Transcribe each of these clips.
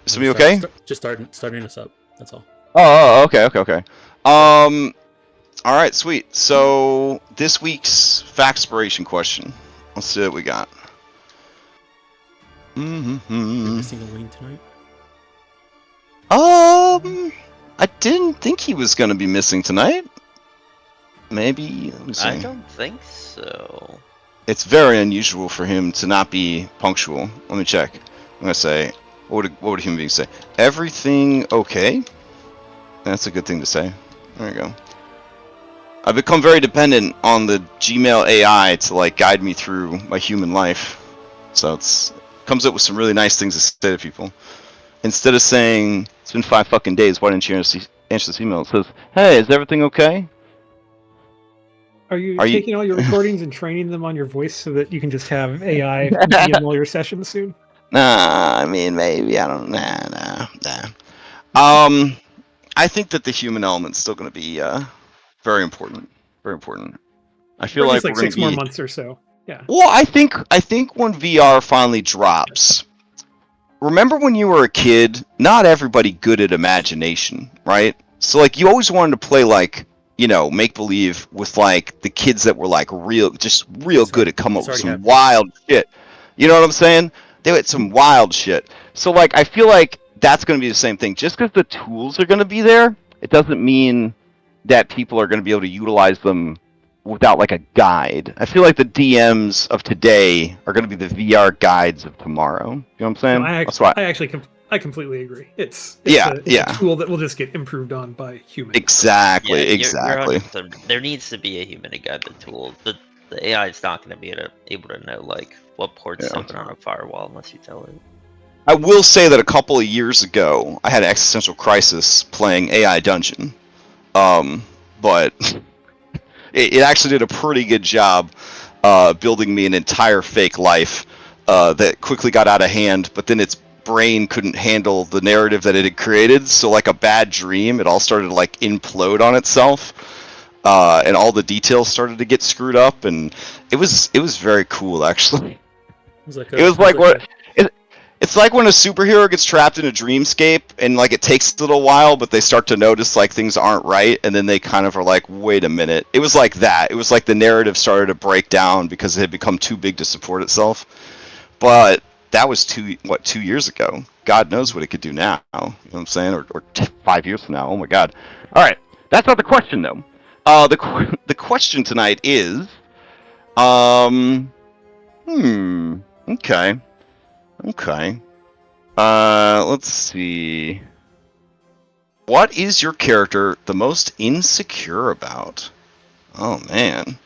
Somebody okay? Just starting us up. That's all. Oh, okay. All right, sweet. So this week's Factspiration question. Let's see what we got. You're missing a Wayne tonight. I didn't think he was going to be missing tonight. Maybe. Let me see. I don't think so. It's very unusual for him to not be punctual. Let me check. I'm going to say, what would a human being say? Everything okay? That's a good thing to say. There you go. I've become very dependent on the Gmail AI to like guide me through my human life. So it comes up with some really nice things to say to people. Instead of saying, it's been 5 fucking days, why didn't you answer this email? It says, hey, is everything okay? Are you taking all your recordings and training them on your voice so that you can just have AI DM all your sessions soon? Nah, I mean, maybe. I don't Nah. I think that the human element's still going to be very important. Very important. I feel like we're going to be 6 more months or so. Yeah. Well, I think when VR finally drops, remember when you were a kid, not everybody good at imagination, right? So like you always wanted to play like, you know, make believe with like the kids that were like real good at coming up with some wild shit. You know what I'm saying? They had some wild shit. So like I feel like that's going to be the same thing. Just because the tools are going to be there, it doesn't mean that people are going to be able to utilize them without like a guide. I feel like the DMs of today are going to be the VR guides of tomorrow. You know what I'm saying? No, I completely agree. It's a tool that will just get improved on by humans. Exactly. You're there needs to be a human to guide the tool. The AI is not going to be able to know like what ports open on a firewall unless you tell it. I will say that a couple of years ago, I had an existential crisis playing AI Dungeon, but it actually did a pretty good job building me an entire fake life that quickly got out of hand, but then its brain couldn't handle the narrative that it had created, so like a bad dream, it all started to like implode on itself, and all the details started to get screwed up, and it was very cool, actually. It's like when a superhero gets trapped in a dreamscape and like it takes a little while, but they start to notice like things aren't right, and then they kind of are like, wait a minute. It was like that. It was like the narrative started to break down because it had become too big to support itself. But that was 2 years ago. God knows what it could do now. You know what I'm saying? Or 5 years from now. Oh my God. All right. That's not the question though. The question tonight is, Okay. Let's see. What is your character the most insecure about? Oh, man.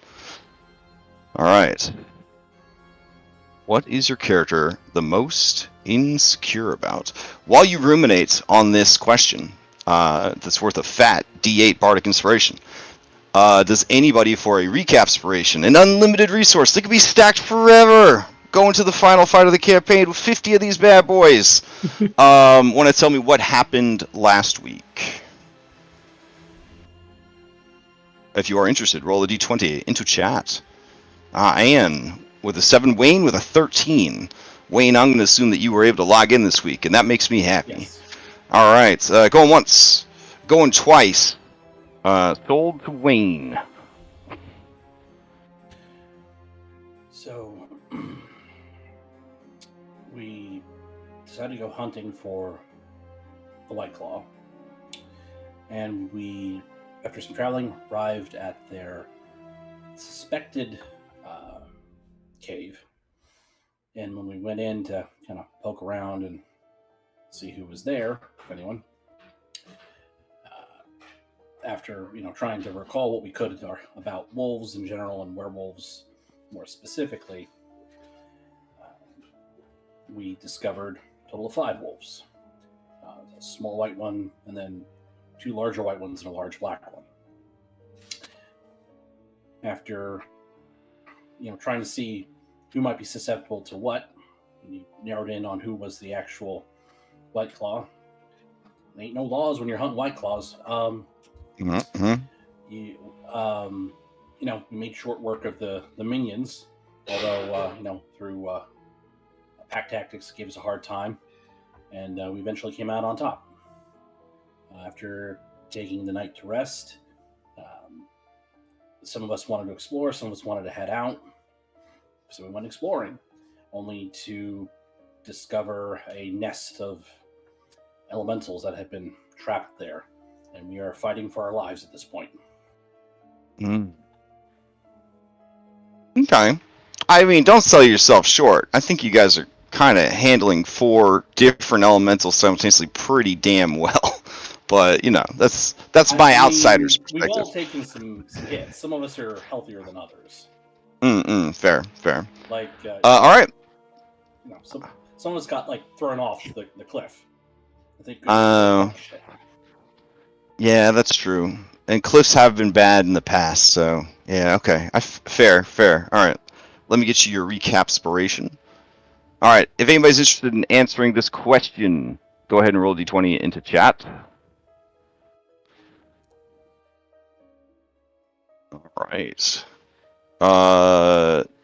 Alright. What is your character the most insecure about? While you ruminate on this question, that's worth a fat D8 Bardic Inspiration, does anybody for a recap inspiration, an unlimited resource that can be stacked forever, go into the final fight of the campaign with 50 of these bad boys, want to tell me what happened last week? If you are interested, roll a d20 into chat. Anne with a 7, Wayne with a 13. Wayne, I'm going to assume that you were able to log in this week, and that makes me happy. Yes. All right, going once, going twice. Sold to Wayne. So, we decided to go hunting for the White Claw, and we, after some traveling, arrived at their suspected cave. And when we went in to kind of poke around and see who was there, if anyone, after trying to recall what we could about wolves in general and werewolves more specifically, we discovered a total of 5 wolves. A small white one, and then 2 larger white ones and a large black one. After trying to see who might be susceptible to what, we narrowed in on who was the actual White Claw. There ain't no laws when you're hunting White Claws. We made short work of the minions, although through pack tactics gave us a hard time. and we eventually came out on top. After taking the night to rest, some of us wanted to explore, some of us wanted to head out, so we went exploring, only to discover a nest of elementals that had been trapped there, and we are fighting for our lives at this point. Okay. I mean, don't sell yourself short. I think you guys are kind of handling 4 different elementals simultaneously pretty damn well. But, you know, that's my outsider's perspective. We've all taken some hits. Some of us are healthier than others. Fair. Like, all right. You know, some of us got like thrown off the cliff. I think. Yeah, that's true. And cliffs have been bad in the past, so yeah, okay. Fair. All right, let me get you your recapspiration. All right, if anybody's interested in answering this question, go ahead and roll d20 into chat. All right.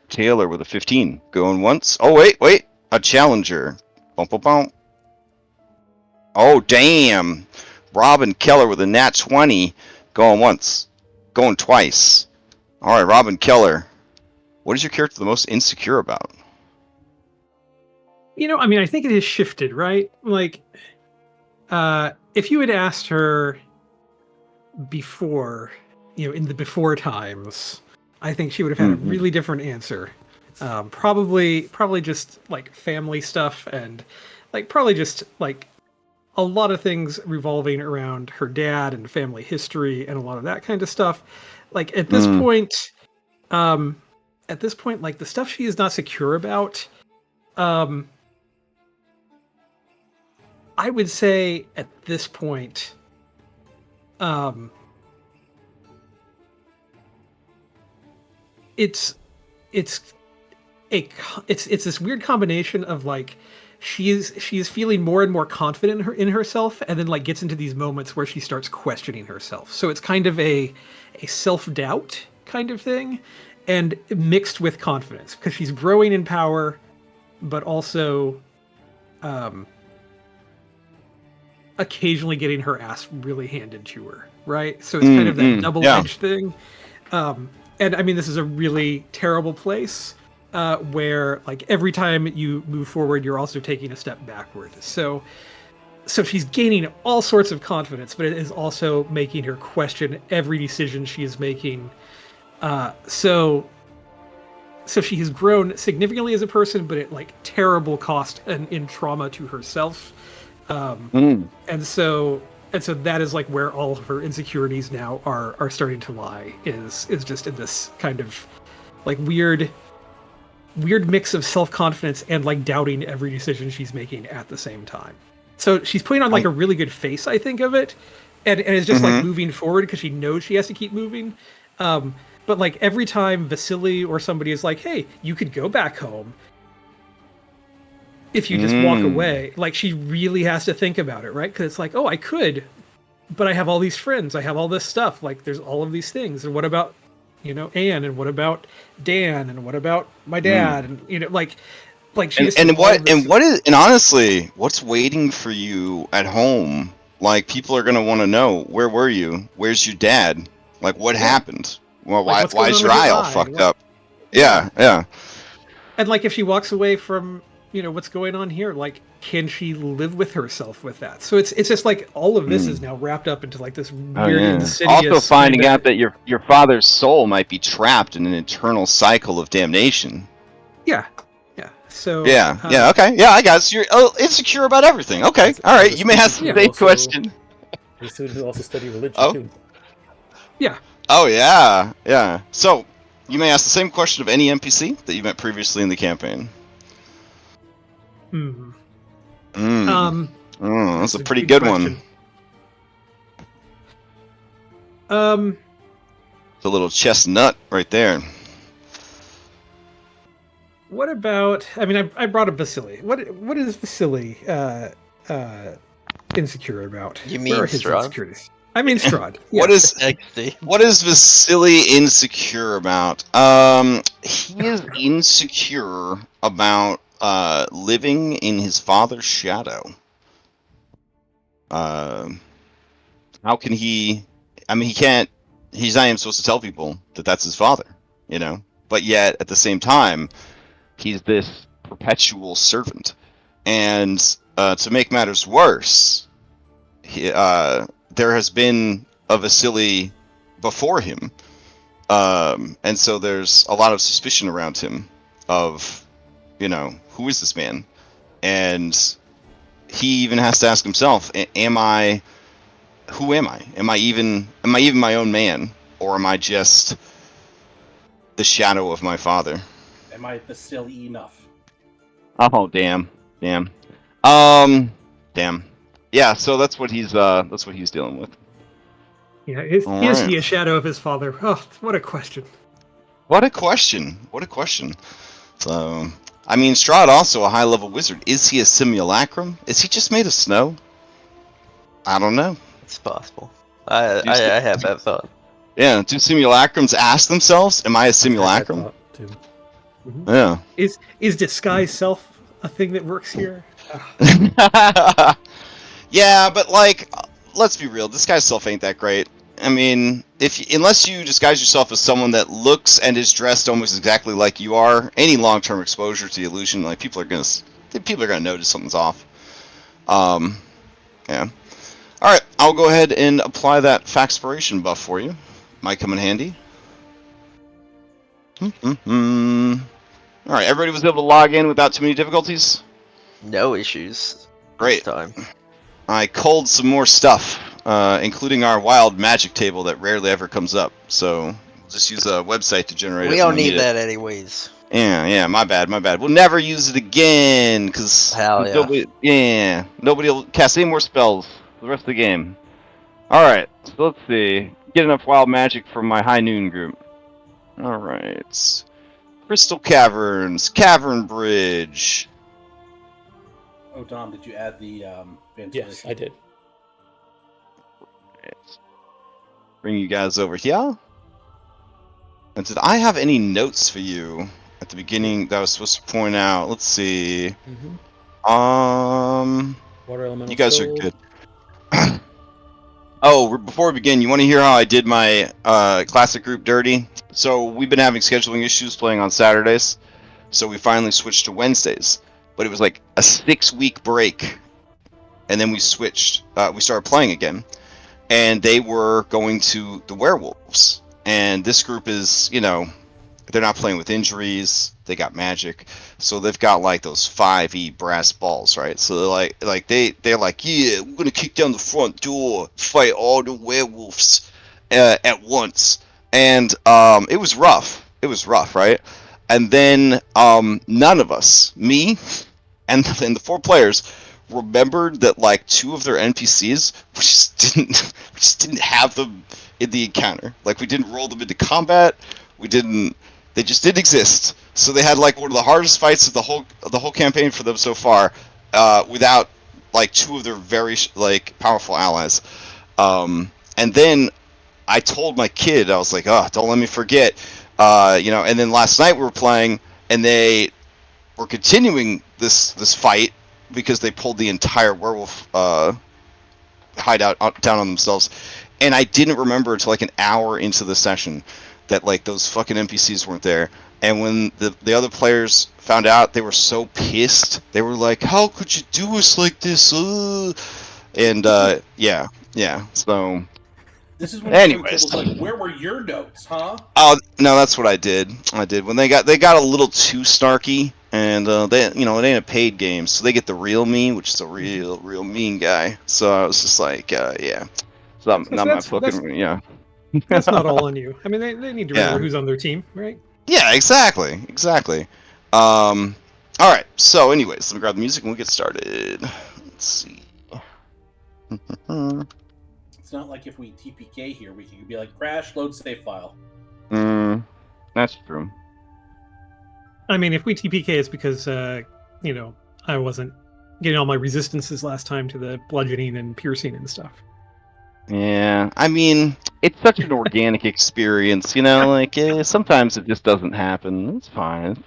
Taylor with a 15, going once. Oh wait, a challenger. Bump. Oh damn. Robin Keller with a nat 20, going once, going twice. All right, Robin Keller, what is your character the most insecure about? You know, I mean, I think it has shifted, right? Like, if you had asked her before, you know, in the before times, I think she would have had a really different answer. Probably just like family stuff, and like probably just like a lot of things revolving around her dad and family history and a lot of that kind of stuff. Like at this point, like the stuff she is not secure about, I would say at this point, it's this weird combination of like she is feeling more and more confident in herself, and then like gets into these moments where she starts questioning herself. So it's kind of a self-doubt kind of thing, and mixed with confidence, because she's growing in power, but also occasionally getting her ass really handed to her, right? So it's kind of that double-edged thing. And I mean, this is a really terrible place where like every time you move forward, you're also taking a step backward. So she's gaining all sorts of confidence, but it is also making her question every decision she is making. So she has grown significantly as a person, but at like terrible cost and in trauma to herself. And so that is like where all of her insecurities now are starting to lie, is just in this kind of like weird mix of self-confidence and like doubting every decision she's making at the same time. So she's putting on like a really good face, I think, of it, and is just like moving forward because she knows she has to keep moving. But like every time Vasily or somebody is like, hey, you could go back home if you just walk away, like she really has to think about it, right? Because it's like, oh, I could, but I have all these friends, I have all this stuff, like there's all of these things, and what about, you know, Anne, and what about Dan, and what about my dad, and you know, like she and honestly, what's waiting for you at home? Like people are gonna want to know, where were you? Where's your dad? Like what happened? Well, like, why is your eye all fucked up? Yeah. And like if she walks away from, you know, what's going on here, like can she live with herself with that? So it's just like all of this is now wrapped up into like this weird insidious, also finding out that your father's soul might be trapped in an eternal cycle of damnation. So okay, I guess you're insecure about everything. Okay, all right, you may ask the same question. The student who also study religion too. Oh yeah. So you may ask the same question of any NPC that you met previously in the campaign. That's a pretty good one. It's a little chestnut right there. What about? I mean, I brought up Vasily. What is Vasily insecure about? You mean Strahd? I mean Strahd. What is Vasily insecure about? He is insecure about living in his father's shadow. How can he? I mean, he can't. He's not even supposed to tell people that that's his father, you know. But yet, at the same time, he's this perpetual servant. And to make matters worse, there has been a Vasily before him, and so there's a lot of suspicion around him of, you know, who is this man? And he even has to ask himself, am I? Who am I? Am I even my own man, or am I just the shadow of my father? Am I Vasily enough? Oh, damn. Damn. Yeah, so that's what he's dealing with. Yeah, is Alright. he a shadow of his father? Oh, what a question. What a question. What a question. So, I mean, Strahd also a high-level wizard. Is he a simulacrum? Is he just made of snow? I don't know. It's possible. I have that thought. Yeah, do simulacrums ask themselves, am I a I've had that simulacrum? thought, too. Mhm. Yeah. Is disguise self a thing that works here? Yeah, but like, let's be real. This guy's self ain't that great. I mean, unless you disguise yourself as someone that looks and is dressed almost exactly like you are, any long-term exposure to the illusion, like people are gonna notice something's off. Yeah. All right, I'll go ahead and apply that Faxpiration buff for you. Might come in handy. All right, everybody was able to log in without too many difficulties. No issues. Great. This time. I culled some more stuff, including our wild magic table that rarely ever comes up. So just use a website to generate it. We when don't we need that anyways. Yeah, my bad. We'll never use it again, because Hell yeah. nobody will cast any more spells for the rest of the game. Alright, so let's see. Get enough wild magic from my High Noon group. Alright. Crystal Caverns, Cavern Bridge. Oh, Dom, did you add the ventilation? Yes, I did. Bring you guys over here. And did I have any notes for you at the beginning that I was supposed to point out? Let's see. Water elemental. You guys soul. are good. Oh, before we begin, you want to hear how I did my classic group dirty? So we've been having scheduling issues playing on Saturdays, so we finally switched to Wednesdays. But it was like a 6-week break, and then we switched. We started playing again, and they were going to the werewolves. And this group is, you know, they're not playing with injuries. They got magic, so they've got like those 5e brass balls, right? So they're like, yeah, we're gonna kick down the front door, fight all the werewolves at once, and it was rough. It was rough, right? And then none of us, me, and the 4 players, remembered that like 2 of their NPCs we just didn't have them in the encounter. Like we didn't roll them into combat. They just didn't exist. So they had like one of the hardest fights of the whole campaign for them so far, without like 2 of their very like powerful allies. And then I told my kid, I was like, "Oh, don't let me forget." You know. And then last night we were playing, and they were continuing this fight because they pulled the entire werewolf hideout down on themselves. And I didn't remember until like an hour into the session that like those fucking NPCs weren't there. And when the other players found out, they were so pissed. They were like, "How could you do us like this?" And yeah. So, This is when anyways, the table's like, where were your notes, huh? Oh no, that's what I did. When they got a little too snarky, and they, you know, it ain't a paid game, so they get the real me, which is a real mean guy. So I was just like, yeah, it's not my fucking yeah. That's not all on you. I mean, they need to remember who's on their team, right? Yeah, exactly. All right. So, anyways, let me grab the music and we'll get started. Let's see. It's not like if we TPK here, we can be like, crash, load save file. That's true. I mean, if we TPK, it's because, you know, I wasn't getting all my resistances last time to the bludgeoning and piercing and stuff. Yeah, I mean, it's such an organic experience, you know. Like sometimes it just doesn't happen. It's fine.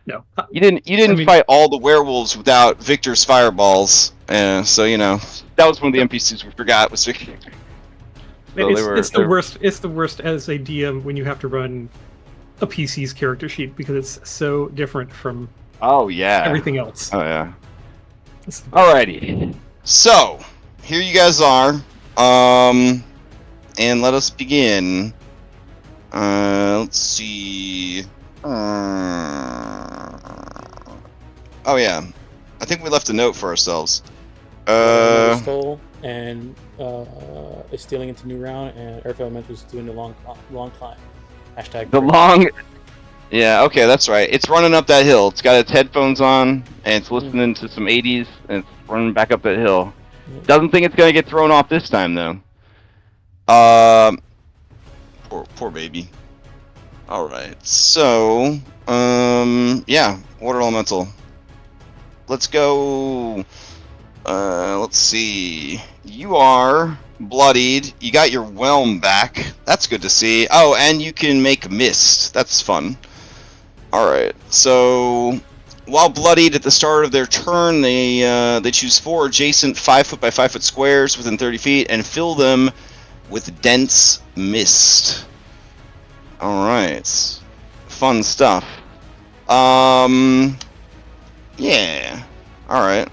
No, you didn't fight all the werewolves without Victor's fireballs, so you know. That was one of the NPCs we forgot was Victor. So it's the worst. It's the worst as a DM when you have to run a PC's character sheet because it's so different from everything else. Oh yeah. Alrighty. So here you guys are. And let us begin. Let's see. Oh yeah, I think we left a note for ourselves. Stole and is stealing into new round, and Earth Elemental is doing the long climb. Hashtag the long. Yeah, okay, that's right. It's running up that hill. It's got its headphones on, and it's listening to some 80s, and it's running back up that hill. Doesn't think it's gonna get thrown off this time though. Poor baby. All right, so yeah, water elemental. Let's go. Let's see. You are bloodied. You got your whelm back. That's good to see. Oh, and you can make mist. That's fun. All right. So while bloodied at the start of their turn, they choose 4 adjacent 5 foot by 5 foot squares within 30 feet and fill them with dense mist. All right. Fun stuff. Yeah. All right.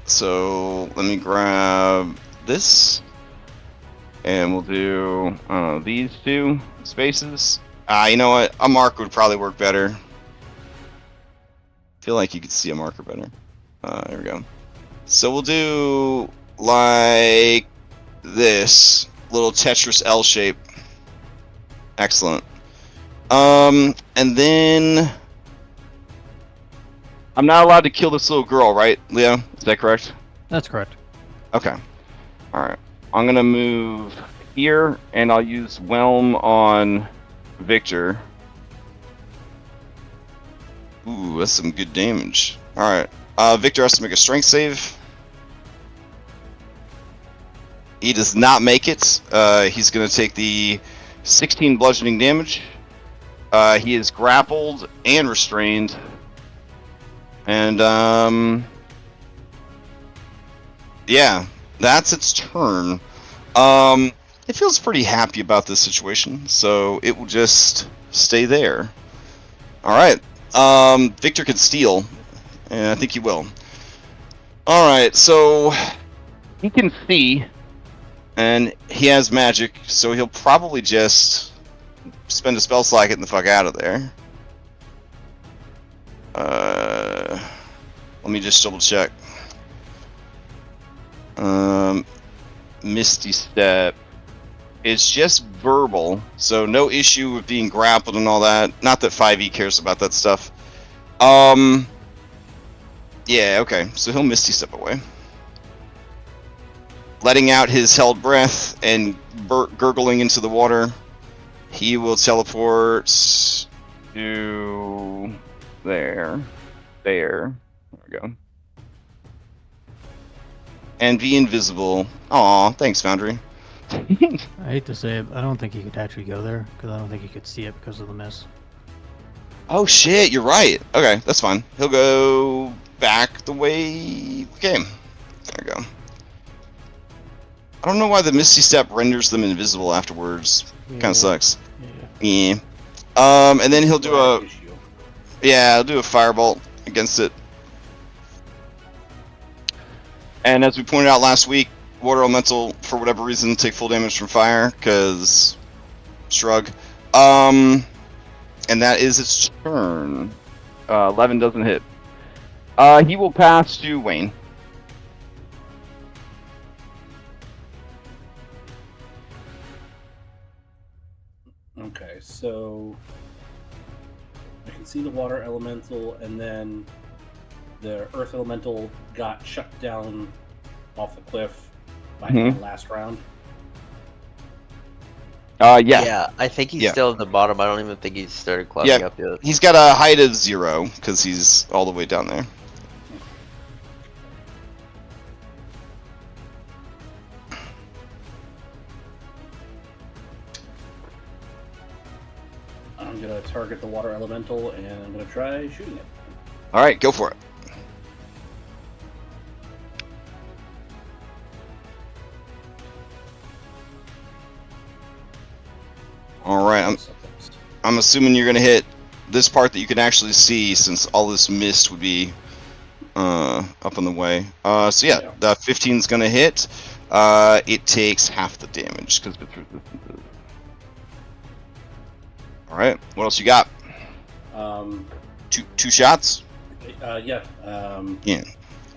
So let me grab this, and we'll do these 2 spaces. You know what? A mark would probably work better. Feel like you could see a marker better. There we go. So we'll do like this little Tetris L shape. Excellent. And then I'm not allowed to kill this little girl, right, Leo? Is that correct? That's correct. Okay. Alright. I'm gonna move here, and I'll use Whelm on Victor. Ooh, that's some good damage. Alright. Victor has to make a strength save. He does not make it. He's gonna take the 16 bludgeoning damage. He is grappled and restrained. And, yeah, that's its turn. It feels pretty happy about this situation, so it will just stay there. Alright, Victor could steal, and I think he will. Alright, so he can see, and he has magic, so he'll probably just spend a spell slot getting the fuck out of there. Let me just double check. Misty Step. It's just verbal, so no issue with being grappled and all that. Not that 5e cares about that stuff. Yeah, okay. So he'll Misty Step away. Letting out his held breath and gurgling into the water, he will teleport to there. There we go. And be invisible. Aw, thanks, Foundry. I hate to say it, but I don't think he could actually go there, because I don't think he could see it because of the mist. Oh shit, you're right. Okay, that's fine. He'll go back the way we came. There we go. I don't know why the Misty Step renders them invisible afterwards. Yeah. Kinda sucks. Yeah. Yeah. And then he'll do he'll do a firebolt against it. And as we pointed out last week, water elemental, for whatever reason, take full damage from fire, because shrug. And that is its turn. 11 doesn't hit. He will pass to Wayne. Okay, so I can see the water elemental, and then the earth elemental got shut down off the cliff by the last round. Yeah. Yeah, I think he's still at the bottom. I don't even think he's started climbing up yet. He's got a height of 0 because he's all the way down there. I'm gonna target the water elemental, and I'm gonna try shooting it. All right, go for it. All right, I'm assuming you're gonna hit this part that you can actually see, since all this mist would be up on the way. So yeah, the 15's gonna hit. It takes half the damage because it's resistant. All right, what else you got? Two shots. Yeah. Yeah.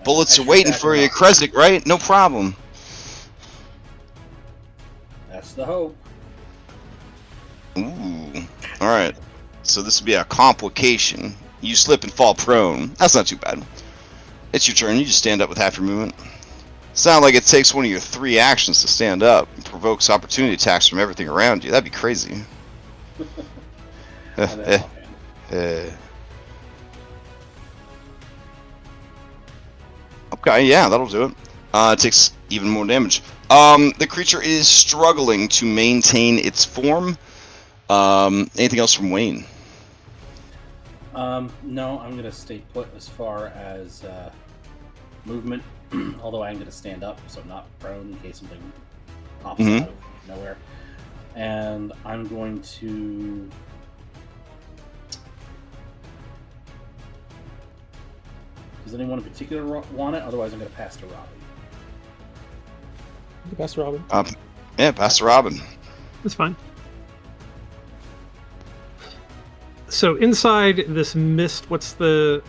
Bullets are waiting for you, Kresik, right? No problem. That's the hope. Ooh. All right. So this would be a complication. You slip and fall prone. That's not too bad. It's your turn. You just stand up with half your movement. Sound like it takes one of your 3 actions to stand up. It provokes opportunity attacks from everything around you. That'd be crazy. Okay, yeah, that'll do it. It takes even more damage. The creature is struggling to maintain its form. Anything else from Wayne? No, I'm gonna stay put as far as movement. Although I'm gonna stand up, so I'm not prone in case something pops out of nowhere. And I'm going to. Does anyone in particular want it? Otherwise, I'm going to pass to Robin. Pass to Robin. Yeah, pass to Robin. That's fine. So inside this mist, what's the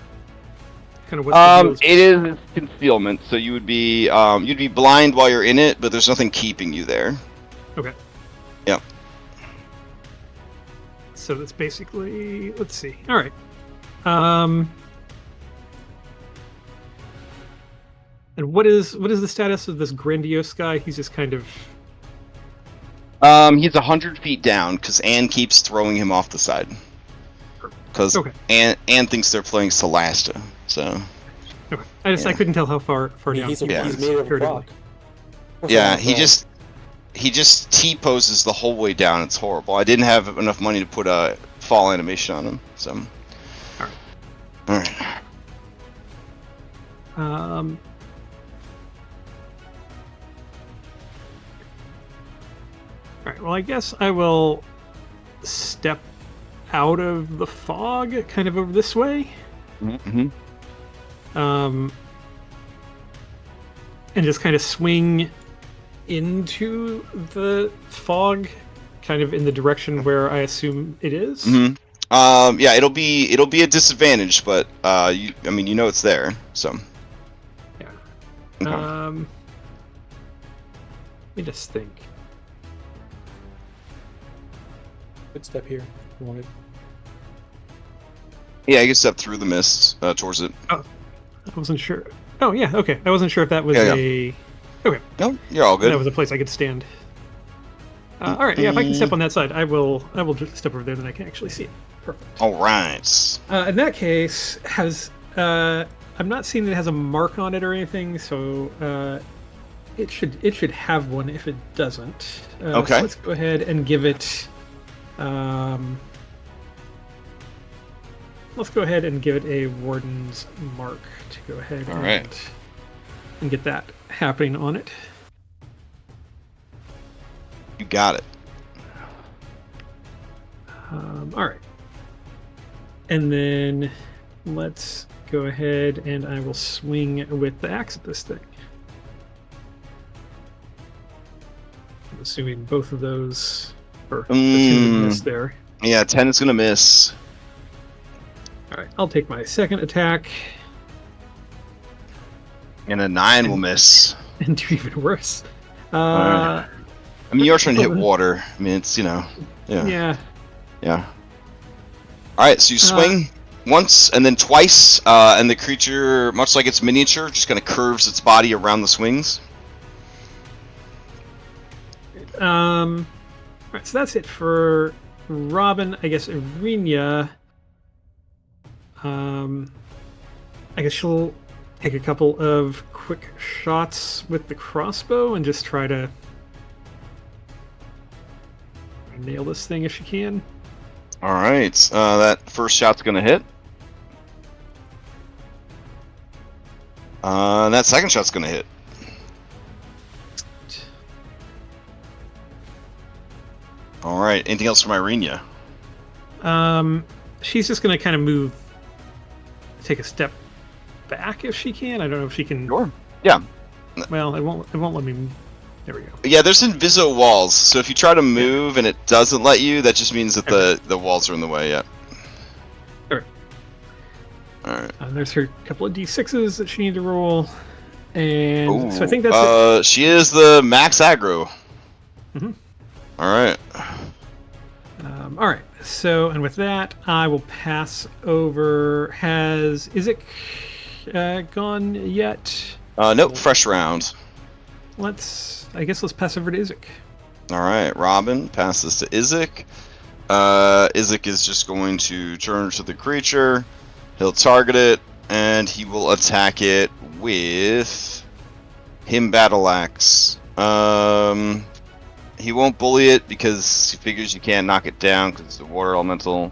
kind of what's it is concealment, so you would be you'd be blind while you're in it, but there's nothing keeping you there. Okay. Yep. So that's basically, let's see. All right. And what is the status of this grandiose guy? He's just kind of. He's 100 feet down because Anne keeps throwing him off the side. Because Anne thinks they're playing Solasta, so. Okay. I couldn't tell how far down. He's made of a rock. Yeah, he just T-poses the whole way down. It's horrible. I didn't have enough money to put a fall animation on him, so. All right. Alright, well I guess I will step out of the fog, kind of over this way. Mm-hmm. And just kind of swing into the fog, kind of in the direction where I assume it is. Mm-hmm. Yeah, it'll be a disadvantage, but you know it's there, so. Yeah. Okay. Let me just think. Good step here. You wanted. Yeah, you can step through the mist towards it. Oh, I wasn't sure. Oh yeah, okay. I wasn't sure if that was a. Okay. No, you're all good. That was a place I could stand. All right. Yeah, if I can step on that side, I will just step over there, then I can actually see it. Perfect. All right. In that case, I'm not seeing that it has a mark on it or anything, so it should have one if it doesn't. Okay. So let's go ahead and give it. Let's go ahead and give it a Warden's Mark to go ahead and get that happening on it. You got it. All right. And then let's go ahead and I will swing with the axe at this thing. I'm assuming both of those are the 2 miss there. Yeah, 10 is going to miss. All right, I'll take my second attack. And a 9 will miss. And do even worse. Right. I mean, you're trying to hit water. I mean, it's, Yeah. All right, so you swing once and then twice, and the creature, much like its miniature, just kind of curves its body around the swings. All right, so that's it for Robin. I guess Irina. I guess she'll take a couple of quick shots with the crossbow and just try to nail this thing if she can. All right, that first shot's gonna hit. That second shot's gonna hit. All right. Anything else from Irenia? She's just gonna kind of take a step back if she can. I don't know if she can. Sure. Yeah. Well, it won't let me. There we go. Yeah, there's invisible walls, so if you try to move and it doesn't let you, that just means that the walls are in the way. Yeah. Alright. All right. There's her couple of d6s that she needs to roll, and so I think that's it. She is the max aggro. Mm-hmm. All right. All right. So, and with that, I will pass over. Has Isaac gone yet? Nope. Fresh round. I guess let's pass over to Isaac. All right. Robin passes to Isaac. Isaac is just going to turn to the creature. He'll target it, and he will attack it with him battle axe. He won't bully it because he figures you can't knock it down because it's a water elemental.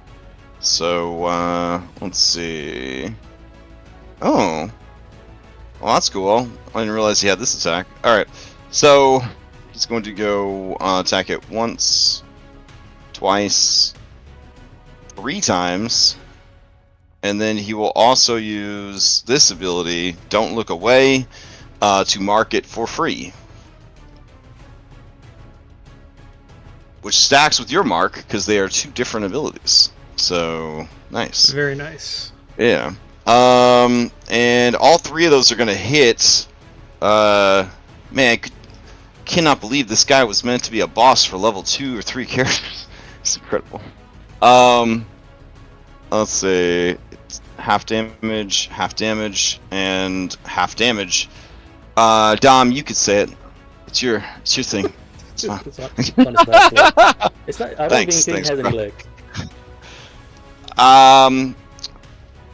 So, let's see. Oh. Well, that's cool. I didn't realize he had this attack. Alright. So, he's going to go attack it once, twice, 3 times. And then he will also use this ability, Don't Look Away, to mark it for free. Which stacks with your mark, because they are 2 different abilities. So, nice. Very nice. Yeah. And all 3 of those are going to hit. Man, I cannot believe this guy was meant to be a boss for level 2 or 3 characters. It's incredible. Let's see. It's half damage, and half damage. Dom, you could say it. It's your thing. It's fine. It's not. I don't think it has any lick.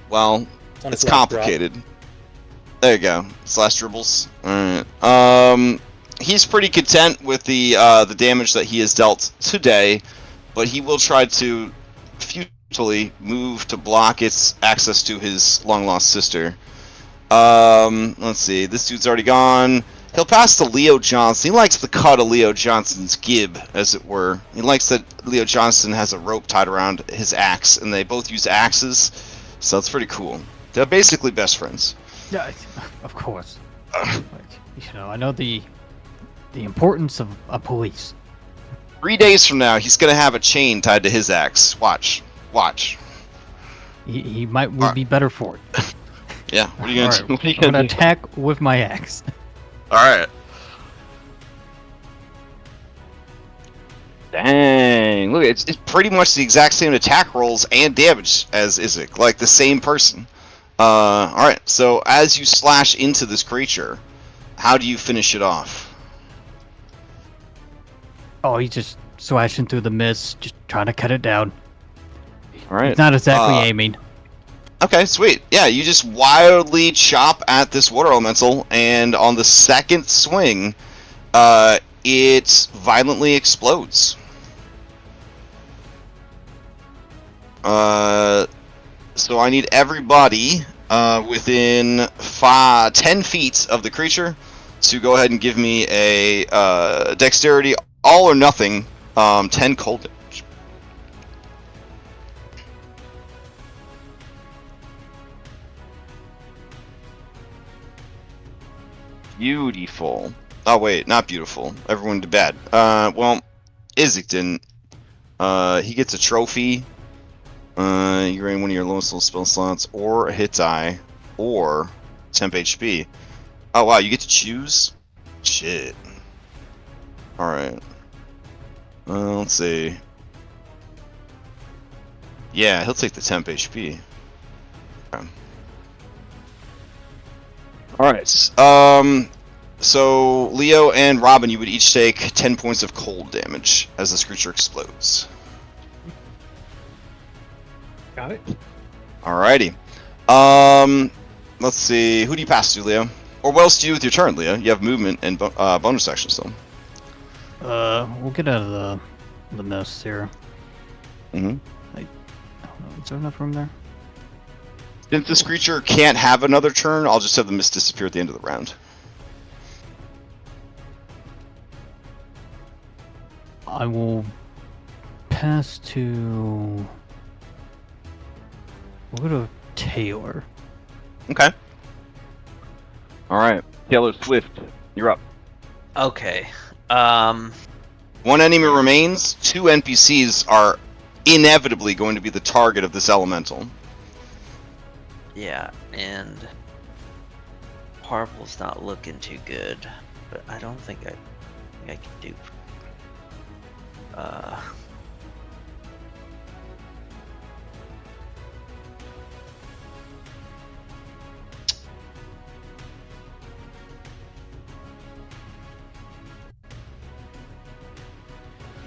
Well, it's complicated. Drop. There you go. Slash dribbles. Alright. He's pretty content with the damage that he has dealt today, but he will try to futilely move to block its access to his long-lost sister. Let's see. This dude's already gone. He'll pass to Leo Johnson. He likes the cut of Leo Johnson's gib, as it were. He likes that Leo Johnson has a rope tied around his axe, and they both use axes, so it's pretty cool. They're basically best friends. Yeah, of course. I know the importance of a police. 3 days from now, he's gonna have a chain tied to his axe. Watch. He might be better for it. Yeah. What are you gonna do? What are you I'm gonna attack with my axe. Alright. Dang. Look, it's pretty much the exact same attack rolls and damage as Isaac. Like the same person. Alright, so as you slash into this creature, how do you finish it off? Oh, he's just slashing through the mist, just trying to cut it down. Alright. He's not exactly aiming. Okay, sweet. Yeah, you just wildly chop at this water elemental, and on the second swing, it violently explodes. So I need everybody within 10 feet of the creature to go ahead and give me a dexterity, all or nothing, 10 cold damage. Beautiful. Oh wait, not beautiful. Everyone did bad. Well, Isaac didn't. He gets a trophy. You gain one of your lowest level spell slots, or a hit die, or temp HP. Oh wow, you get to choose? Shit. Alright. Let's see. Yeah, he'll take the temp HP. Okay. Alright, so Leo and Robin, you would each take 10 points of cold damage as this creature explodes. Got it. Alrighty. Let's see, who do you pass to, Leo? Or what else do you do with your turn, Leo? You have movement and bonus action still. We'll get out of the mess here. Mm-hmm. I don't know, is there enough room there? Since this creature can't have another turn, I'll just have the mist disappear at the end of the round. I will pass to. We'll go to Taylor. Okay. All right, Taylor Swift, you're up. Okay. One enemy remains. 2 NPCs are inevitably going to be the target of this elemental. Yeah, and Purple's not looking too good, but I don't think I can do.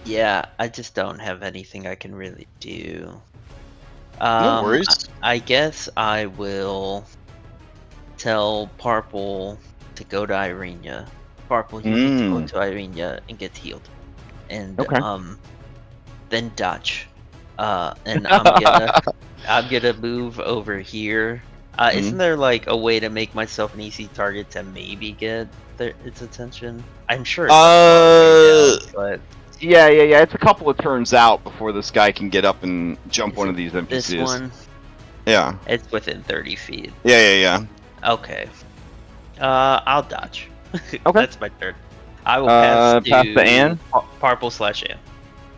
Yeah, I just don't have anything I can really do. No worries. I guess I will tell Purple to go to Irenia. Purple, you need to go to Irenia and get healed. And then Dutch. And I'm gonna move over here. Isn't there like a way to make myself an easy target to maybe get its attention? I'm sure it's but Yeah. It's a couple of turns out before this guy can get up and jump one of these NPCs. this one, Yeah. it's within 30 feet. Yeah. Okay. I'll dodge. Okay. That's my turn. I will pass to Anne? Purple / Anne.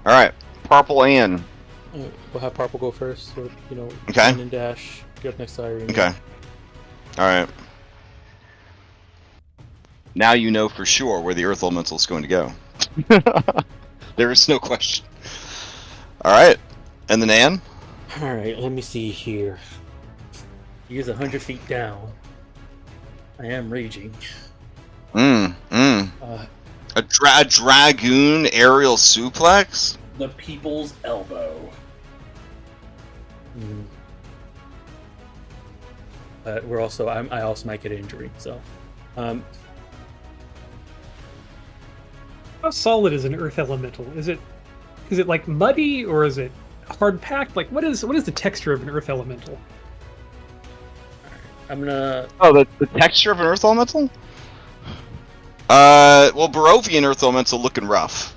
All right. Purple Ann. We'll have Purple go first. So, Okay. run and dash. Get up next to Irene. Okay. All right. Now you know for sure where the Earth Elemental is going to go. There is no question. All right. And then Ann? All right, let me see here. He is 100 feet down. I am raging. A dragoon aerial suplex? The people's elbow. But we're also, I also might get an injury. So, How solid is an earth elemental? Is it like muddy or is it hard packed? Like what is the texture of an earth elemental? I'm gonna. Oh, the texture of an Earth Elemental? Well, Barovian Earth Elemental looking rough.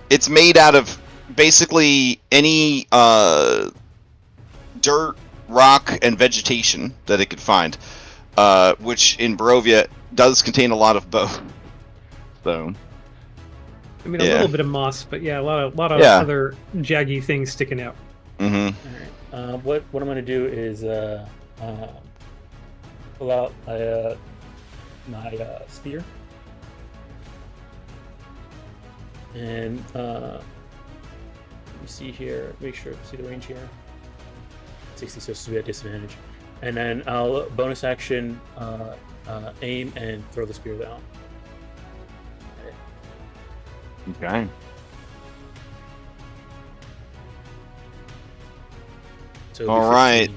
It's made out of basically any dirt, rock, and vegetation that it could find, which in Barovia does contain a lot of both. So, I mean, a little bit of moss, but yeah, a lot of other jaggy things sticking out. Mm-hmm. All right. What I'm gonna do is pull out my spear, and let me see here. Make sure to see the range here. 66 to be at disadvantage, and then I'll bonus action aim and throw the spear down. Okay. So it'll be All right.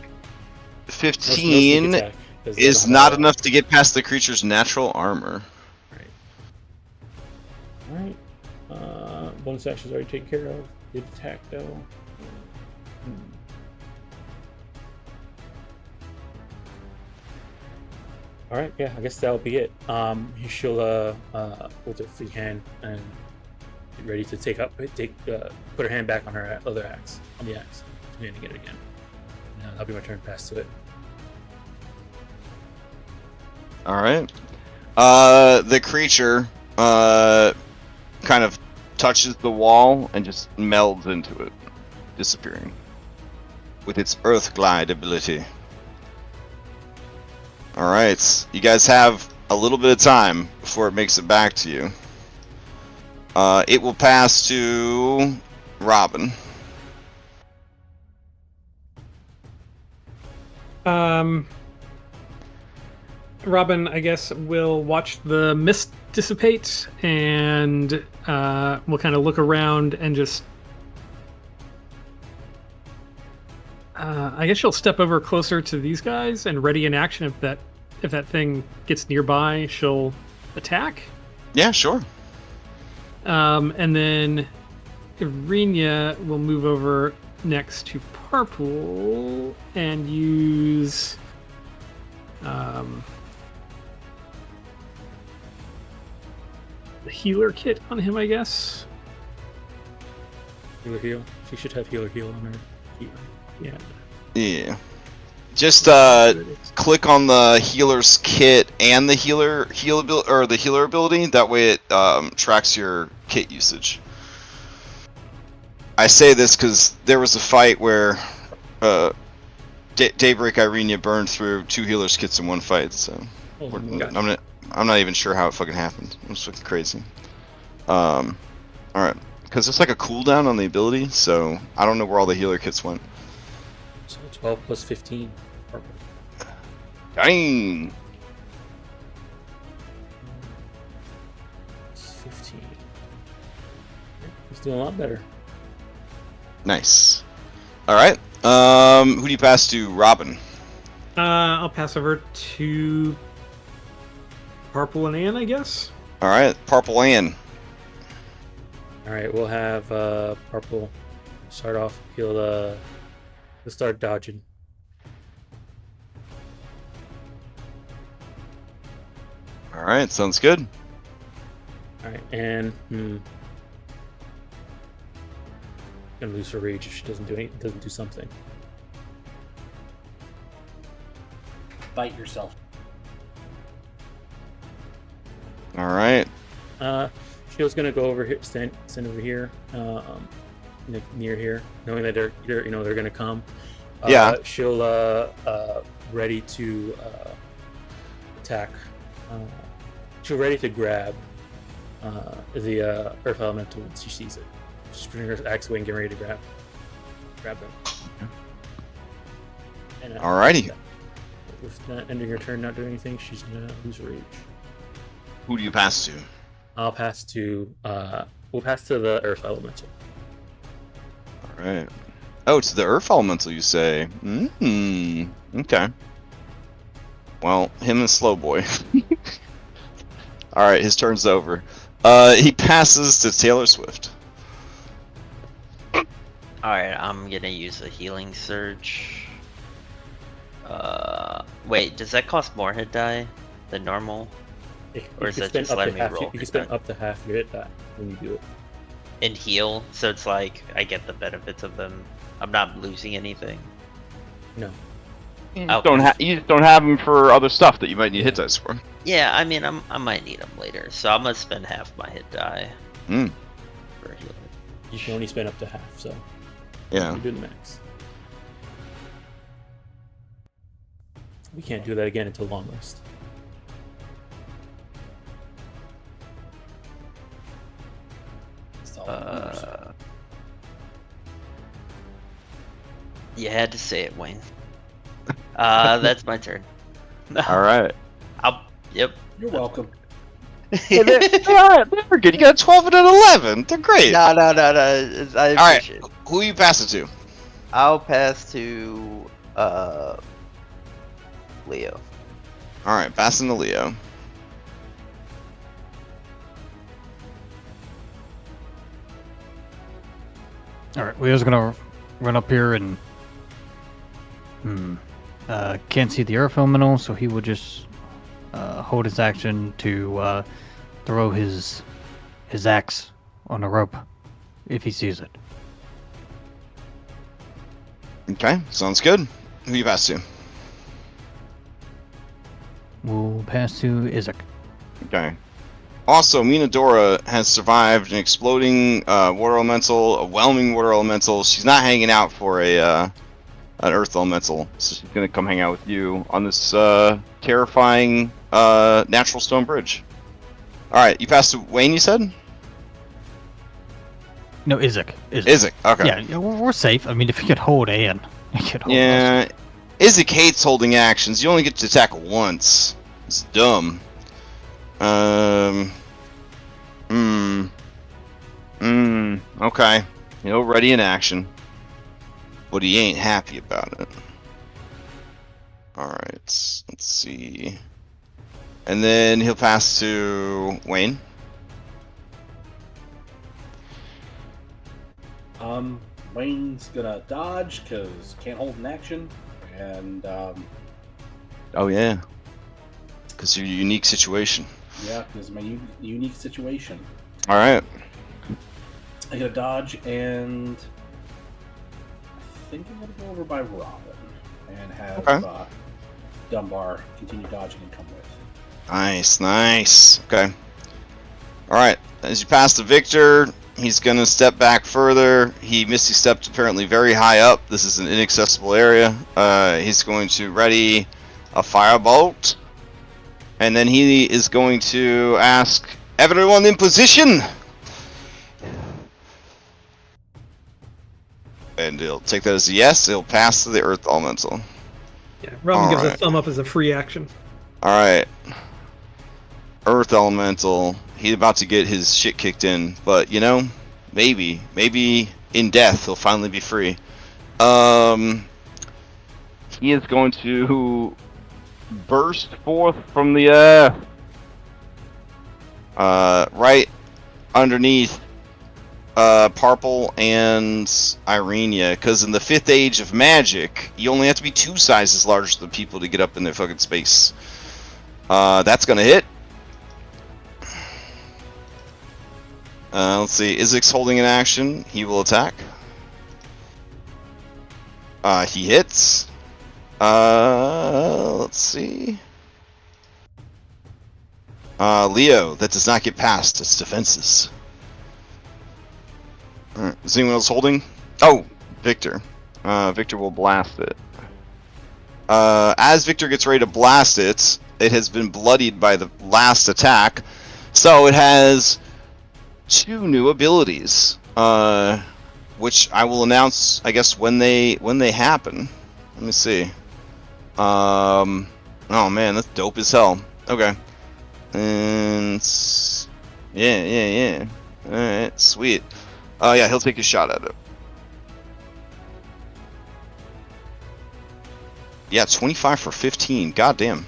15 15 is not enough to get past the creature's natural armor. Alright. Bonus action's already taken care of. Did attack though. Alright, yeah, I guess that'll be it. She'll hold her free hand and get ready to put her hand back on her other axe. On the axe. I'm gonna get it again. Now that'll be my turn pass to it. All right. The creature kind of touches the wall and just melds into it, disappearing with its Earth Glide ability. All right, you guys have a little bit of time before it makes it back to you. It will pass to Robin. Robin, I guess, will watch the mist dissipate, and we'll kind of look around and just. I guess she'll step over closer to these guys and ready in action. If that thing gets nearby, she'll attack. Yeah, sure. And then Irenia will move over next to Purple and use. The healer kit on him, I guess. Healer heal. She should have healer heal on her. Yeah. Yeah. Just There it is. click on the healer's kit and the healer ability. That way it tracks your kit usage. I say this because there was a fight where Daybreak Irenia burned through 2 healers kits in one fight. So Oh my God. I'm not even sure how it fucking happened. It was fucking crazy. All right, because it's like a cooldown on the ability, so I don't know where all the healer kits went. So 12 plus 15. Purple. Dang. It's 15. He's doing a lot better. Nice. All right. Who do you pass to? Robin. I'll pass over to Purple and Anne, I guess. All right, Purple Ann. All right, we'll have Purple start off. He'll start dodging. All right, sounds good. All right, and gonna lose her rage if she doesn't do something. Bite yourself. All right. Shield's gonna go over here, stand over here, near here, knowing that they're gonna come. Yeah. She'll ready to attack. She'll ready to grab the Earth Elemental once she sees it. She's putting her axe away and getting ready to grab them. And, Alrighty. With that ending her turn not doing anything, she's gonna lose her rage. Who do you pass to? I'll pass to we'll pass to the Earth Elemental. All right. Oh, to the Earth Elemental, you say? Okay. Well, him and Slow Boy. All right, his turn's over. He passes to Taylor Swift. Alright, I'm gonna use a healing surge. Wait, does that cost more hit die than normal? Or is that just letting me roll? You can spend up to half your hit die when you do it. And heal, so it's like I get the benefits of them. I'm not losing anything. No. You just don't have them for other stuff that you might need hit dice for. Yeah, I mean, I might need them later, so I'm gonna spend half my hit die for healing. You can only spend up to half, so Yeah. you do the max. We can't do that again until long rest. You had to say it, Wayne. That's my turn. All right. Yep. You're welcome. They're good. You got a 12 and an 11. They're great. No. I appreciate it. Who you pass it to? I'll pass to Leo. All right, passing to Leo. All right, Leo's gonna run up here and can't see the Earth Elemental, so he will just hold his action to throw his axe on a rope if he sees it. Okay, sounds good. Who you pass to? We'll pass to Isaac. Okay. Also, Minadora has survived an exploding water elemental, a whelming water elemental. She's not hanging out for an earth elemental, so she's gonna come hang out with you on this terrifying natural stone bridge. All right, you passed to Wayne. You said? No, Isaac. Isaac. Okay. Yeah, we're safe. I mean, if you could hold Anne, you could hold Yeah. Isaac hates holding actions. You only get to attack once. It's dumb. Okay. He'll ready in action. But he ain't happy about it. Alright, let's see. And then he'll pass to Wayne. Wayne's gonna dodge because can't hold an action, and Oh yeah. Because your unique situation. yeah, because my unique situation. Alright. I get a dodge, and I think I'm going to go over by Robin and have Dunbar continue dodging and come with. Nice, nice. Okay. Alright, as you pass the Victor, he's going to step back further. He misty stepped apparently very high up. This is an inaccessible area. He's going to ready a firebolt. And then he is going to ask everyone in position. And he'll take that as a yes. He'll pass to the Earth Elemental. Yeah, Robin gives a Alright. thumb up as a free action. Alright. Earth Elemental. He's about to get his shit kicked in. But, you know, maybe in death he'll finally be free. He is going to burst forth from the earth. Right underneath Parpel and Irenia, because in the 5th age of magic, you only have to be 2 sizes larger than people to get up in their fucking space. That's gonna hit. Let's see, Izik's holding an action. He will attack. He hits. Let's see. Leo, that does not get past its defenses. Alright, is anyone else holding? Oh, Victor. Victor will blast it. As Victor gets ready to blast it, it has been bloodied by the last attack, so it has 2 new abilities, which I will announce, I guess, when they happen. Let me see. Oh man, that's dope as hell. Okay. And yeah. Alright, sweet. Yeah, he'll take a shot at it. Yeah, 25 for 15. Goddamn.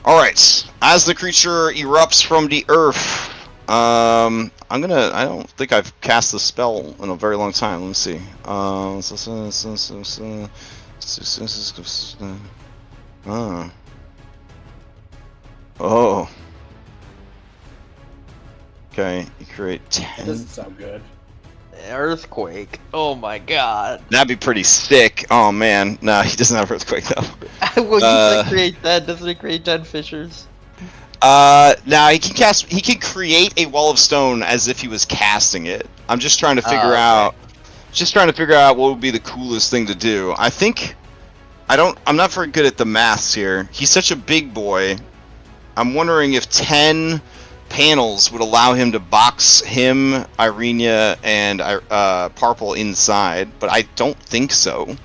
Alright. As the creature erupts from the earth, I don't think I've cast the spell in a very long time. Let me see. Oh. Okay, you create That 10. doesn't sound good. Earthquake. Oh my god. That'd be pretty sick. Oh man. No, he doesn't have Earthquake though. Well, you said create that. Doesn't it create 10 fissures? Now he can create a wall of stone as if he was casting it. I'm just trying to figure out what would be the coolest thing to do. I'm not very good at the maths here. He's such a big boy. I'm wondering if 10 panels would allow him to box him, Irenia, and Parpel inside, but I don't think so.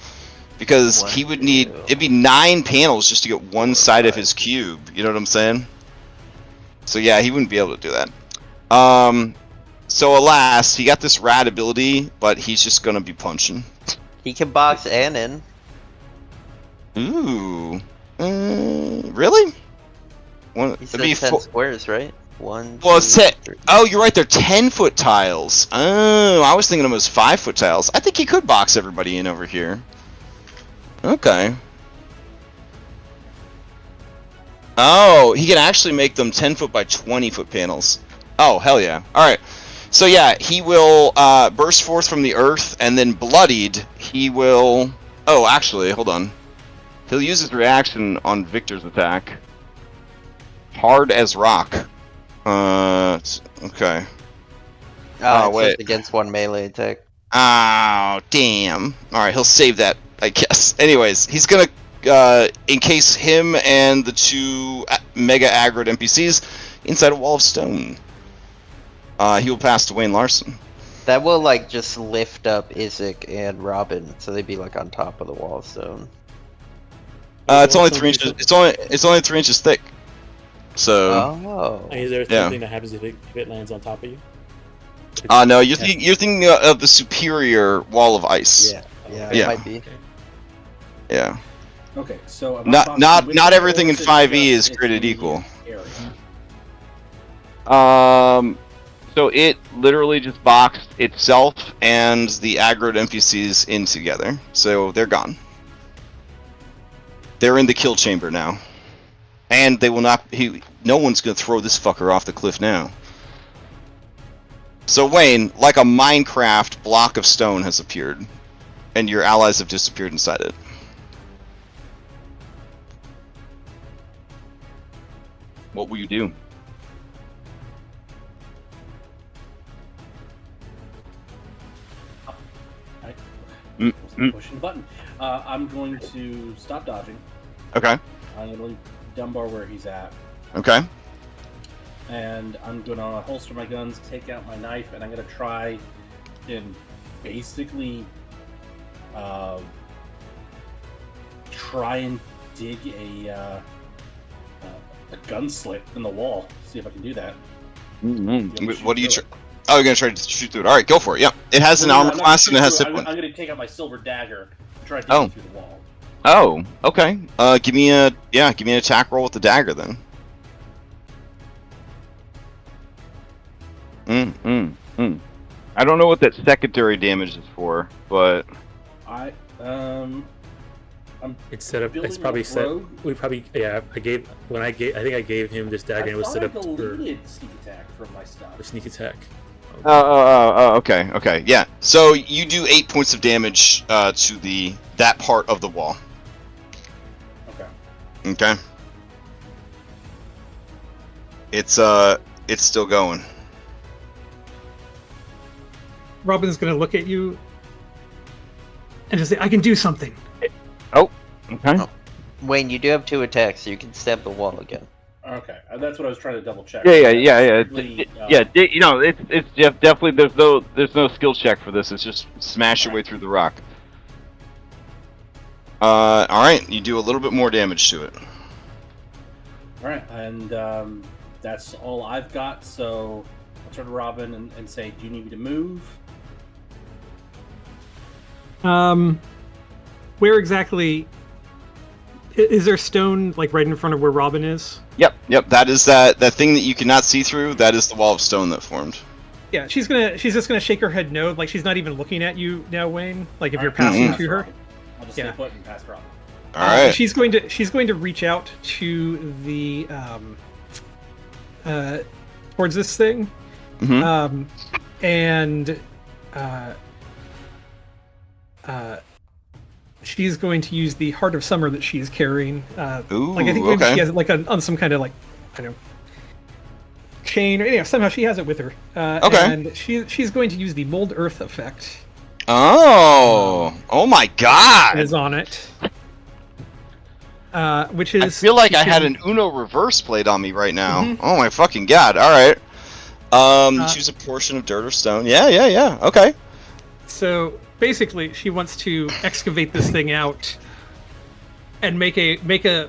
Because he would need, it'd be 9 panels just to get one side of his cube, you know what I'm saying? So yeah, he wouldn't be able to do that. So alas, he got this rad ability, but he's just gonna be punching. He can box Anon. Ooh. Really? He said 10 squares, right? 1, Well, 2, it's 10. 3. Oh, you're right. They're 10-foot tiles. Oh, I was thinking of them as 5-foot tiles. I think he could box everybody in over here. Okay. Oh, he can actually make them 10-foot by 20-foot panels. Oh, hell yeah. Alright. So yeah, he will burst forth from the earth, and then bloodied, he will... Oh, actually, hold on. He'll use his reaction on Victor's attack. Hard as rock. Okay. Oh, wait. just against 1 melee attack. Oh, damn. Alright, he'll save that, I guess. Anyways, he's gonna encase him and the 2 mega aggroed NPCs inside a wall of stone. He will pass to Wayne Larson. That will, like, just lift up Izik and Robin, so they'd be, like, on top of the wall of stone. It's only 3 inches. It's only 3 inches thick. So. Oh. Is there something that happens if it lands on top of you? No, you're thinking of the superior wall of ice. Yeah, it might be. Okay. Yeah. Okay, so Not everything in 5e is created equal. So it literally just boxed itself and the aggroed NPCs in together. So they're gone. They're in the kill chamber now. And they will not... No one's going to throw this fucker off the cliff now. So Wayne, like a Minecraft block of stone has appeared, and your allies have disappeared inside it. What will you do? Pushing the button. I'm going to stop dodging. Okay. I'm going to leave Dunbar where he's at. Okay. And I'm going to holster my guns, take out my knife, and I'm going to try and basically try and dig a gun slit in the wall. See if I can do that. Mm-hmm. What are you? Oh, you're gonna try to shoot through it. All right, go for it. Yeah, it has an armor class and it has hit I'm point. going to take out my silver dagger and try to dig through the wall. Oh, okay. Give me an attack roll with the dagger then. I don't know what that secondary damage is for, but It's set up. It's building probably a set. rogue? We probably I think I gave him this dagger and it was set up I for deleted sneak attack from my stuff. sneak attack. Okay. Yeah. So you do 8 points of damage to that part of the wall. Okay. It's still going. Robin's gonna look at you and just say, "I can do something." okay. Wayne, you do have 2 attacks, so you can stab the wall again. Okay, that's what I was trying to double check. Yeah. Really, It's definitely there's no skill check for this. It's just smash your way through the rock. All right, you do a little bit more damage to it. All right, and that's all I've got. So I'll turn to Robin and say, "Do you need me to move?" Where exactly is there stone like right in front of where Robin is? Yep. That is that thing that you cannot see through. That is the wall of stone that formed. Yeah, she's just gonna shake her head no, like she's not even looking at you now, Wayne. Like if you're passing to her. I'll just stay put and pass Robin. All right. She's going to reach out to the towards this thing, and she's going to use the Heart of Summer that she's carrying. Ooh, like I think maybe she has it like on some kind of like I don't know chain or somehow she has it with her. Okay. And she's going to use the Mold Earth effect. Oh my God! Is on it. Which is I feel like I had an Uno reverse played on me right now. Oh my fucking God! All right. Choose a portion of dirt or stone. Yeah. Okay. So basically, she wants to excavate this thing out and make a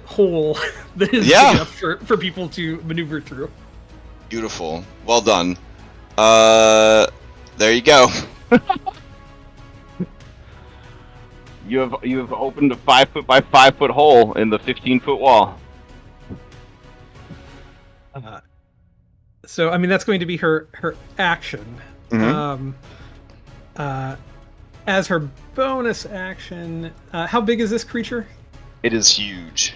hole that is big enough for people to maneuver through. Beautiful. Well done. There you go. You have opened a 5 foot by 5 foot hole in the 15-foot wall. So I mean that's going to be her action. As her bonus action, how big is this creature? It is huge.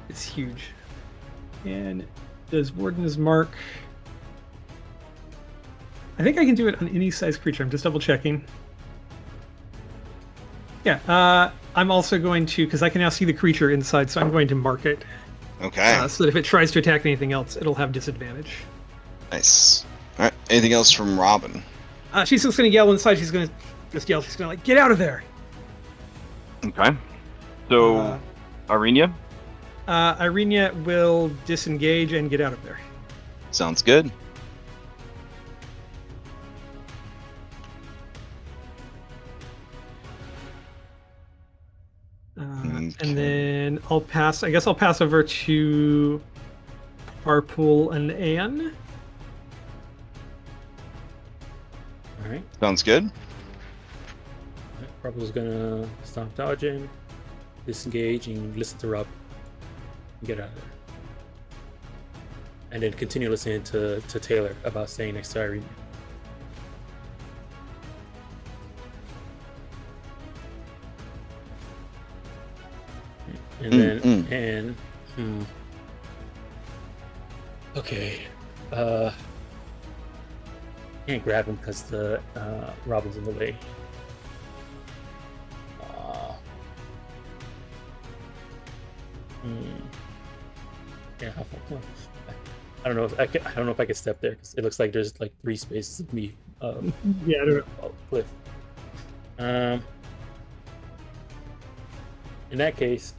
It's huge. And does Warden's Mark? I think I can do it on any size creature. I'm just double checking. Yeah, I'm also going to, because I can now see the creature inside, so I'm going to mark it. Okay. So that if it tries to attack anything else, it'll have disadvantage. Nice. All right. Anything else from Robin? She's just going to yell inside. She's going to just yell. She's going to like, get out of there. Okay. So, Irenia? Irenia will disengage and get out of there. Sounds good. And then I'll pass. I guess I'll pass over to Parpool and Anne. All right. Sounds good. Parpool's gonna stop dodging, disengage, and listen to Rob. And get out of there. And then continue listening to Taylor about staying next to Irene. And then okay. Can't grab him because the Robin's in the way. Yeah, I don't know if I don't know if I can step there because it looks like there's like 3 spaces of me. Yeah, I don't know. Cliff. In that case,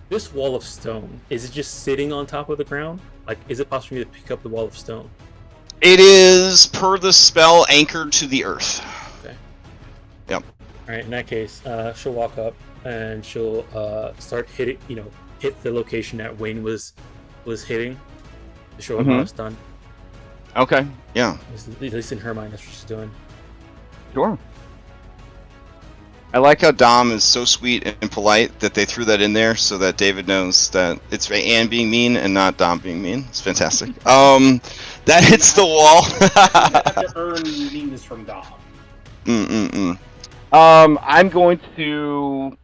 this wall of stone, is it just sitting on top of the ground? Like, is it possible to pick up the wall of stone? It is, per the spell, anchored to the earth. Okay. Yep. Alright, in that case, she'll walk up and she'll start hitting, hit the location that Wayne was hitting to show him how it's done. Okay, yeah. At least in her mind, that's what she's doing. Sure. I like how Dom is so sweet and polite that they threw that in there so that David knows that it's Anne being mean and not Dom being mean. It's fantastic. That hits the wall. You have to earn meanness from Dom. I'm going to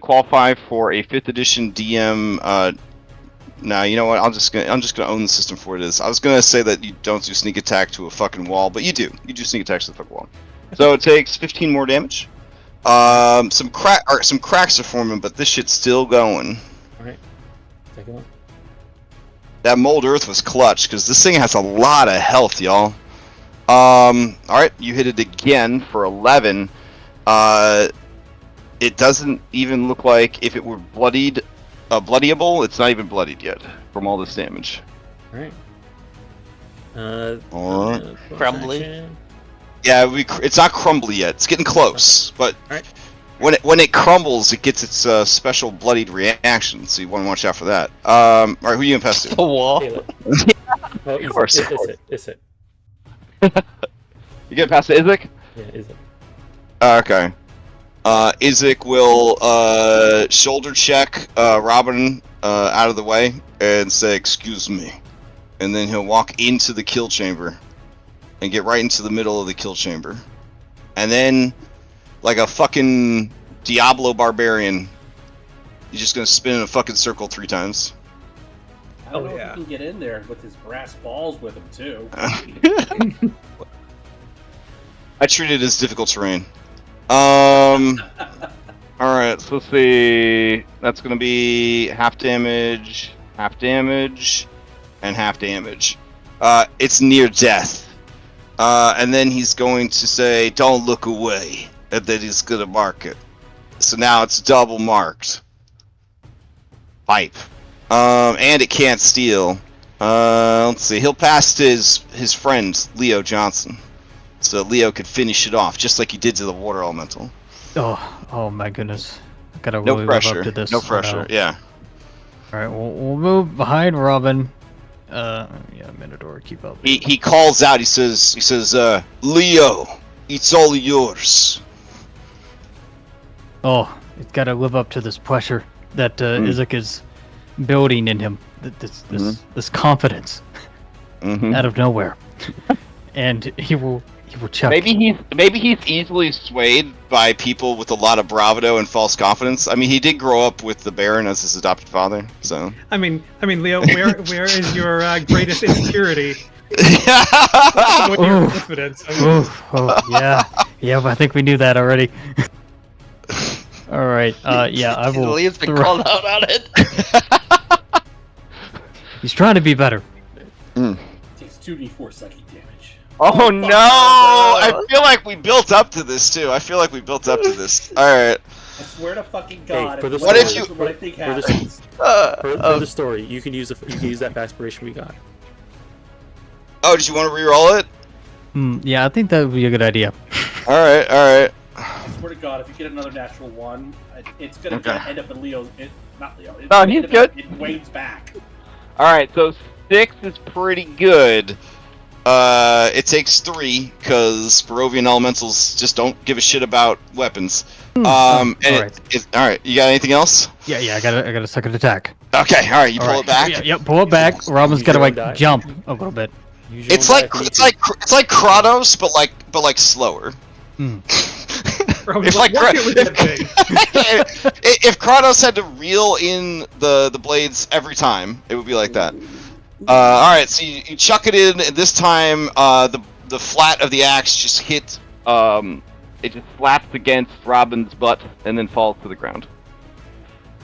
qualify for a 5th edition DM. Nah, you know what? I'm just gonna own the system for what it is. I was gonna say that you don't do sneak attack to a fucking wall, but you do. You do sneak attacks to the fucking wall. So it takes 15 more damage. Some cracks are forming, but this shit's still going. All right, take it on. That mold earth was clutch because this thing has a lot of health, y'all. All right, you hit it again for 11. It doesn't even look like if it were bloodied, bloodyable. It's not even bloodied yet from all this damage. All right. Crumbly. Yeah, it's not crumbly yet. It's getting close, but when it crumbles, it gets its special bloodied reaction. So you want to watch out for that. All right, who are you gonna pass to? The wall. Well, Of course. It's it. You gonna pass to Isaac? Yeah, is it? Okay. Isaac will shoulder check Robin out of the way and say, "Excuse me," and then he'll walk into the kill chamber and get right into the middle of the kill chamber, and then, like a fucking Diablo barbarian, he's just gonna spin in a fucking circle 3 times. I don't know if he can get in there with his brass balls with him too. I treat it as difficult terrain. Alright, so let's see. That's gonna be half damage, and half damage. It's near death. And then he's going to say, "Don't look away," and then he's gonna mark it. So now it's double marked. Pipe. And it can't steal. Let's see. He'll pass to his friend, Leo Johnson. So Leo could finish it off, just like he did to the water elemental. Oh my goodness. I gotta really No pressure. live up to this. No pressure, yeah. Alright, we'll move behind Robin. Yeah, Minotaur, keep up. He calls out, he says, "Leo, it's all yours." Oh, it's gotta live up to this pressure that Isaac is building in him. This confidence out of nowhere. And he will chuck. Maybe he's easily swayed by people with a lot of bravado and false confidence. I mean, he did grow up with the Baron as his adopted father, so. I mean, Leo, where is your greatest insecurity? With your confidence. Yeah, I think we knew that already. All right. Yeah, I will. Leo's been called out on it. He's trying to be better. Takes 2d4 psychic damage. Oh no! I feel like we built up to this too. All right. I swear to fucking God. For the story, you can use that aspiration we got. Oh, did you want to reroll it? Yeah, I think that would be a good idea. All right. I swear to God, if you get another natural 1, it's gonna end up in Leo's. Not Leo. No, he's good. It Wayne's back. All right, so 6 is Pretty good. It takes 3 because Barovian elementals just don't give a shit about weapons. All right. You got anything else? Yeah. I got a second attack. Okay. All right. You pull it back. Yeah. Pull it back. Robin's gotta jump a little bit. It's like Kratos, but like slower. If Kratos had to reel in the blades every time, it would be like that. All right, so you chuck it in, and this time the flat of the axe just hit. It just slaps against Robin's butt and then falls to the ground.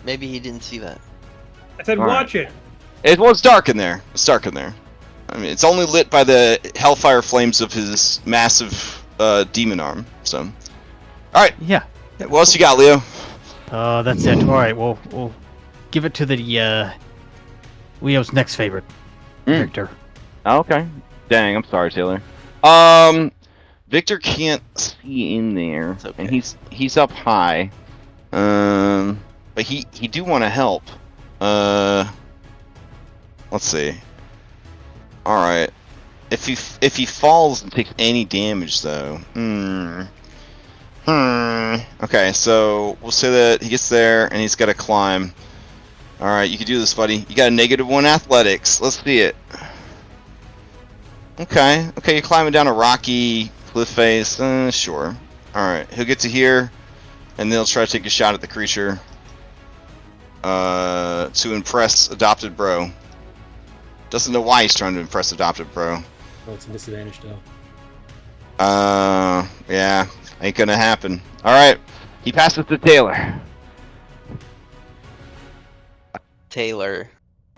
Maybe he didn't see that. I said, All watch it. It's dark in there. It's dark in there. I mean, it's only lit by the hellfire flames of his massive demon arm. So, all right. Yeah. What else you got, Leo? That's it. All right, we'll give it to the Leo's next favorite, Victor. Okay. Dang, I'm sorry, Taylor. Victor can't see in there, okay. and he's up high. But he do want to help. Let's see. All right. If he falls and takes any damage though. Okay, so we'll say that he gets there and he's got to climb. All right, you can do this, buddy. You got a -1 athletics. Let's see it. Okay, you're climbing down a rocky cliff face. Sure. All right, he'll get to here, and then he'll try to take a shot at the creature. To impress adopted bro. Doesn't know why he's trying to impress adopted bro. Oh, it's a disadvantage though. Yeah, ain't gonna happen. All right, He passes to Taylor. Taylor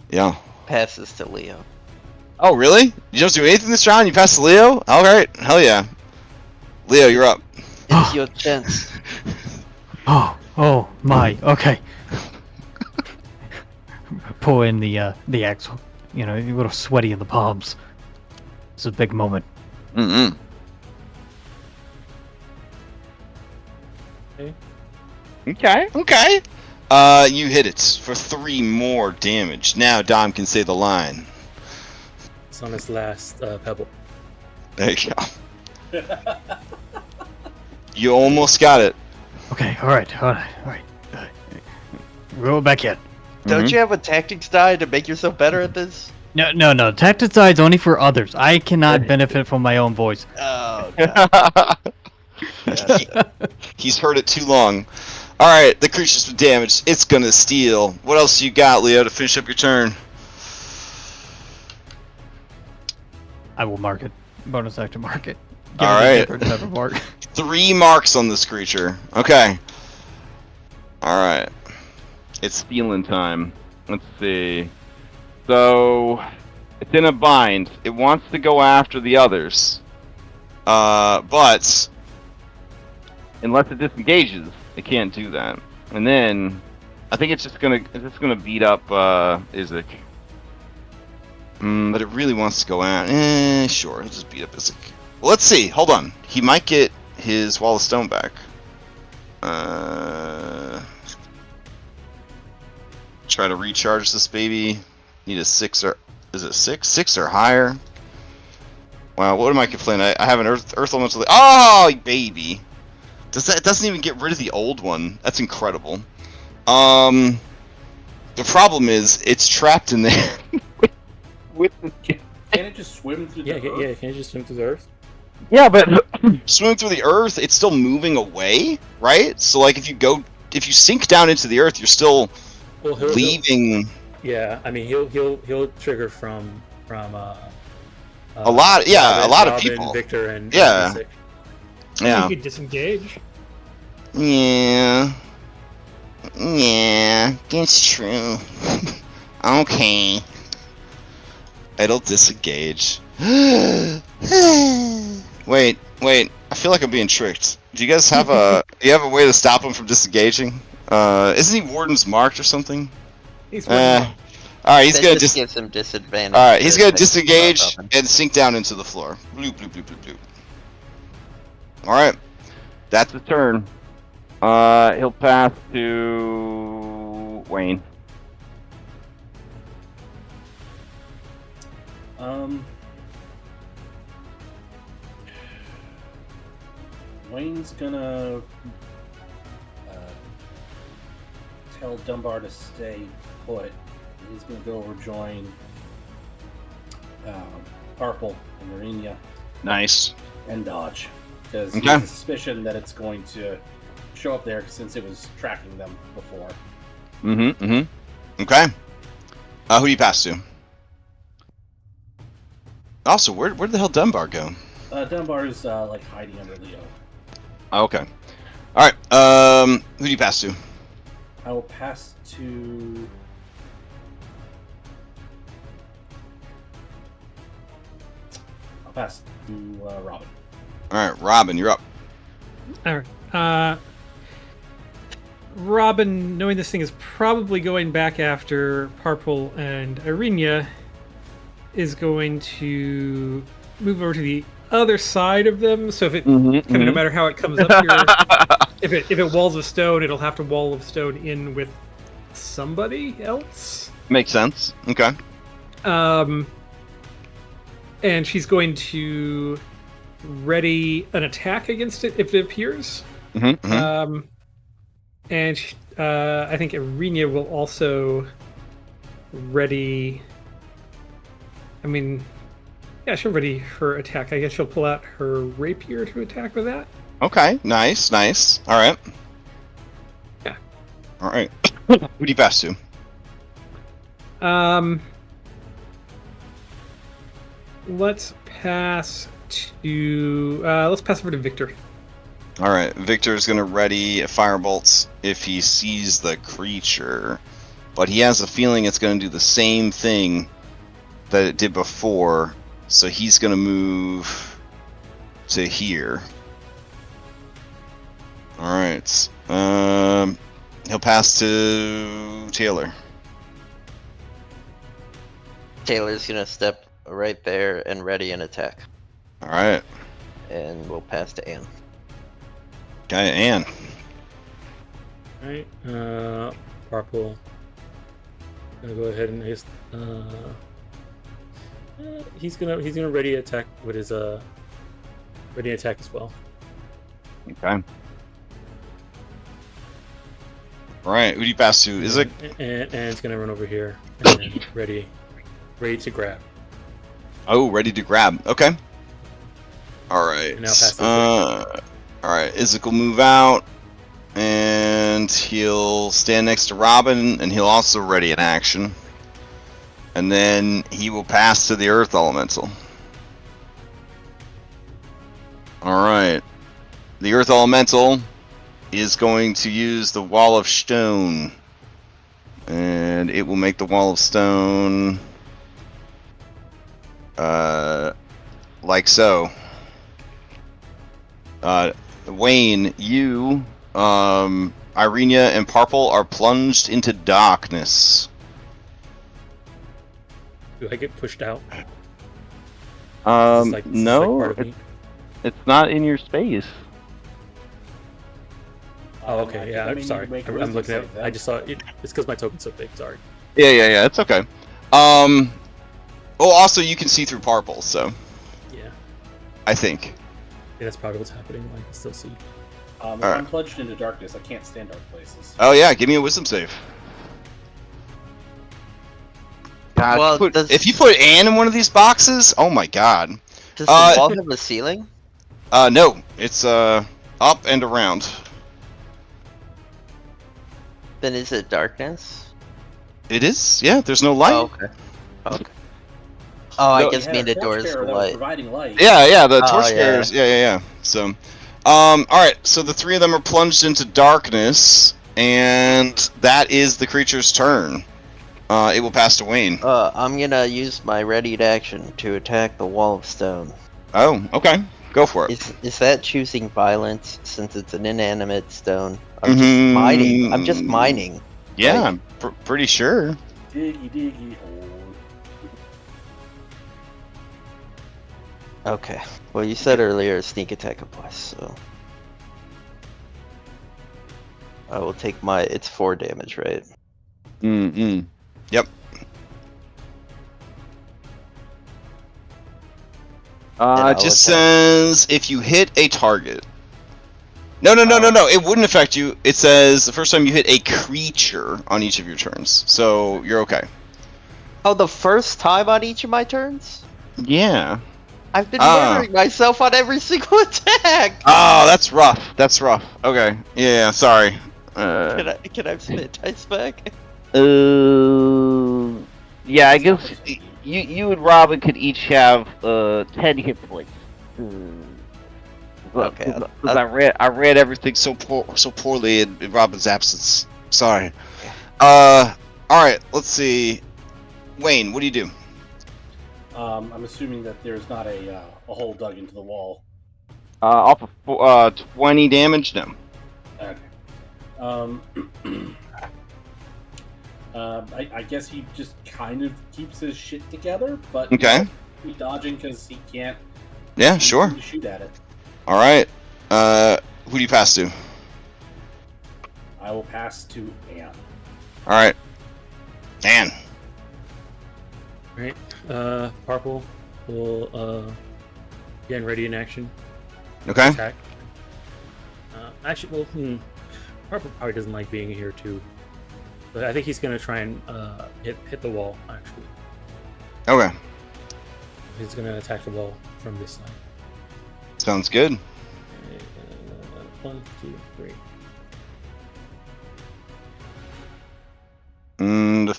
yeah. passes to Leo. Oh, really? You don't do anything this round? You pass to Leo? All right, hell yeah. Leo, you're up. It's your chance. Oh my. Okay. Pull in the axe. You know, a little sweaty in the palms. It's a big moment. Okay. You hit it for 3 more damage. Now Dom can say the line. It's on his last pebble. There you go. You almost got it. Okay, all right. Roll it back in. Don't you have a tactics die to make yourself better at this? No. Tactics die is only for others. I cannot benefit from my own voice. Oh, God. He's heard it too long. Alright, the creature's been damaged. It's gonna steal. What else you got, Leo, to finish up your turn? I will mark it. Bonus action mark it. All right. Different type of mark. 3 marks on this creature. Okay. Alright. It's stealing time. Let's see. So, it's in a bind. It wants to go after the others. But Unless it disengages, it can't do that. And then, I think it's just gonna beat up Isaac. But it really wants to go out. Sure, it'll just beat up Isaac. Well, let's see. Hold on. He might get his Wall of Stone back. Try to recharge this baby. Need a 6 or... Is it 6? 6 or higher? Wow, what am I complaining? I have an Earth Elemental... Oh, baby! It doesn't even get rid of the old one. That's incredible. The problem is, it's trapped in there. With the... Can it just swim through the earth? Yeah, can you just swim through the earth? Yeah, but... Swimming through the earth, it's still moving away, right? So, like, if you sink down into the earth, you're still leaving... Yeah, I mean, he'll trigger from a lot of Robin, people. Victor and Yeah. Isaac. Yeah. You could disengage. Yeah, it's true. Okay. It'll disengage. Wait. I feel like I'm being tricked. Do you guys have a way to stop him from disengaging? Isn't he Warden's marked or something? He's All right, he's gonna just gives him disadvantage. All right, he's gonna to disengage pop up. and sink down into the floor. Bloop, bloop, bloop, bloop, bloop. All right, That's his turn. He'll pass to Wayne. Wayne's gonna tell Dunbar to stay put. He's gonna go rejoin Purple and Marina nice. and Dodge because he Okay. has a suspicion that it's going to show up there since it was tracking them before. Okay. Who do you pass to? Also, where the hell Dunbar go? Dunbar's like hiding under Leo. Okay. All right. Who do you pass to? I will pass to. I'll pass to Robin. All right, Robin, you're up. All right. Robin, knowing this thing is probably going back after Parpol and Irina, is going to move over to the other side of them. So if it kind of no matter how it comes up here, if it walls of stone, it'll have to wall of stone in with somebody else. Makes sense. Okay. And she's going to ready an attack against it if it appears. And I think Irina will also ready. I mean, yeah, she'll ready her attack. I guess she'll pull out her rapier to attack with that. Okay, nice. All right. Yeah. All right. Who do you pass to? Let's pass over to Victor. All right, Victor's gonna ready firebolts if he sees the creature, but he has a feeling it's gonna do the same thing that it did before, so he's gonna move to here. All right. He'll pass to Taylor. Taylor's gonna step right there and ready an attack. All right. And we'll pass to Anne. Okay, Anne. Alright, Parpol. Gonna go ahead and he's gonna ready attack with his ready attack as well. Okay. Alright, who do you pass to? Is it? And it's gonna run over here and ready to grab. Oh, ready to grab. Okay. Alright. And now pass to Alright, Isaac will move out, and he'll stand next to Robin, and he'll also ready an action. And then he will pass to the Earth Elemental. Alright. The Earth Elemental is going to use the Wall of Stone. And it will make the Wall of Stone... like so. Wayne, you, Irina, and Parpol are plunged into darkness. Do I get pushed out? No, it's not in your space. Oh, okay. Yeah, I'm sorry. I'm looking at. I just saw it. It's because my token's so big. Sorry. Yeah. It's okay. Oh, also you can see through Parpol, so. Yeah. I think. Yeah, that's probably what's happening. I can still see. If I'm plunged into darkness, I can't stand dark places. Oh yeah, give me a wisdom save. God, Well, if you put Anne in one of these boxes, oh my god. Does the wall have a ceiling? No, it's up and around. Then is it darkness? It is. Yeah, there's no light. Oh, okay. Oh, I No, guess mean the doors light. light. Providing light. Yeah, the torch yeah. bearers. Yeah. So, alright, so the three of them are plunged into darkness, and that is the creature's turn. It will pass to Wayne. I'm gonna use my readied action to attack the wall of stone. Oh, okay. Go for it. Is that choosing violence since it's an inanimate stone? I'm just mining. Yeah, Right. I'm pretty sure. Diggy hole. Okay. Well, you said earlier sneak attack applies, so I will take it's 4 damage, right? Yep. It just says if you hit a target. No. It wouldn't affect you. It says the first time you hit a creature on each of your turns, so you're okay. Oh, the first time on each of my turns? Yeah. I've been murdering myself on every single attack. Oh, that's rough. Okay. Yeah. Sorry. Can I have spit dice back? Yeah, I guess you and Robin could each have 10 hit points. Okay. Because I read everything so poorly in Robin's absence. Sorry. All right. Let's see. Wayne, what do you do? I'm assuming that there's not a hole dug into the wall. Off of 20 damage, no. Okay. I guess he just kind of keeps his shit together, but Okay. He's dodging because he can't. Yeah, sure. To shoot at it. All right. Who do you pass to? I will pass to Anne. All right. Anne. Right. Purple will again ready in action. Okay. Attack. Actually, well, Purple probably doesn't like being here too, but I think he's gonna try and hit the wall. Actually, Okay. he's gonna attack the wall from this side. Sounds good. 1, 2, 3. The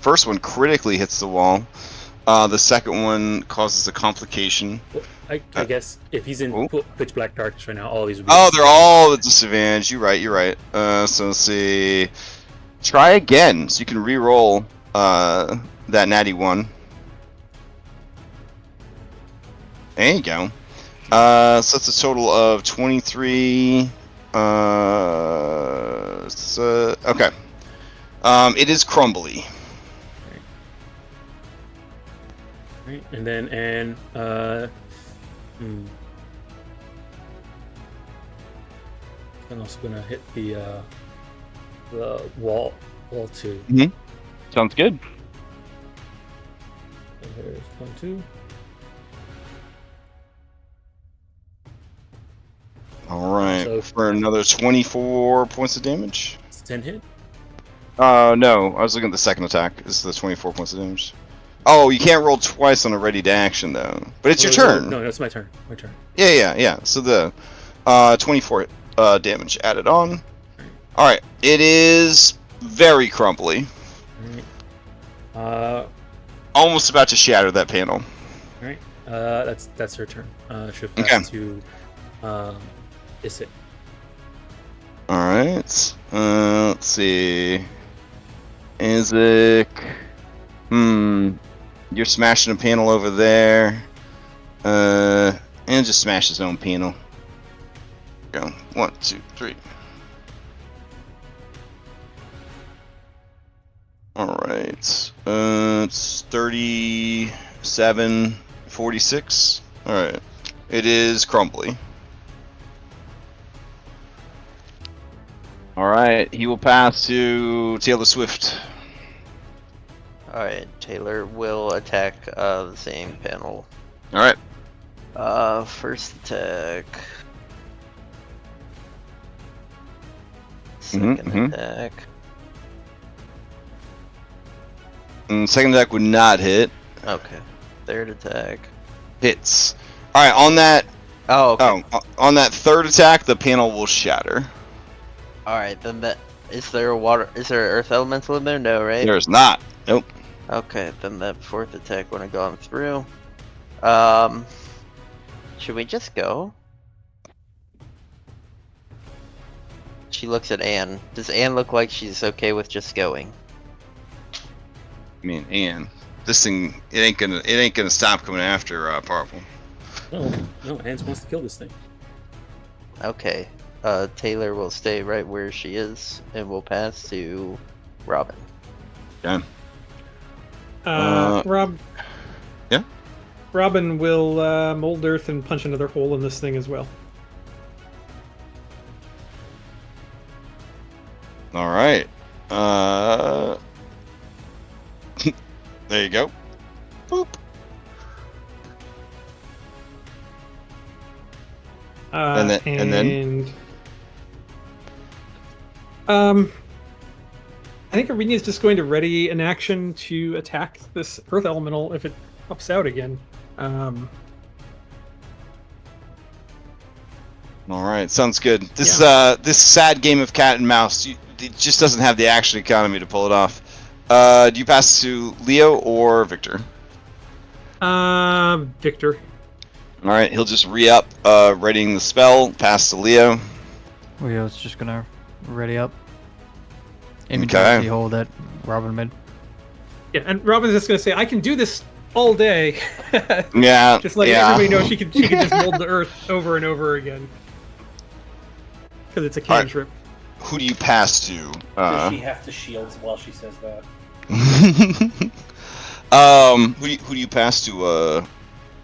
first one critically hits the wall. The second one causes a complication. Well, I guess if he's in pitch black darkness right now, all these would be. Oh, they're all at disadvantage. You're right. So let's see. Try again, so you can re-roll that natty one. There you go. So that's a total of 23. Okay. It is crumbly. Right, and then I'm also gonna hit the wall too. Mm-hmm. Sounds good. So there's 1, 2. All right, So- for another 24 points of damage. It's 10 hit. No, I was looking at the second attack. It's the 24 points of damage. Oh, you can't roll twice on a ready to action though. But it's your turn. No, it's my turn. My turn. Yeah. So the 24 damage added on. All right, it is very crumbly. All right. Almost about to shatter that panel. All right. That's her turn. She'll Okay. pass to Isaac. All right. Let's see. Isaac. You're smashing a panel over there. And just smash his own panel. Go. 1, 2, 3. All right. It's 37, 46. All right. It is crumbly. All right. He will pass to Taylor Swift. Alright, Taylor will attack the same panel. All right. First attack. Mhm, Second attack. Second attack would not hit. Okay. Third attack. Hits. All right. On that. Oh, okay. On that third attack, the panel will shatter. Alright, then that. Is there an earth elemental in there? No, right? There's not. Nope. Okay, then that fourth attack would have gone through. Should we just go? She looks at Anne. Does Anne look like she's okay with just going? I mean, Anne, this thing, it ain't gonna stop coming after Purple. No, Hans wants to kill this thing. Okay. Taylor will stay right where she is, and we'll pass to Robin. Okay. Yeah. Robin will mold earth and punch another hole in this thing as well. All right. There you go. Boop. And then. I think Arena is just going to ready an action to attack this earth elemental if it pops out again. All right, sounds good. This sad game of cat and mouse, it just doesn't have the action economy to pull it off. Do you pass to Leo or Victor? Victor. All right, he'll just re-up, readying the spell. Pass to Leo. Leo's just gonna ready up. Aiming Okay. towards the hole that Robin made. Yeah, and Robin's just gonna say, "I can do this all day." Yeah. Just letting everybody know she can just mold the earth over and over again. Because it's a cantrip. Who do you pass to? Does she have to shield while she says that? Who do you pass to,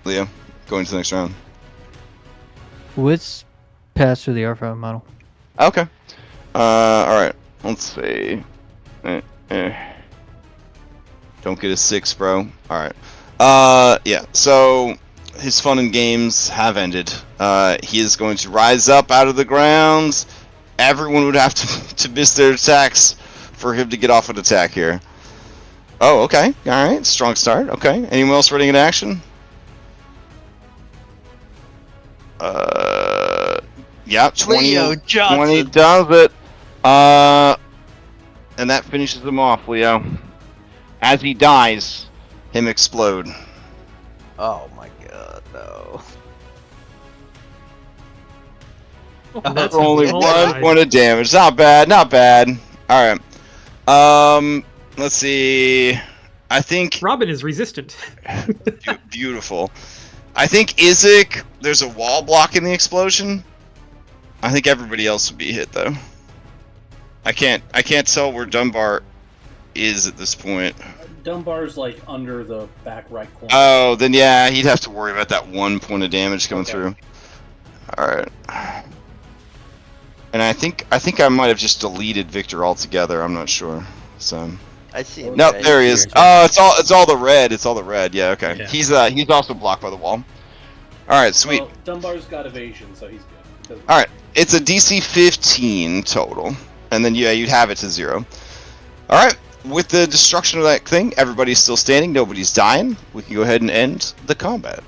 Leo? Going to the next round. Let's pass through the Alpha model. Okay. Alright. Let's see. Don't get a 6, bro. Alright. Yeah, so his fun and games have ended. He is going to rise up out of the ground. Everyone would have to miss their attacks for him to get off an attack here. Oh, okay. Alright, strong start. Okay. Anyone else ready in action? Yeah, 20 Leo Johnson. 20 does it. And that finishes him off, Leo. As he dies, him explode. Oh my god, no. That's Only all 1 right. point of damage. Not bad, not bad. Alright. Let's see. I think... Robin is resistant. Beautiful. I think Isaac, there's a wall blocking the explosion. I think everybody else would be hit, though. I can't tell where Dunbar is at this point. Dunbar's like under the back right corner. Oh, then yeah, he'd have to worry about that 1 point of damage coming through. Alright. And I think I might have just deleted Victor altogether, I'm not sure. So I see him. nope, right there he is. here. Oh, it's all the red. It's all the red. Yeah, okay. Yeah. He's also blocked by the wall. Alright, sweet. Well, Dunbar's got evasion, so he's good. Alright, it's a DC 15 total. And then yeah, you'd have it to 0. Alright, with the destruction of that thing, everybody's still standing, nobody's dying. We can go ahead and end the combat.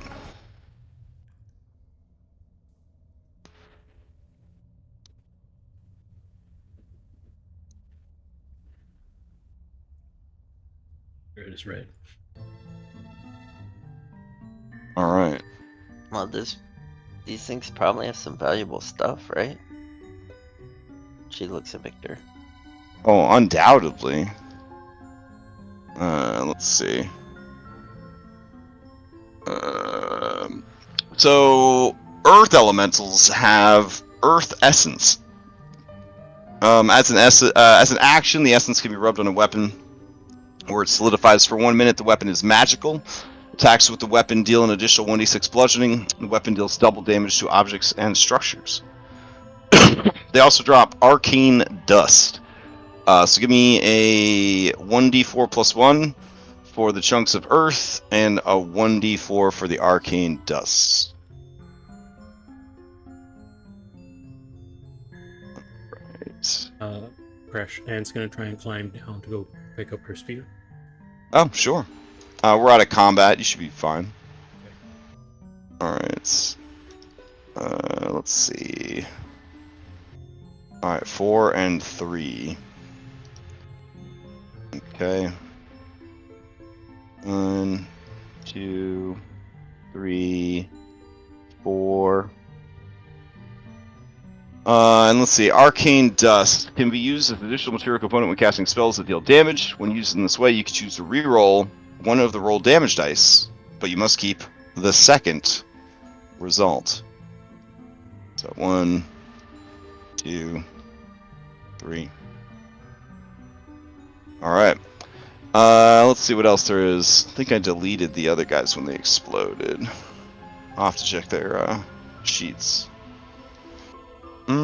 It is red. Alright. Well, these things probably have some valuable stuff, right? She looks at Victor. Oh, undoubtedly. Let's see. So, Earth Elementals have Earth Essence. As an action, the essence can be rubbed on a weapon, where it solidifies for 1 minute. The weapon is magical. Attacks with the weapon deal an additional 1d6 bludgeoning. The weapon deals double damage to objects and structures. They also drop Arcane Dust. So give me a 1d4 plus 1 for the chunks of earth, and a 1d4 for the Arcane Dust. Right. Crash Anne's gonna try and climb down to go pick up her spear. Oh, sure. We're out of combat. You should be fine. Alright. Let's see. Alright, 4 and 3. Okay. 1, 2, 3, 4. And let's see. Arcane Dust can be used as an additional material component when casting spells that deal damage. When used in this way, you can choose to reroll one of the rolled damage dice, but you must keep the second result. So 1, 2, 3. Alright. Let's see what else there is. I think I deleted the other guys when they exploded. I'll have to check their sheets. So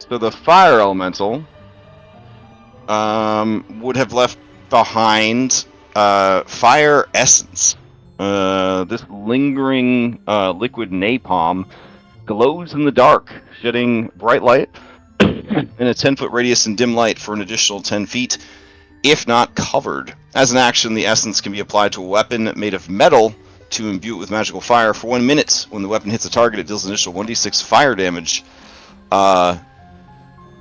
the fire elemental would have left behind fire essence. This lingering liquid napalm glows in the dark, shedding bright light in a 10-foot radius in dim light for an additional 10 feet, if not covered. As an action, the essence can be applied to a weapon made of metal to imbue it with magical fire for 1 minute. When the weapon hits a target, it deals an initial 1d6 fire damage.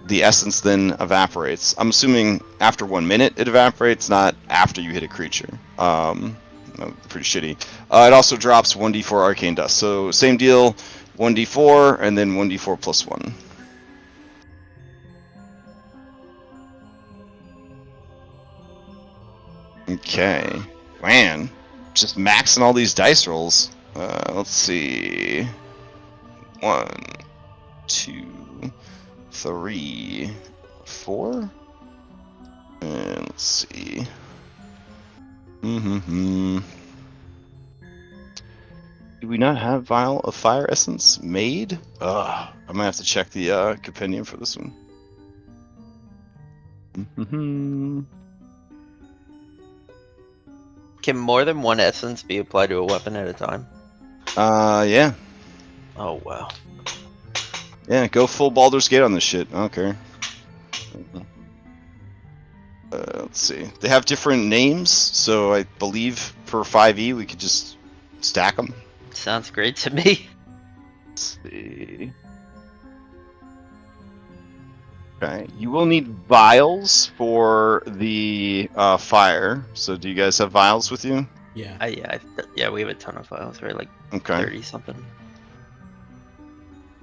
the essence then evaporates. I'm assuming after 1 minute it evaporates, not after you hit a creature. Pretty shitty. It also drops 1d4 arcane dust. So same deal, 1d4 and then 1d4 plus 1. Okay. Man, just maxing all these dice rolls. Let's see. 1, 2, 3, 4. And let's see. Do we not have Vial of Fire Essence made? Ugh. I might have to check the compendium for this one. Can more than one essence be applied to a weapon at a time? Yeah. Oh, wow. Yeah, go full Baldur's Gate on this shit. I don't care. Let's see. They have different names, so I believe per 5e we could just stack them. Sounds great to me. Let's see. Okay, you will need vials for the fire. So do you guys have vials with you? Yeah. Yeah, we have a ton of files, right? Like Okay. 30 something.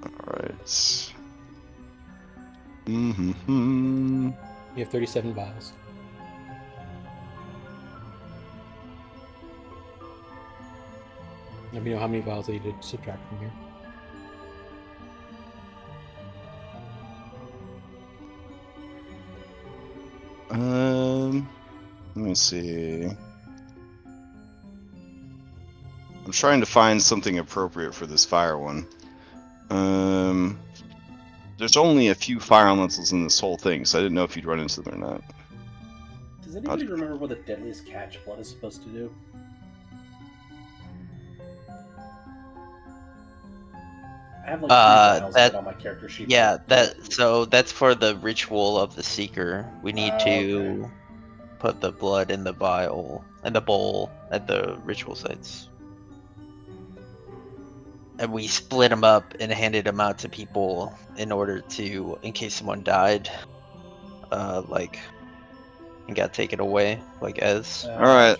Alright. You have 37 vials. Let me know how many vials I need to subtract from here. Let me see. I'm trying to find something appropriate for this fire one. There's only a few fire elementals in this whole thing, so I didn't know if you'd run into them or not. Does anybody remember what the deadliest catch blood is supposed to do? I have like 3 vials that on my character sheet. Yeah, that's for the ritual of the seeker. We need to put the blood in the vial and the bowl at the ritual sites. And we split them up and handed them out to people in order to, in case someone died, and got taken away, like as. Alright.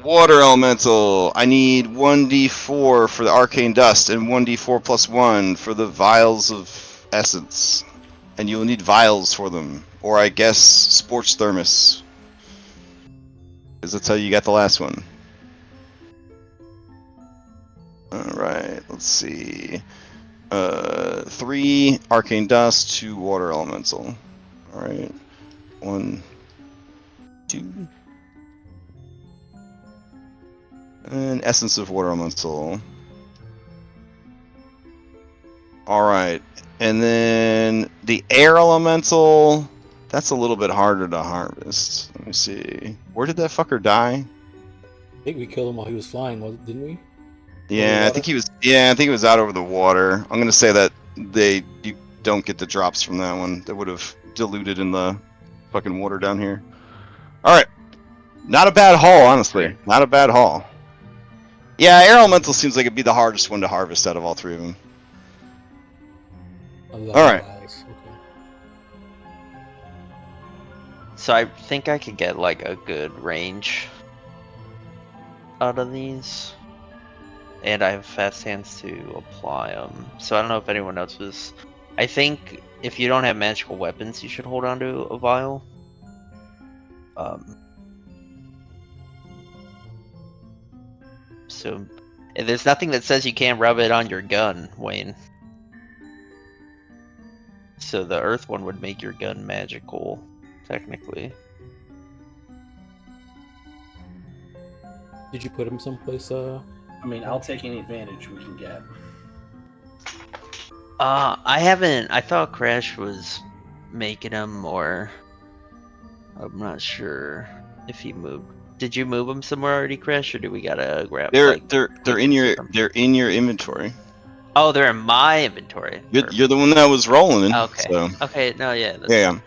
Water elemental. I need 1d4 for the arcane dust and 1d4 plus 1 for the vials of essence. And you'll need vials for them. Or I guess sports thermos. Because that's how you got the last one. Alright, let's see. 3 arcane dust, 2 water elemental. Alright. 1, 2. And essence of water elemental. Alright. And then the air elemental. That's a little bit harder to harvest. Let me see. Where did that fucker die? I think we killed him while he was flying, didn't we? Yeah, I think he was. Yeah, I think it was out over the water. I'm gonna say that you don't get the drops from that one. That would have diluted in the fucking water down here. All right, not a bad haul, honestly. Not a bad haul. Yeah, air elemental seems like it'd be the hardest one to harvest out of all 3 of them. All right. Vials. Okay. So I think I could get like a good range out of these. And I have fast hands to apply them. So I don't know if anyone else was. I think if you don't have magical weapons, you should hold on to a vial. So and there's nothing that says you can't rub it on your gun, Wayne. So the earth one would make your gun magical, technically. Did you put him someplace? I mean, I'll take any advantage we can get. I haven't. I thought Crash was making them, or I'm not sure if he moved. Did you move them somewhere already, Crash, or do we gotta grab? They're in your inventory. Oh, they're in my inventory. You're the one that was rolling. Okay. So. Okay. No. Yeah. Yeah.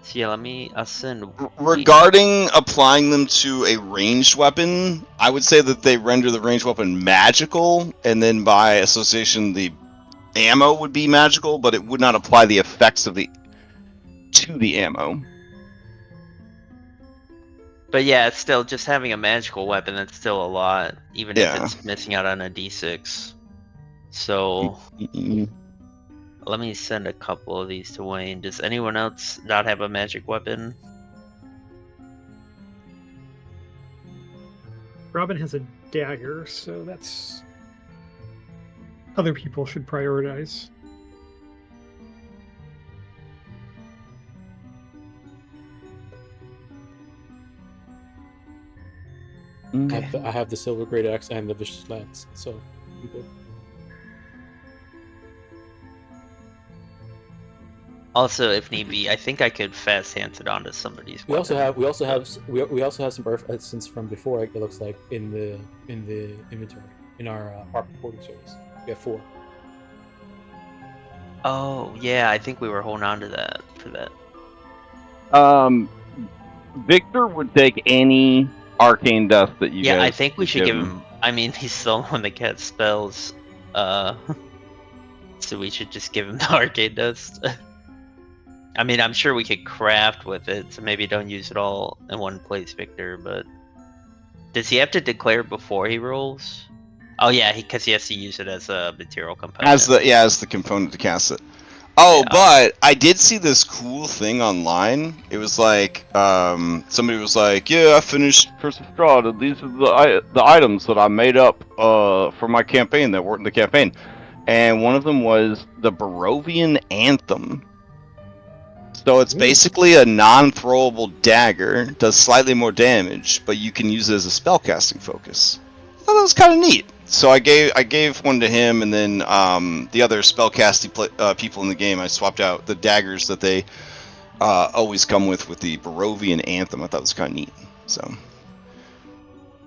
So yeah, I'll send. Regarding applying them to a ranged weapon, I would say that they render the ranged weapon magical, and then by association, the ammo would be magical, but it would not apply the effects of to the ammo. But yeah, it's still just having a magical weapon. That's still a lot, even if Yeah. it's missing out on a d6. So let me send a couple of these to Wayne. Does anyone else not have a magic weapon? Robin has a dagger, so that's other people should prioritize. I have the silver great axe and the vicious lance, so I'm good. Also, if need be, I think I could fast hand it onto somebody's. We also have some earth essence from before. It looks like in the inventory in our harp recording service. We have 4. Oh yeah, I think we were holding on to that for that. Victor would take any arcane dust that you guys. Yeah, I think we should give him. I mean, he's the only one that gets spells. So we should just give him the arcane dust. I mean, I'm sure we could craft with it, so maybe don't use it all in one place, Victor. But does he have to declare before he rolls? Oh yeah, because he has to use it as a material component. As the component to cast it. Oh, yeah. But I did see this cool thing online. It was like somebody was like, "Yeah, I finished Curse of Strahd, and these are the items that I made up for my campaign that weren't in the campaign." And one of them was the Barovian Anthem. So it's basically a non-throwable dagger, does slightly more damage, but you can use it as a spellcasting focus. Well, that was kind of neat. So I gave one to him, and then the other spellcasting people in the game, I swapped out the daggers that they always come with the Barovian Anthem. I thought it was kind of neat. So,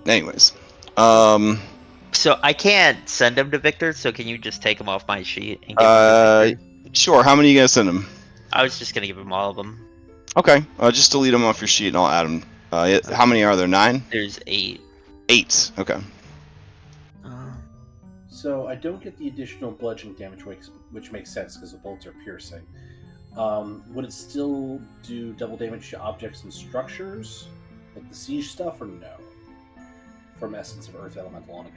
anyways, so I can't send them to Victor. So can you just take them off my sheet and give them to Victor? Sure. How many are you gonna send him? I was just gonna give him all of them. Okay. Just delete them off your sheet, and I'll add them. How many are there? 9? There's 8. 8. Okay. So I don't get the additional bludgeoning damage, which makes sense because the bolts are piercing. Would it still do double damage to objects and structures, like the siege stuff, or no? From Essence of Earth Elemental on a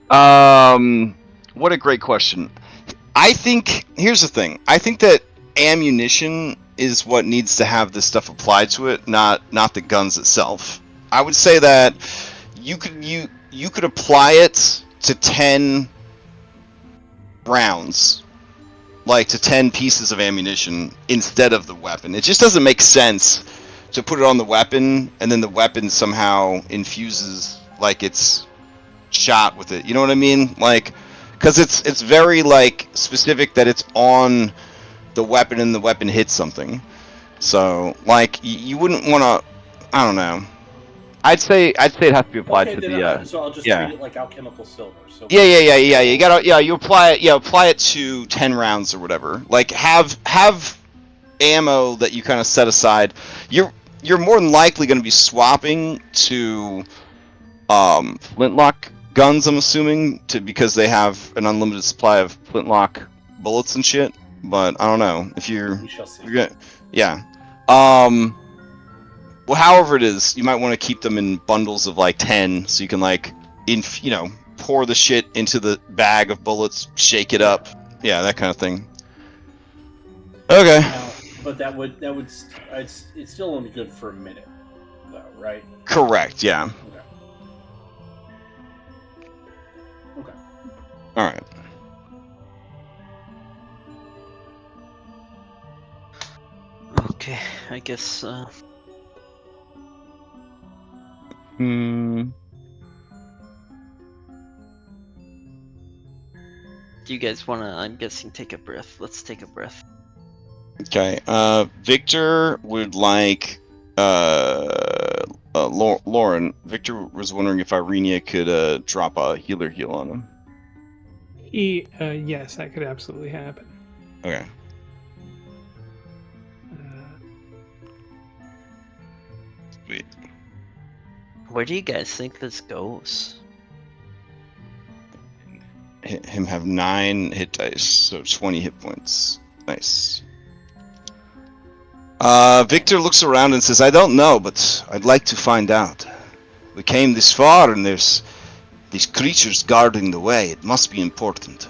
gun. What a great question. I think here's the thing. I think that ammunition is what needs to have this stuff applied to it, not the guns itself. I would say that you could apply it to 10 rounds, like to 10 pieces of ammunition instead of the weapon. It just doesn't make sense to put it on the weapon and then the weapon somehow infuses like it's shot with it. You know what I mean? Like, because it's very like specific that it's on the weapon and the weapon hits something. So like you wouldn't want to. I don't know. I'd say it has to be applied to the. So I'll just treat it like alchemical silver. So yeah. You gotta you apply it. Yeah, apply it to 10 rounds or whatever. Like have ammo that you kind of set aside. You're more than likely going to be swapping to flintlock guns, I'm assuming, because they have an unlimited supply of flintlock bullets and shit. But I don't know if we shall see. You're gonna, yeah. Well, however it is, you might want to keep them in bundles of like 10, so you can like, pour the shit into the bag of bullets, shake it up, yeah, that kind of thing. Okay. But that would it's still only good for a minute, though, right? Correct. Yeah. Okay. All right. Okay, I guess. Do you guys want to, I'm guessing, take a breath? Let's take a breath. Okay. Victor would like. Lauren. Victor was wondering if Irenia could drop a healer heal on him. Yes, that could absolutely happen. Okay. Sweet. Where do you guys think this goes? him have 9 hit dice, so 20 hit points. Nice. Victor looks around and says, I don't know, but I'd like to find out. We came this far and there's these creatures guarding the way. It must be important.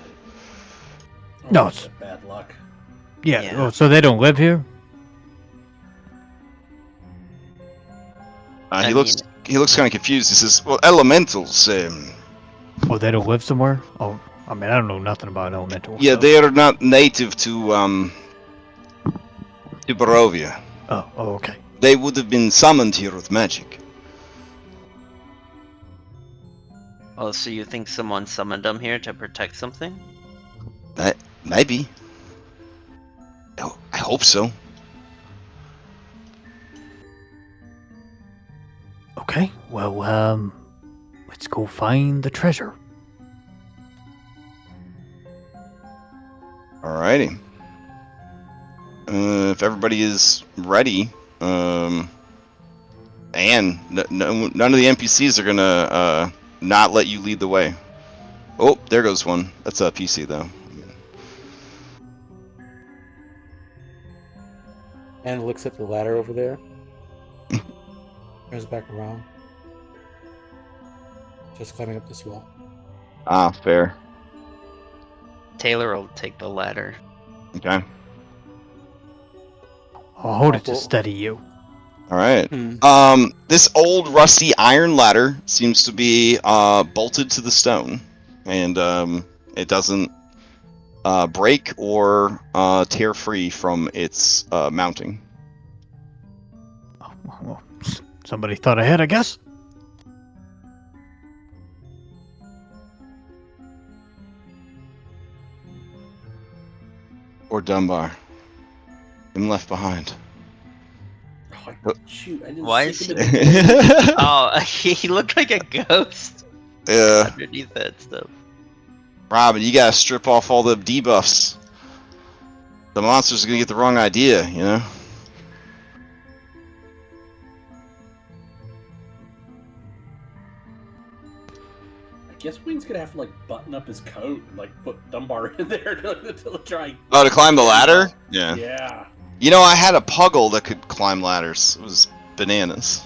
No, It's bad luck. Yeah. Yeah. Oh, so they don't live here? He looks kind of confused. He says, well, elementals, Oh, they don't live somewhere? Oh, I mean, I don't know nothing about elementals. yeah, so. they are not native to Barovia. Oh, okay. They would have been summoned here with magic. Oh, so you think someone summoned them here to protect something? Maybe. I hope so. Okay, well, let's go find the treasure. Alrighty. If everybody is ready, and none of the NPCs are gonna not let you lead the way. Oh, there goes one. That's a PC though. And looks at the ladder over there. Turns back around. Just climbing up this wall. Ah, fair. Taylor will take the ladder. Okay. I'll hold it to Awful. steady you. Alright. This old rusty iron ladder seems to be bolted to the stone. And it doesn't break or tear free from its mounting. Oh, well, somebody thought ahead, I guess. Or Dunbar. Him left behind. Oh, shoot, I didn't Why stick is him in the- Oh, he looked like a ghost Yeah. underneath that stuff. Robin, you gotta strip off all the debuffs. The monsters are gonna get the wrong idea, you know? I guess Wayne's gonna have to like button up his coat and like put Dunbar in there to try. Oh, to climb the ladder? Yeah. Yeah. You know, I had a puggle that could climb ladders. It was bananas.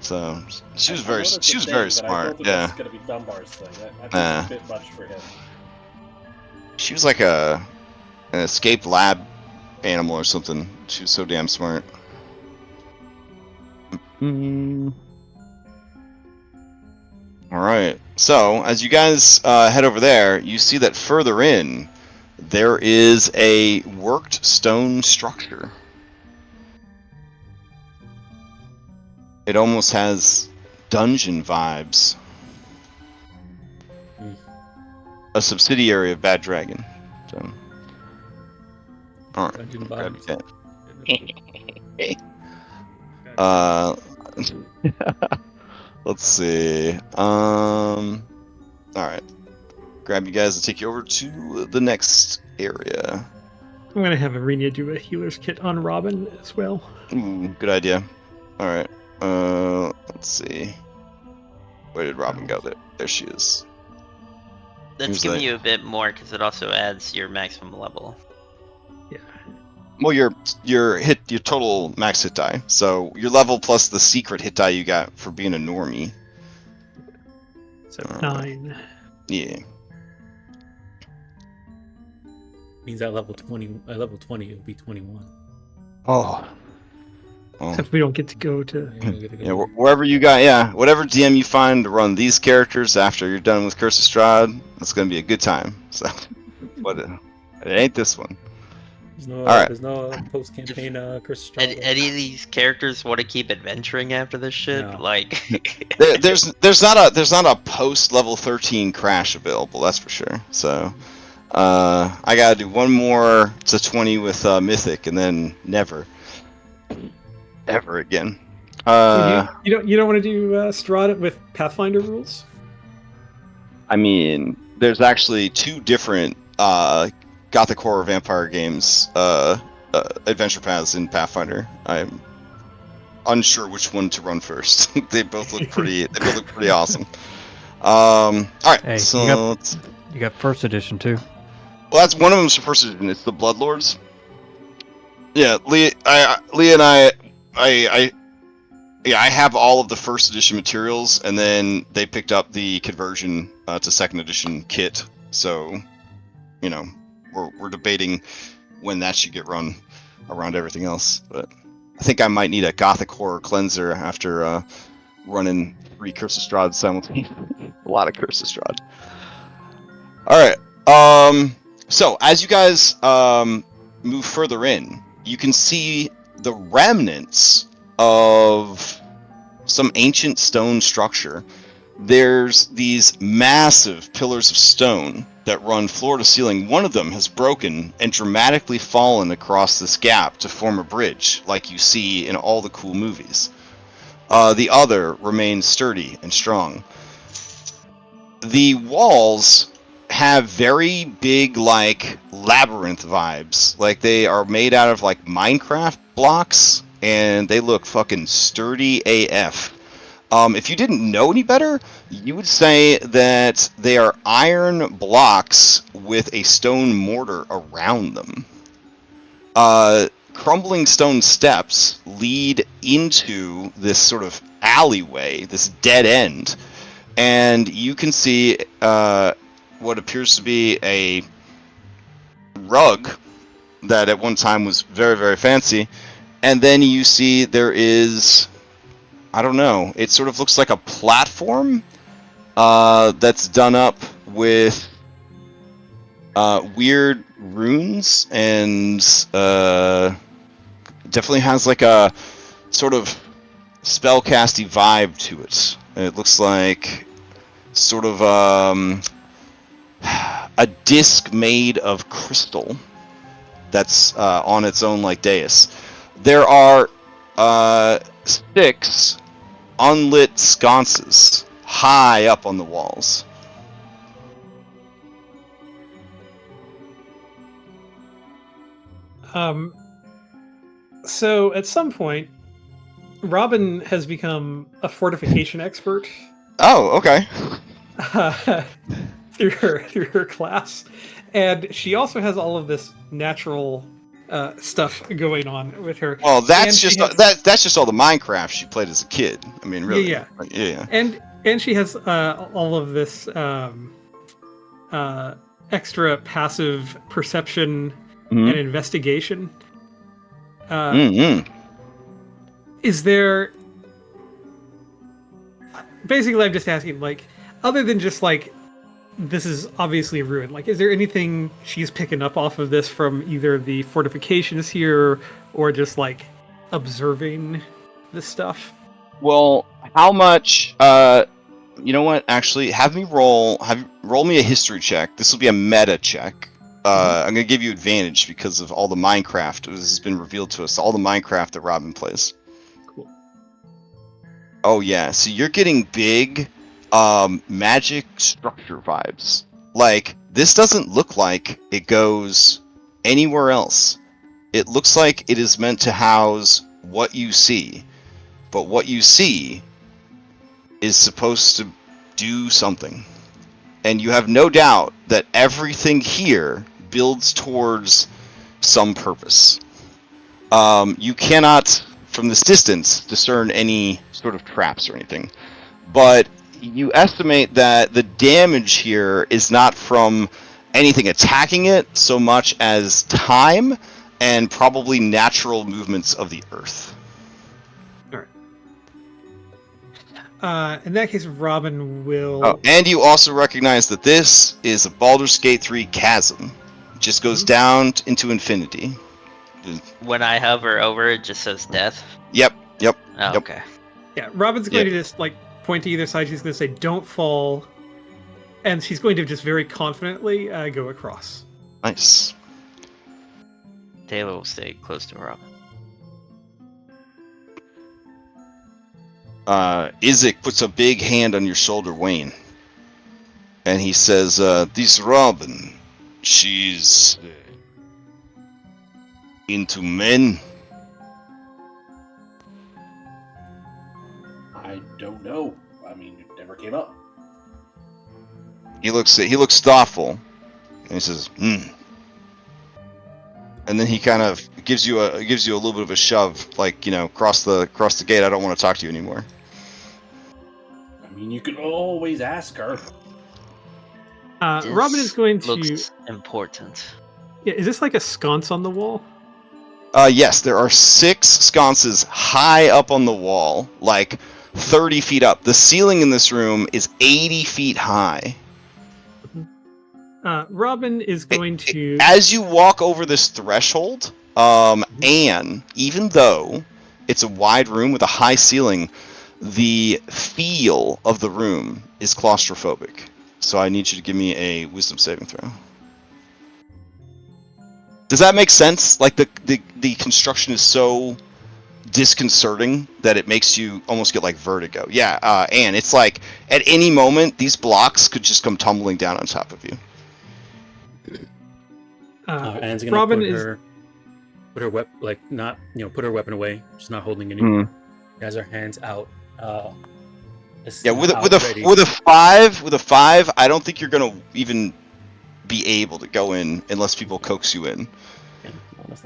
So she was I know that's a she was thing, very but I smart. don't think Yeah. That's gonna be Dunbar's thing. I think it's a bit much for him. She was like an escaped lab animal or something. She was so damn smart. Alright, so as you guys head over there, you see that further in, there is a worked stone structure. It almost has dungeon vibes. A subsidiary of Bad Dragon. So. Alright, Dungeon grab vibes. that. Let's see. Alright. Grab you guys and take you over to the next area. I'm gonna have Arena do a healer's kit on Robin as well. Ooh, good idea. Alright. Let's see. Where did Robin go? There she is. That's Who's giving that? you a bit more because it also adds your maximum level. Yeah. Well, your total max hit die. So your level plus the secret hit die you got for being a normie. So 9. Yeah. Means at level 20, it'll be 21. Oh. Except we don't get to go to. Yeah, wherever you got, whatever DM you find to run these characters after you're done with Curse of Strahd, it's gonna be a good time. So, but it ain't this one. There's no, All right. There's no post-campaign Curse of Strahd. Any of these characters want to keep adventuring after this shit? No. Like, There's not a post level 13 crash available. That's for sure. So, I gotta do one more to 20 with Mythic, and then never, ever again. You don't want to do Strahd with Pathfinder rules? I mean, there's actually 2 different Gothic horror vampire games, adventure paths in Pathfinder. I'm unsure which one to run first. They both look pretty. They both look pretty awesome. All right, Hey, so you You got first edition too. Well, that's one of them's first edition. It's the Bloodlords. Yeah, Leah and I have all of the first edition materials, and then they picked up the conversion to second edition kit. So, we're debating when that should get run around everything else. But I think I might need a Gothic horror cleanser after running 3 Curse of Strahd simultaneously. A lot of Curse of Strahd. All right. So as you guys move further in, you can see the remnants of some ancient stone structure. There's these massive pillars of stone that run floor to ceiling. One of them has broken and dramatically fallen across this gap to form a bridge, like you see in all the cool movies. The other remains sturdy and strong. The walls have very big, like, labyrinth vibes. Like, they are made out of, like, Minecraft blocks, and they look fucking sturdy AF. If you didn't know any better, you would say that they are iron blocks with a stone mortar around them. Crumbling stone steps lead into this sort of alleyway, this dead end, and you can see what appears to be a rug that at one time was very, very fancy, and then you see there is, I don't know, it sort of looks like a platform that's done up with weird runes, and definitely has like a sort of spellcasty vibe to it. It looks like sort of a disc made of crystal that's on its own like dais. There are 6 unlit sconces high up on the walls. So at some point, Robin has become a fortification expert. Oh, okay. Through her class, and she also has all of this natural stuff going on with her. Well, that's just that's just all the Minecraft she played as a kid. I mean, really. Yeah. And she has all of this extra passive perception and investigation. Is there? Basically, I'm just asking, like, other than just like, this is obviously ruined. Like, is there anything she's picking up off of this from either the fortifications here or just like observing this stuff? Well, how much? You know what? Actually, have roll me a history check. This will be a meta check. I'm gonna give you advantage because of all the Minecraft. This has been revealed to us. All the Minecraft that Robin plays. Cool. Oh yeah. So you're getting big magic structure vibes. Like, this doesn't look like it goes anywhere else. It looks like it is meant to house what you see, but what you see is supposed to do something. And you have no doubt that everything here builds towards some purpose. You cannot, from this distance, discern any sort of traps or anything, but you estimate that the damage here is not from anything attacking it so much as time and probably natural movements of the earth. All right. In that case, Robin will... Oh, and you also recognize that this is a Baldur's Gate 3 chasm. It just goes down into infinity. When I hover over, it just says death? Yep. Oh, okay. Yeah, Robin's going to just, like, point to either side. She's going to say, don't fall. And she's going to just very confidently go across. Nice. Taylor will stay close to Robin. Isaac puts a big hand on your shoulder, Wayne. And he says, this Robin, she's into men? I don't know. I mean, it never came up. He looks thoughtful, and he says, And then he kind of gives you a little bit of a shove, like, cross the gate. I don't want to talk to you anymore. I mean, you could always ask her. Robin is going to. Looks important. Yeah, is this like a sconce on the wall? Yes, there are 6 sconces high up on the wall, like 30 feet up. The ceiling in this room is 80 feet high. Robin is going to. As you walk over this threshold, and even though it's a wide room with a high ceiling, the feel of the room is claustrophobic. So I need you to give me a wisdom saving throw. Does that make sense? Like the construction is so disconcerting that it makes you almost get like vertigo. Yeah, and it's like at any moment these blocks could just come tumbling down on top of you. Anne's gonna put her weapon away. She's not holding anymore. She has her hands out. With a 5, I don't think you're gonna even be able to go in unless people coax you in.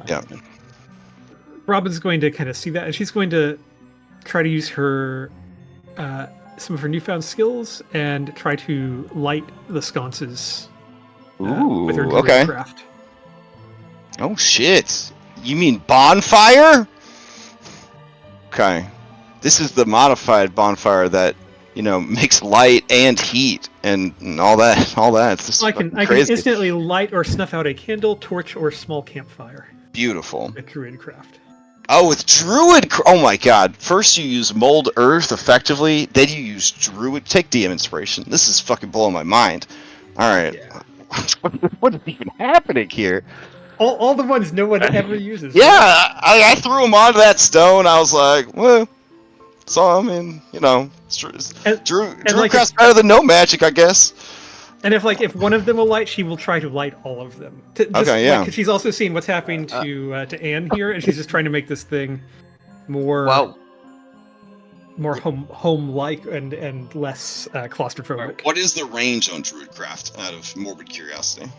Yeah. Robin's going to kind of see that, and she's going to try to use her some of her newfound skills and try to light the sconces with her druid craft. Oh shit! You mean bonfire? Okay, this is the modified bonfire that makes light and heat and all that. It's just I can instantly light or snuff out a candle, torch, or small campfire. Beautiful. With druid craft. Oh, with druid. Oh my god! First you use mold earth effectively, then you use druid. Take DM inspiration. This is fucking blowing my mind. All right. Yeah. What is even happening here? All the ones no one ever uses. Yeah, I threw them onto that stone. I was like, well. So I mean, Drew Craft's better than no magic, I guess. And if one of them will light, she will try to light all of them. Because she's also seeing what's happening to Anne here, and she's just trying to make this thing more home-like and less claustrophobic. What is the range on Druidcraft, out of morbid curiosity?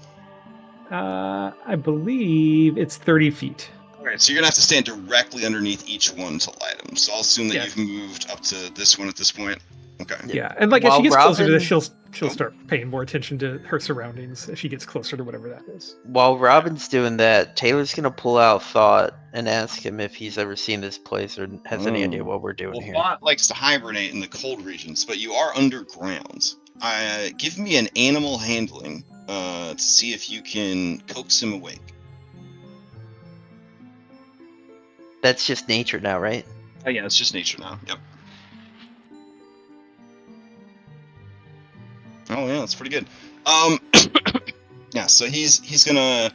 I believe it's 30 feet. Alright, so you're gonna have to stand directly underneath each one to light them. So I'll assume that you've moved up to this one at this point. Okay. Yeah, and as she gets closer to this, she'll start paying more attention to her surroundings as she gets closer to whatever that is. While Robin's doing that, Taylor's gonna pull out Thought and ask him if he's ever seen this place or has any idea what we're doing here. Thought likes to hibernate in the cold regions, but you are underground. Give me an animal handling to see if you can coax him awake. That's just nature now, right? Oh yeah, it's just nature now. Yep. Oh yeah, that's pretty good. Yeah, so he's gonna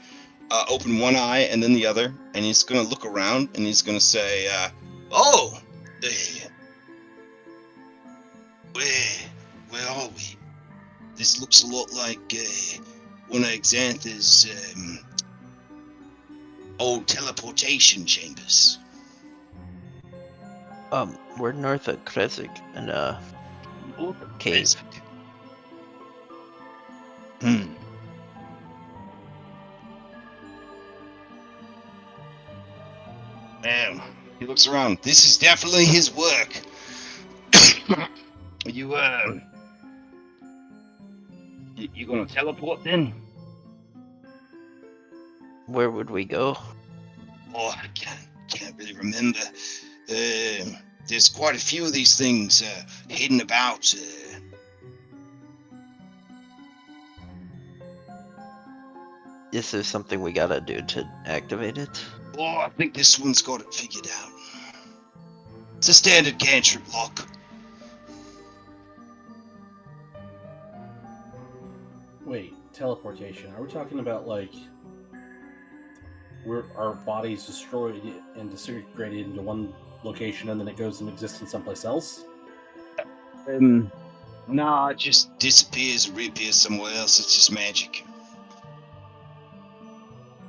open one eye and then the other, and he's gonna look around and he's gonna say, where are we? This looks a lot like one of Xantha's old teleportation chambers. We're north of Kresik and cave. Man, he looks around. This is definitely his work. You gonna teleport then? Where would we go? Oh, I can't really remember. There's quite a few of these things hidden about. Is there something we gotta do to activate it? Oh, I think this one's got it figured out. It's a standard cantrip lock. Wait, teleportation. Are we talking about like where our body's destroyed and disintegrated into one location and then it goes into existence someplace else? Nah, it just disappears and reappears somewhere else. It's just magic.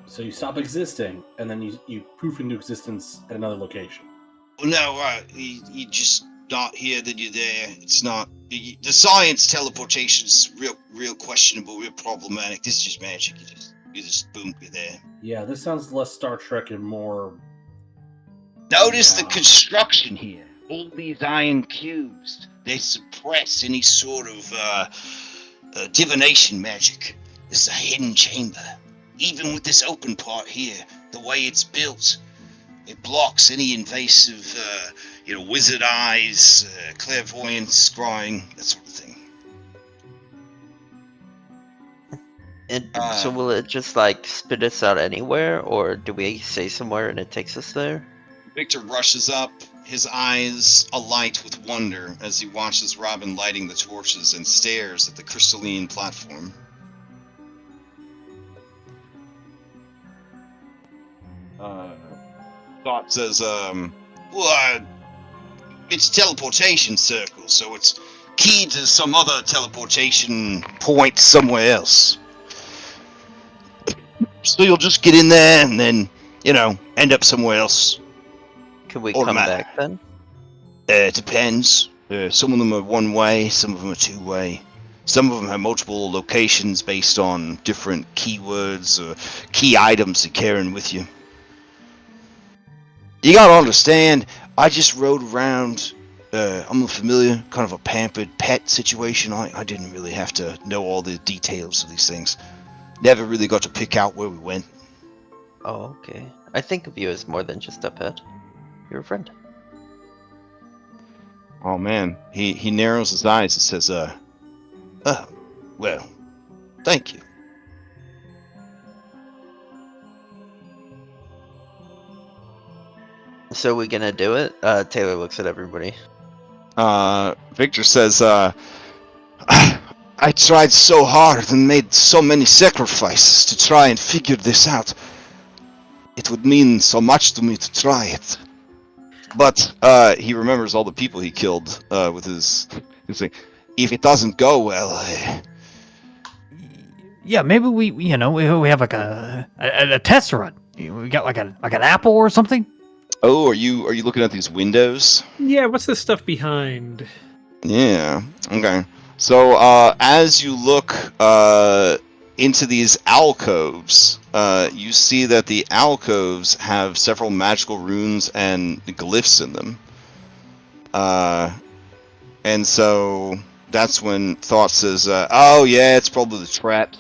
So you stop existing and then you poof into existence at another location. Well, no, you just not here, then you're there. It's not the science teleportation is real questionable, real problematic. This is just magic. You just boom, you're there. Yeah, this sounds less Star Trek and more. Notice the construction here. All these iron cubes, they suppress any sort of divination magic. This is a hidden chamber. Even with this open part here, the way it's built, it blocks any invasive, wizard eyes, clairvoyance, scrying, that sort of thing. And so will it just like spit us out anywhere, or do we say somewhere and it takes us there? Victor rushes up, his eyes alight with wonder as he watches Robin lighting the torches and stares at the crystalline platform. Thought says, it's teleportation circle, so it's keyed to some other teleportation point somewhere else. So you'll just get in there and then, end up somewhere else. Can we come back then? It depends. Some of them are one way, some of them are two way. Some of them have multiple locations based on different keywords or key items you're carrying with you. You gotta understand, I just rode around. I'm a familiar, kind of a pampered pet situation. I didn't really have to know all the details of these things. Never really got to pick out where we went. Oh, okay. I think of you as more than just a pet. You're a friend. Oh man, he narrows his eyes and says, well, thank you. So we gonna do it? Taylor looks at everybody. Victor says, I tried so hard and made so many sacrifices to try and figure this out. It would mean so much to me to try it. But he remembers all the people he killed with his thing. If it doesn't go well, yeah, maybe we have like a test run. We got like an apple or something. Oh, are you looking at these windows? Yeah, what's this stuff behind? Yeah. Okay. So as you look into these alcoves, you see that the alcoves have several magical runes and glyphs in them. And so that's when Thought says, oh yeah, it's probably the trap.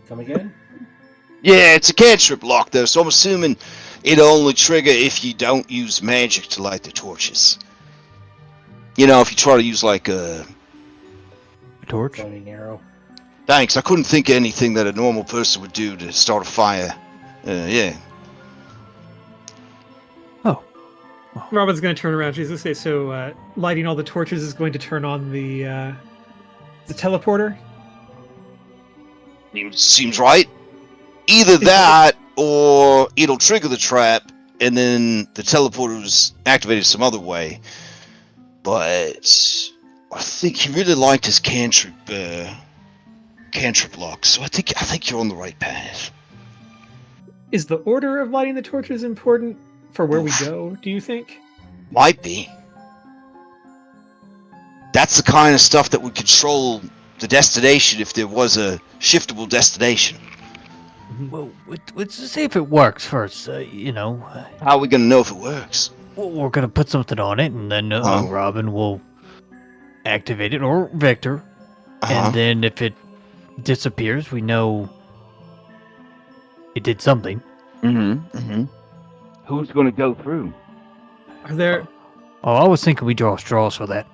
Come again? Yeah, it's a cantrip lock though, so I'm assuming it'll only trigger if you don't use magic to light the torches. If you try to use like a torch? Floating arrow. Thanks, I couldn't think of anything that a normal person would do to start a fire. Yeah. Oh. Robin's going to turn around. She's going to say, so lighting all the torches is going to turn on the teleporter? Seems right. Either that, or it'll trigger the trap, and then the teleporter's activated some other way. But I think he really liked his cantrip lock, so I think you're on the right path. Is the order of lighting the torches important for where we go, do you think? Might be. That's the kind of stuff that would control the destination if there was a shiftable destination. Well, let's see if it works first, How are we going to know if it works? Well, we're going to put something on it, and then Robin will activate it, or Victor. And then if it disappears, we know it did something. Who's going to go through? Are there... Oh, I was thinking we draw straws for that.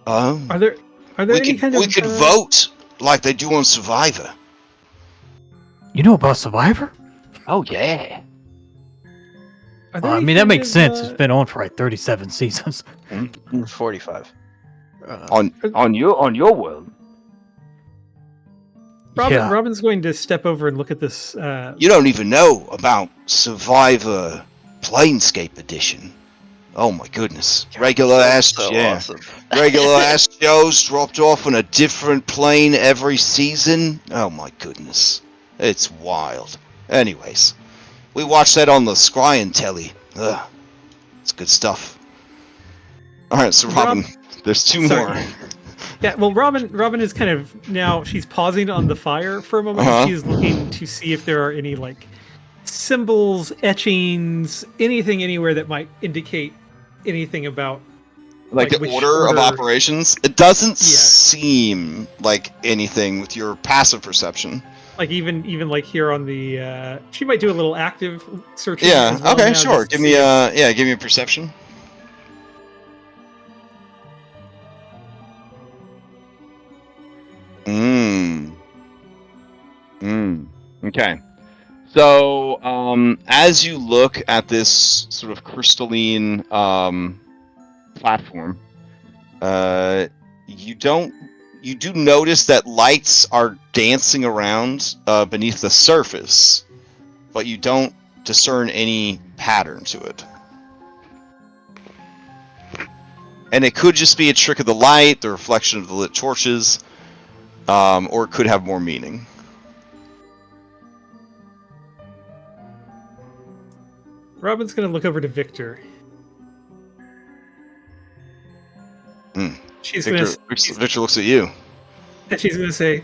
Are there any kind of... We could vote like they do on Survivor. You know about Survivor? Oh, yeah. I mean, that makes sense. It's been on for like 37 seasons. 45. On your world. Robin's going to step over and look at this. You don't even know about Survivor Planescape Edition. Oh my goodness. Regular ass shows dropped off on a different plane every season. Oh my goodness. It's wild. Anyways, we watched that on the Scryan telly. It's good stuff. All right, so Robin, there's two Sorry. more. Yeah, well, Robin is kind of now she's pausing on the fire for a moment. Uh-huh. And she's looking to see if there are any like symbols, etchings, anything anywhere that might indicate anything about Like the which order of operations. It doesn't seem like anything with your passive perception. Like even like here on the she might do a little active searching. Yeah. As well Okay. now, Sure. just to Give me see give me a perception. Okay. So, as you look at this sort of crystalline platform, you do notice that lights are dancing around beneath the surface, but you don't discern any pattern to it. And it could just be a trick of the light, the reflection of the lit torches, or it could have more meaning. Robin's gonna look over to Victor. Victor looks at you. And she's gonna say,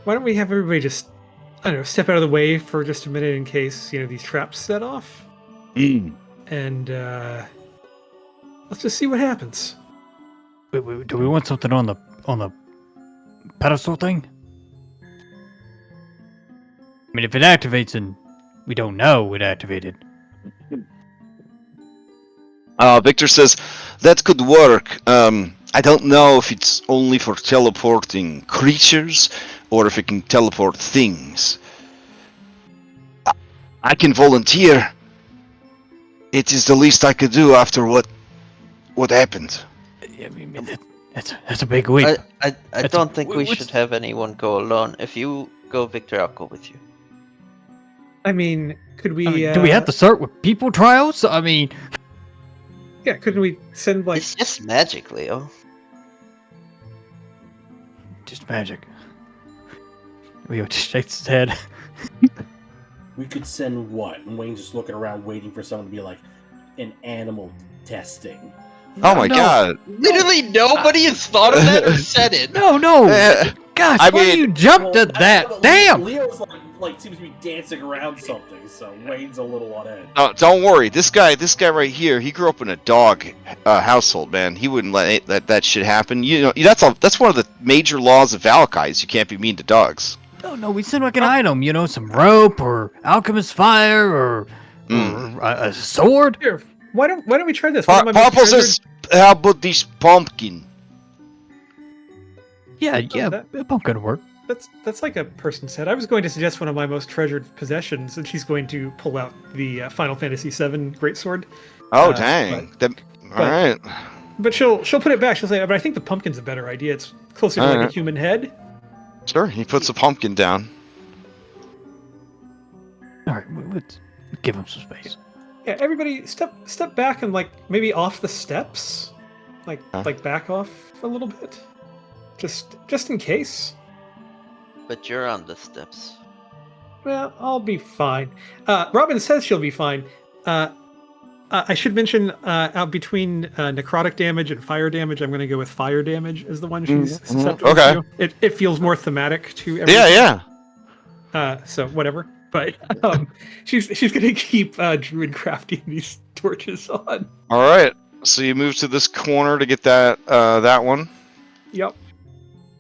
"Why don't we have everybody just, I don't know, step out of the way for just a minute in case these traps set off, and let's just see what happens." Wait, do we want something on the pedestal thing? I mean, if it activates and we don't know it activated. Victor says, that could work. I don't know if it's only for teleporting creatures or if it can teleport things. I can volunteer. It is the least I could do after what happened. I mean, that's a big leap. I don't think we should have anyone go alone. If you go, Victor, I'll go with you. I mean, could we? Do we have to start with people trials? I mean, yeah, couldn't we send like? It's just magic, Leo. Just magic. Leo just shakes his head. We could send what? And Wayne's just looking around, waiting for someone to be like, an animal testing. Oh my god! Literally nobody has thought of that or said it. No. Gosh, why do you jump to that? Damn! Leo's like seems to be dancing around something, so Wayne's a little on edge. No, don't worry. This guy right here, he grew up in a dog household, man. He wouldn't let that shit happen. That's one of the major laws of Valakai is you can't be mean to dogs. No, we send like an item, some rope or alchemist fire or a sword. Here, why don't we try this? Purple says, how about this pumpkin? Yeah, a pumpkin work. That's like a person said. I was going to suggest one of my most treasured possessions, and she's going to pull out the Final Fantasy VII Greatsword. Oh dang! All right. But she'll put it back. She'll say, "But I think the pumpkin's a better idea. It's closer to like a human head." Sure, he puts a pumpkin down. All right, let's give him some space. Yeah, everybody step back and like maybe off the steps, like back off a little bit, just in case. But you're on the steps. Well, I'll be fine. Robin says she'll be fine. I should mention out between necrotic damage and fire damage, I'm going to go with fire damage as the one she's susceptible to. It feels more thematic to everything. Yeah. So whatever. But she's going to keep druid crafting these torches on. All right. So you move to this corner to get that one. Yep.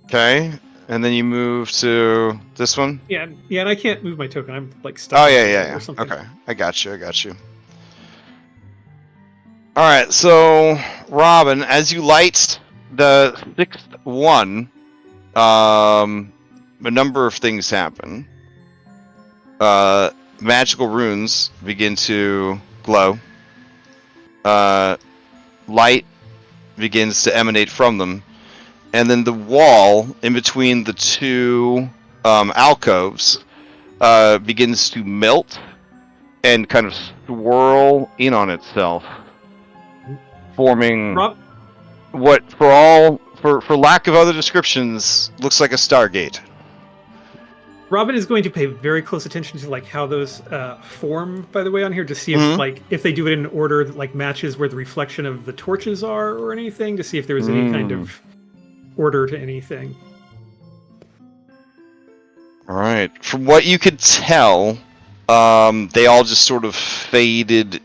Okay. And then you move to this one? Yeah, and I can't move my token. I'm like stuck. Oh, yeah. Or something. Okay, I got you. All right, so Robin, as you light the sixth one, a number of things happen. Magical runes begin to glow. Light begins to emanate from them. And then the wall in between the two alcoves begins to melt and kind of swirl in on itself, forming what, for lack of other descriptions, looks like a Stargate. Robin is going to pay very close attention to like how those form, by the way, on here to see if like if they do it in an order that like matches where the reflection of the torches are or anything, to see if there was any kind of order to anything. All right. From what you could tell, they all just sort of faded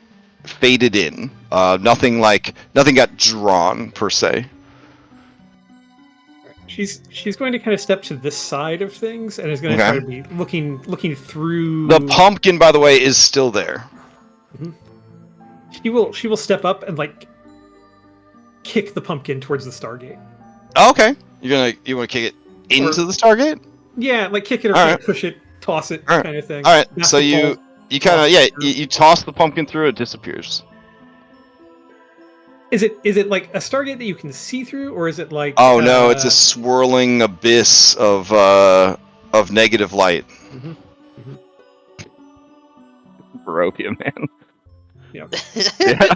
in. Nothing got drawn per se. She's going to kind of step to this side of things and is going to try to be looking through. The pumpkin, by the way, is still there. Mm-hmm. She will step up and like kick the pumpkin towards the Stargate. Oh, okay, you want to kick it into the Stargate? Yeah, like kick it or right. Push it, toss it, kind of thing. All right, so you kind of you toss the pumpkin through, it disappears. Is it like a Stargate that you can see through, or is it like? Oh no, it's a swirling abyss of negative light. Mm-hmm. Mm-hmm. Barovia, man. Yep. Yeah.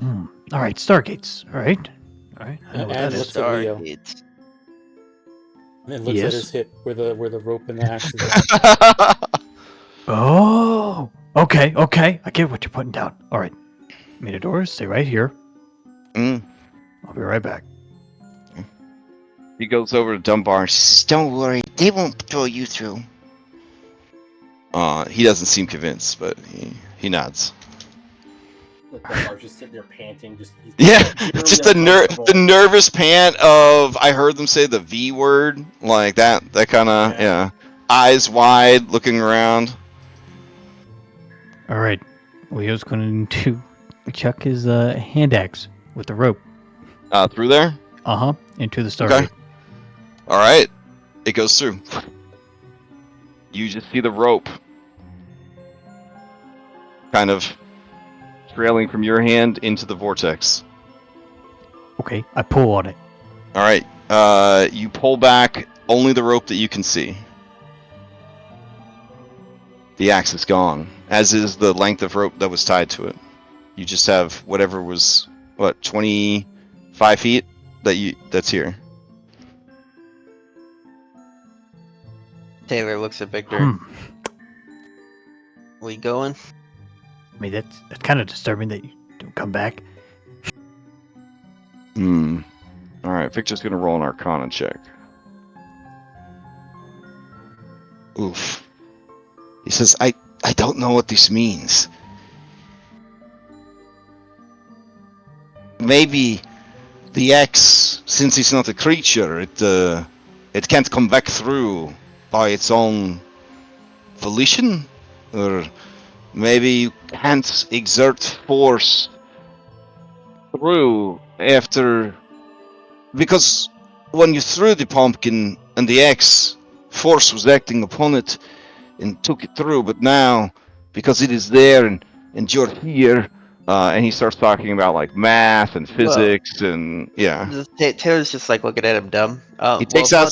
All right, Stargates. All right. I know what And that looks is. at Leo. Stargates. And then looks at his hip where the rope and the axe is. Oh, okay. I get what you're putting down. All right, Minador, stay right here. I'll be right back. He goes over to Dunbar and says, "Don't worry, they won't throw you through." He doesn't seem convinced, but he nods. Dunbar's just sitting there panting. Just the nervous pant of I heard them say the V word, like that kind of eyes wide, looking around. All right, Leo's going to chuck his hand axe with the rope. Through there? Into the Stargate. Okay. All right, it goes through. You just see the rope kind of trailing from your hand into the vortex. Okay, I pull on it. All right, you pull back only the rope that you can see. The axe is gone, as is the length of rope that was tied to it. You just have whatever was 25 feet that's here. Taylor looks at Victor. We going? I mean, that's kind of disturbing that you don't come back. All right, Victor's gonna roll an Arcana check. Oof. He says, I don't know what this means. Maybe the X, since it's not a creature, it can't come back through by its own volition? Or maybe you can't exert force through after... Because when you threw the pumpkin and the X, force was acting upon it and took it through, but now, because it is there and you're here... and he starts talking about like math and physics and Taylor's just like looking at him dumb. He takes out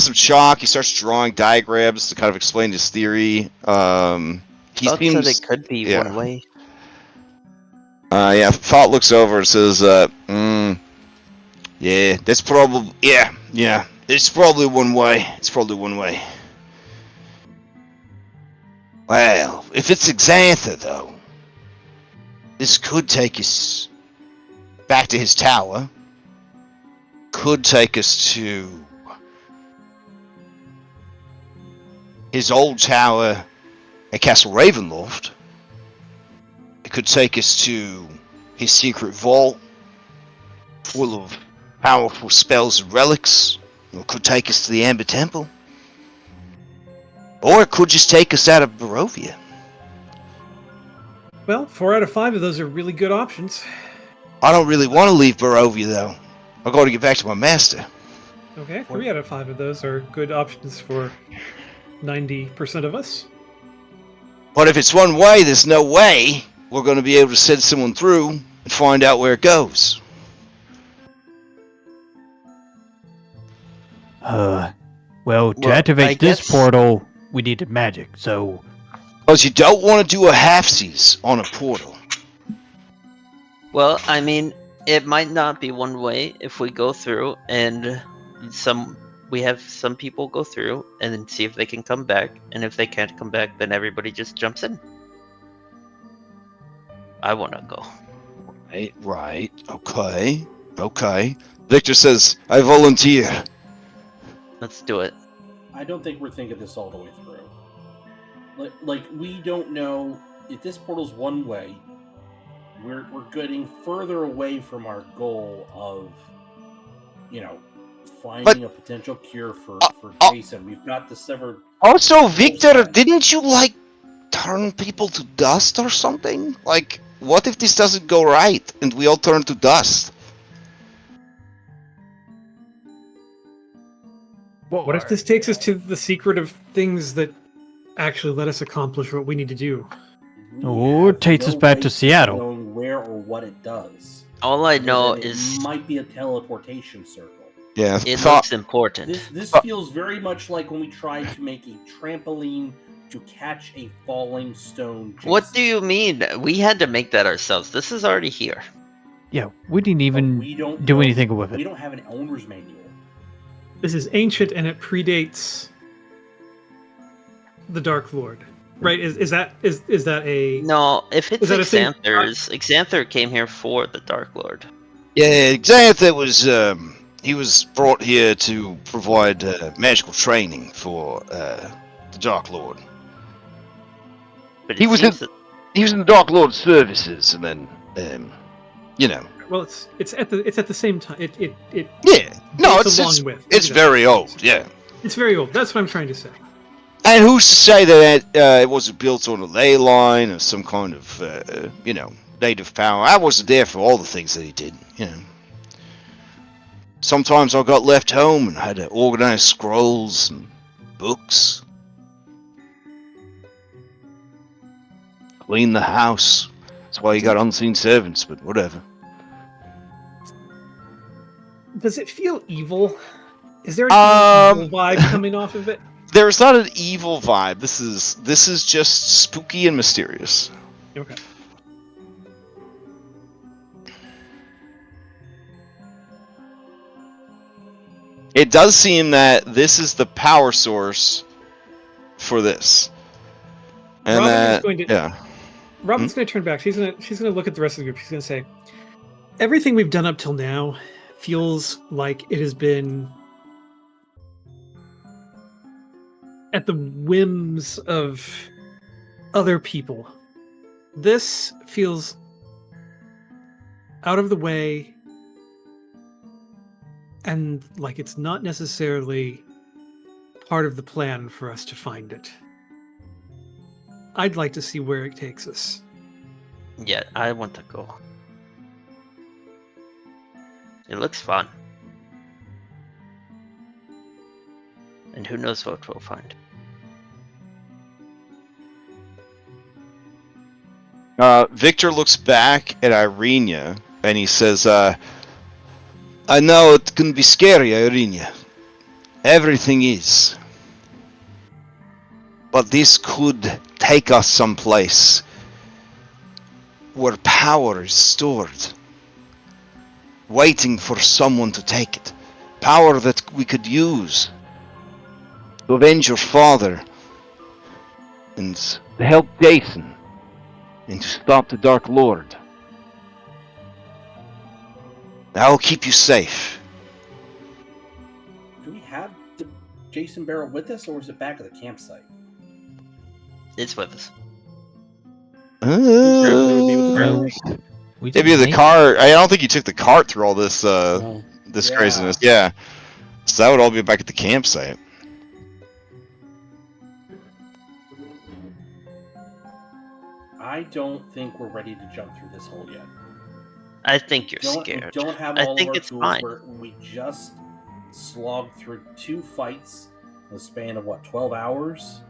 some chalk. He starts drawing diagrams to kind of explain his theory. He seems that it could be one way. Thought looks over and says, that's probably it's probably one way. Well, if it's Xantha though, this could take us back to his tower. Could take us to his old tower at Castle Ravenloft. It could take us to his secret vault full of powerful spells and relics. Or it could take us to the Amber Temple. Or it could just take us out of Barovia. Well, 4 out of 5 of those are really good options. I don't really want to leave Barovia, though. I've got to get back to my master. Okay, 3 out of 5 of those are good options for 90% of us. But if it's one way, there's no way we're going to be able to send someone through and find out where it goes. Well, to activate this portal, we needed magic, so... Because you don't want to do a halfsies on a portal. Well, I mean, it might not be one way if we go through and we have some people go through and then see if they can come back, and if they can't come back, then everybody just jumps in. I want to go. Right. Okay. Victor says, I volunteer. Let's do it. I don't think we're thinking this all the way through. Like we don't know if this portal's one way. We're getting further away from our goal of, finding a potential cure for Jason. We've got the severed. Also, Victor, didn't you turn people to dust or something? What if this doesn't go right and we all turn to dust? What if this takes us to the secret of things that actually let us accomplish what we need to do? Or it takes us back to Seattle. Knowing where or what it does. All I know is it might be a teleportation circle. Yeah, it looks important. This feels very much like when we tried to make a trampoline to catch a falling stone. Jason. What do you mean? We had to make that ourselves. This is already here. Yeah, we didn't even do anything with it. We don't have an owner's manual. This is ancient and it predates the Dark Lord, right? Is that a no? If it's Xanther's, Xanther came here for the Dark Lord. Yeah, Xanther was he was brought here to provide magical training for the Dark Lord. But he was in the Dark Lord's services, and then Well, it's at the same time. It's very old. Yeah, it's very old. That's what I'm trying to say. And who's to say that it wasn't built on a ley line or some kind of native power? I wasn't there for all the things that he did. Sometimes I got left home and had to organize scrolls and books, clean the house. That's why you got unseen servants, but whatever. Does it feel evil? Is there an evil vibe coming off of it? There's not an evil vibe. This is just spooky and mysterious. Okay. It does seem that this is the power source for this. And Robin's going to turn back. She's going to look at the rest of the group. She's going to say, everything we've done up till now feels like it has been at the whims of other people. This feels out of the way and like it's not necessarily part of the plan for us to find it. I'd like to see where it takes us. Yeah, I want to go. It looks fun. And who knows what we'll find. Victor looks back at Irenia and he says, I know it can be scary, Irenia. Everything is. But this could take us someplace where power is stored, waiting for someone to take it. Power that we could use to avenge your father and to help Jason and to stop the Dark Lord. I'll keep you safe. Do we have the Jason barrel with us, or is it back at the campsite? It's with us. Maybe the cart. I don't think you took the cart through all this this craziness. Yeah, so that would all be back at the campsite. I don't think we're ready to jump through this hole yet. I think you're scared. We don't have all of our tools. We just slogged through 2 fights in the span of 12 hours.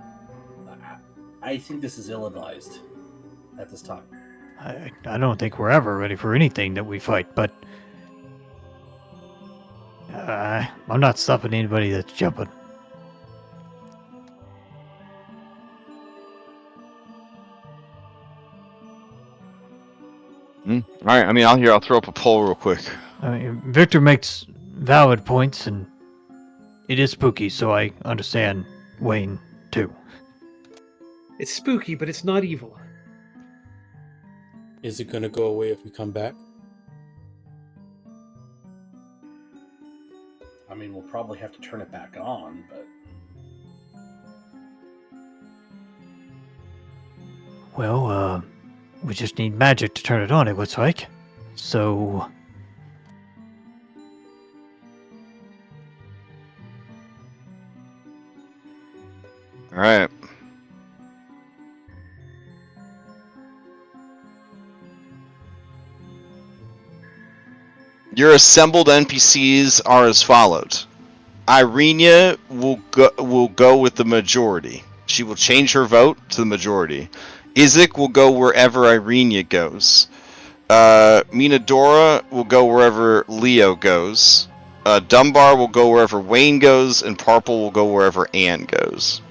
I think this is ill-advised at this time. I don't think we're ever ready for anything that we fight, but I'm not stopping anybody that's jumping. Alright, I'll throw up a poll real quick. Victor makes valid points, and It is spooky, so I understand Wayne too. It's spooky, but it's not evil. Is it gonna go away if we come back? I mean, we'll probably have to turn it back on, but Well, we just need magic to turn it on, it looks like. So... Alright. Your assembled NPCs are as follows. Irenia will go with the majority. She will change her vote to the majority. Isaac will go wherever Irenia goes. Minadora will go wherever Leo goes. Dunbar will go wherever Wayne goes, and Parple will go wherever Anne goes.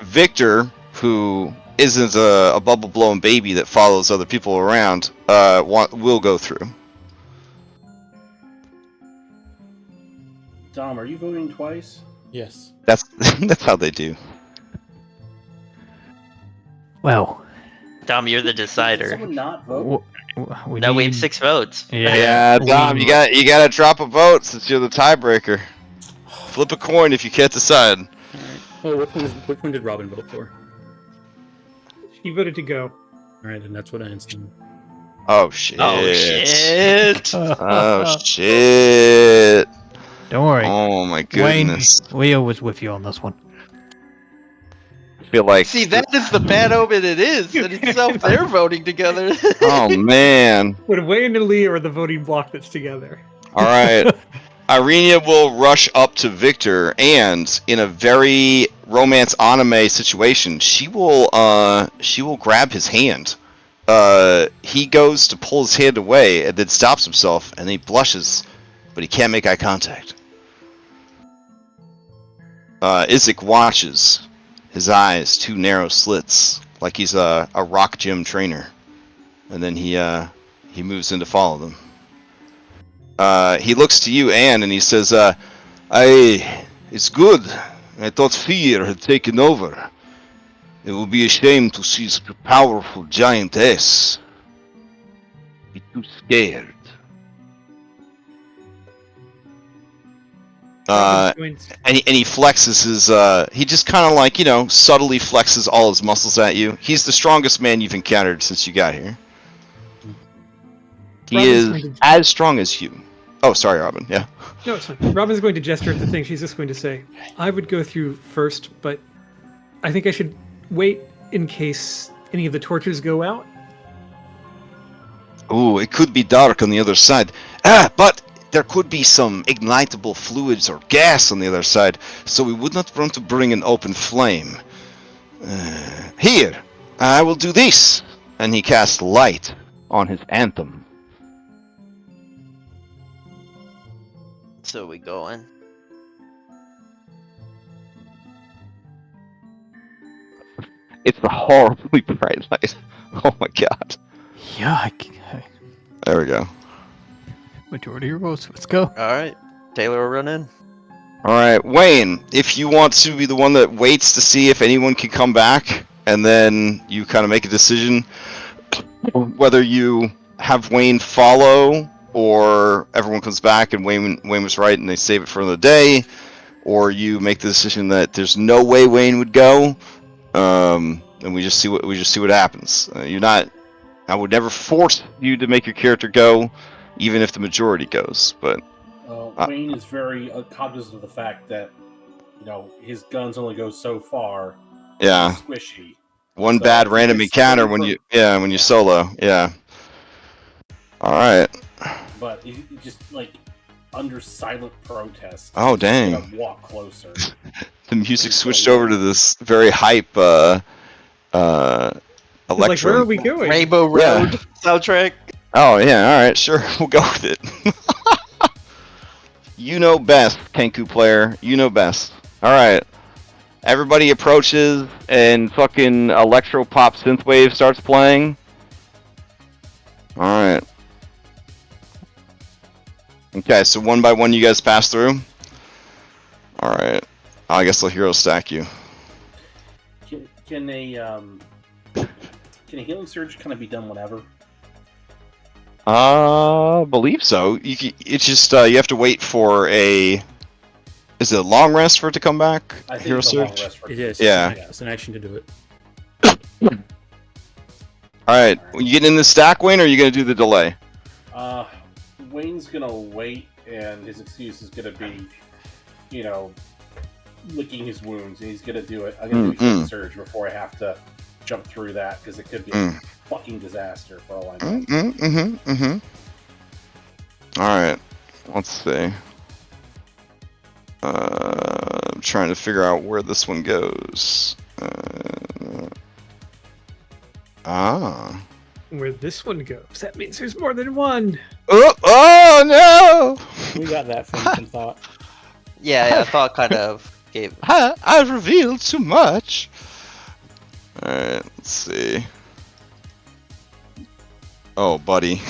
Victor, who isn't a bubble-blowing baby that follows other people around, will go through. Dom, are you voting twice? Yes. That's how they do. Well... Dom, you're the Did decider. someone not vote? We We have 6 votes. Yeah, Dom, you gotta drop a vote since you're the tiebreaker. Flip a coin if you can't decide. Oh, which one did Robin vote for? He voted to go. All right, and that's what ends. Oh shit! Oh shit! Oh shit! Don't worry. Oh my Wayne, goodness! Leo was with you on this one. I feel like. See, that is the bad omen it is. And itself, they're voting together. Oh man! When Wayne and Lee are the voting block that's together. All right. Irenia will rush up to Victor, and in a very romance anime situation, she will grab his hand. He goes to pull his hand away, and then stops himself, and he blushes, but he can't make eye contact. Isaac watches, his eyes 2 narrow slits, like he's a rock gym trainer, and then he moves in to follow them. He looks to you, Anne, and he says, it's good. I thought fear had taken over. It will be a shame to see such a powerful giantess be too scared. And he flexes his, he just kind of like, subtly flexes all his muscles at you. He's the strongest man you've encountered since you got here. He is as strong as you. Oh, sorry, Robin. Yeah. No, it's fine. Robin's going to gesture at the thing. She's just going to say, I would go through first, but I think I should wait in case any of the torches go out. Ooh, it could be dark on the other side. But there could be some ignitable fluids or gas on the other side, so we would not want to bring an open flame. Here, I will do this. And he casts light on his anthem. So we going. It's a horribly bright light. Oh my god. Yeah, There we go. majority of your votes. Let's go. All right, Taylor will run in. Alright, Wayne, if you want to be the one that waits to see if anyone can come back, and then you kind of make a decision whether you have Wayne follow, or everyone comes back and Wayne was right and they save it for another day, or you make the decision that there's no way Wayne would go, and we just see what happens. I would never force you to make your character go, even if the majority goes. But Wayne is very cognizant of the fact that his guns only go so far. Yeah, Squishy. One So bad random encounter when you solo. Yeah. All right. But he just under silent protest. Oh he's dang! gonna walk closer. The music switched over to this very hype electro. Like, where are we going? Rainbow Road Yeah. soundtrack. Oh yeah, all right, sure, we'll go with it. You know best, Kenku player. You know best. All right. Everybody approaches, and fucking electro pop synthwave starts playing. All right. Okay, so one by one you guys pass through? Alright. I guess I'll hero stack you. Can a healing surge kind of be done whenever? Believe so. It's just, you have to wait for a... Is it a long rest for it to come back? I think hero it's a long surge? rest for It is. Yeah. It's an action to do it. Alright, you getting in the stack, Wayne, or are you going to do the delay? Wayne's gonna wait, and his excuse is gonna be, licking his wounds. And he's gonna do it. I'm gonna do healing surge before I have to jump through that, because it could be a fucking disaster for all I know. Alright, let's see. I'm trying to figure out where this one goes. Where this one goes. That means there's more than one. Oh no! We got that from some thought. Yeah, I thought kind of gave. I've revealed too much. Alright, let's see. Oh, buddy.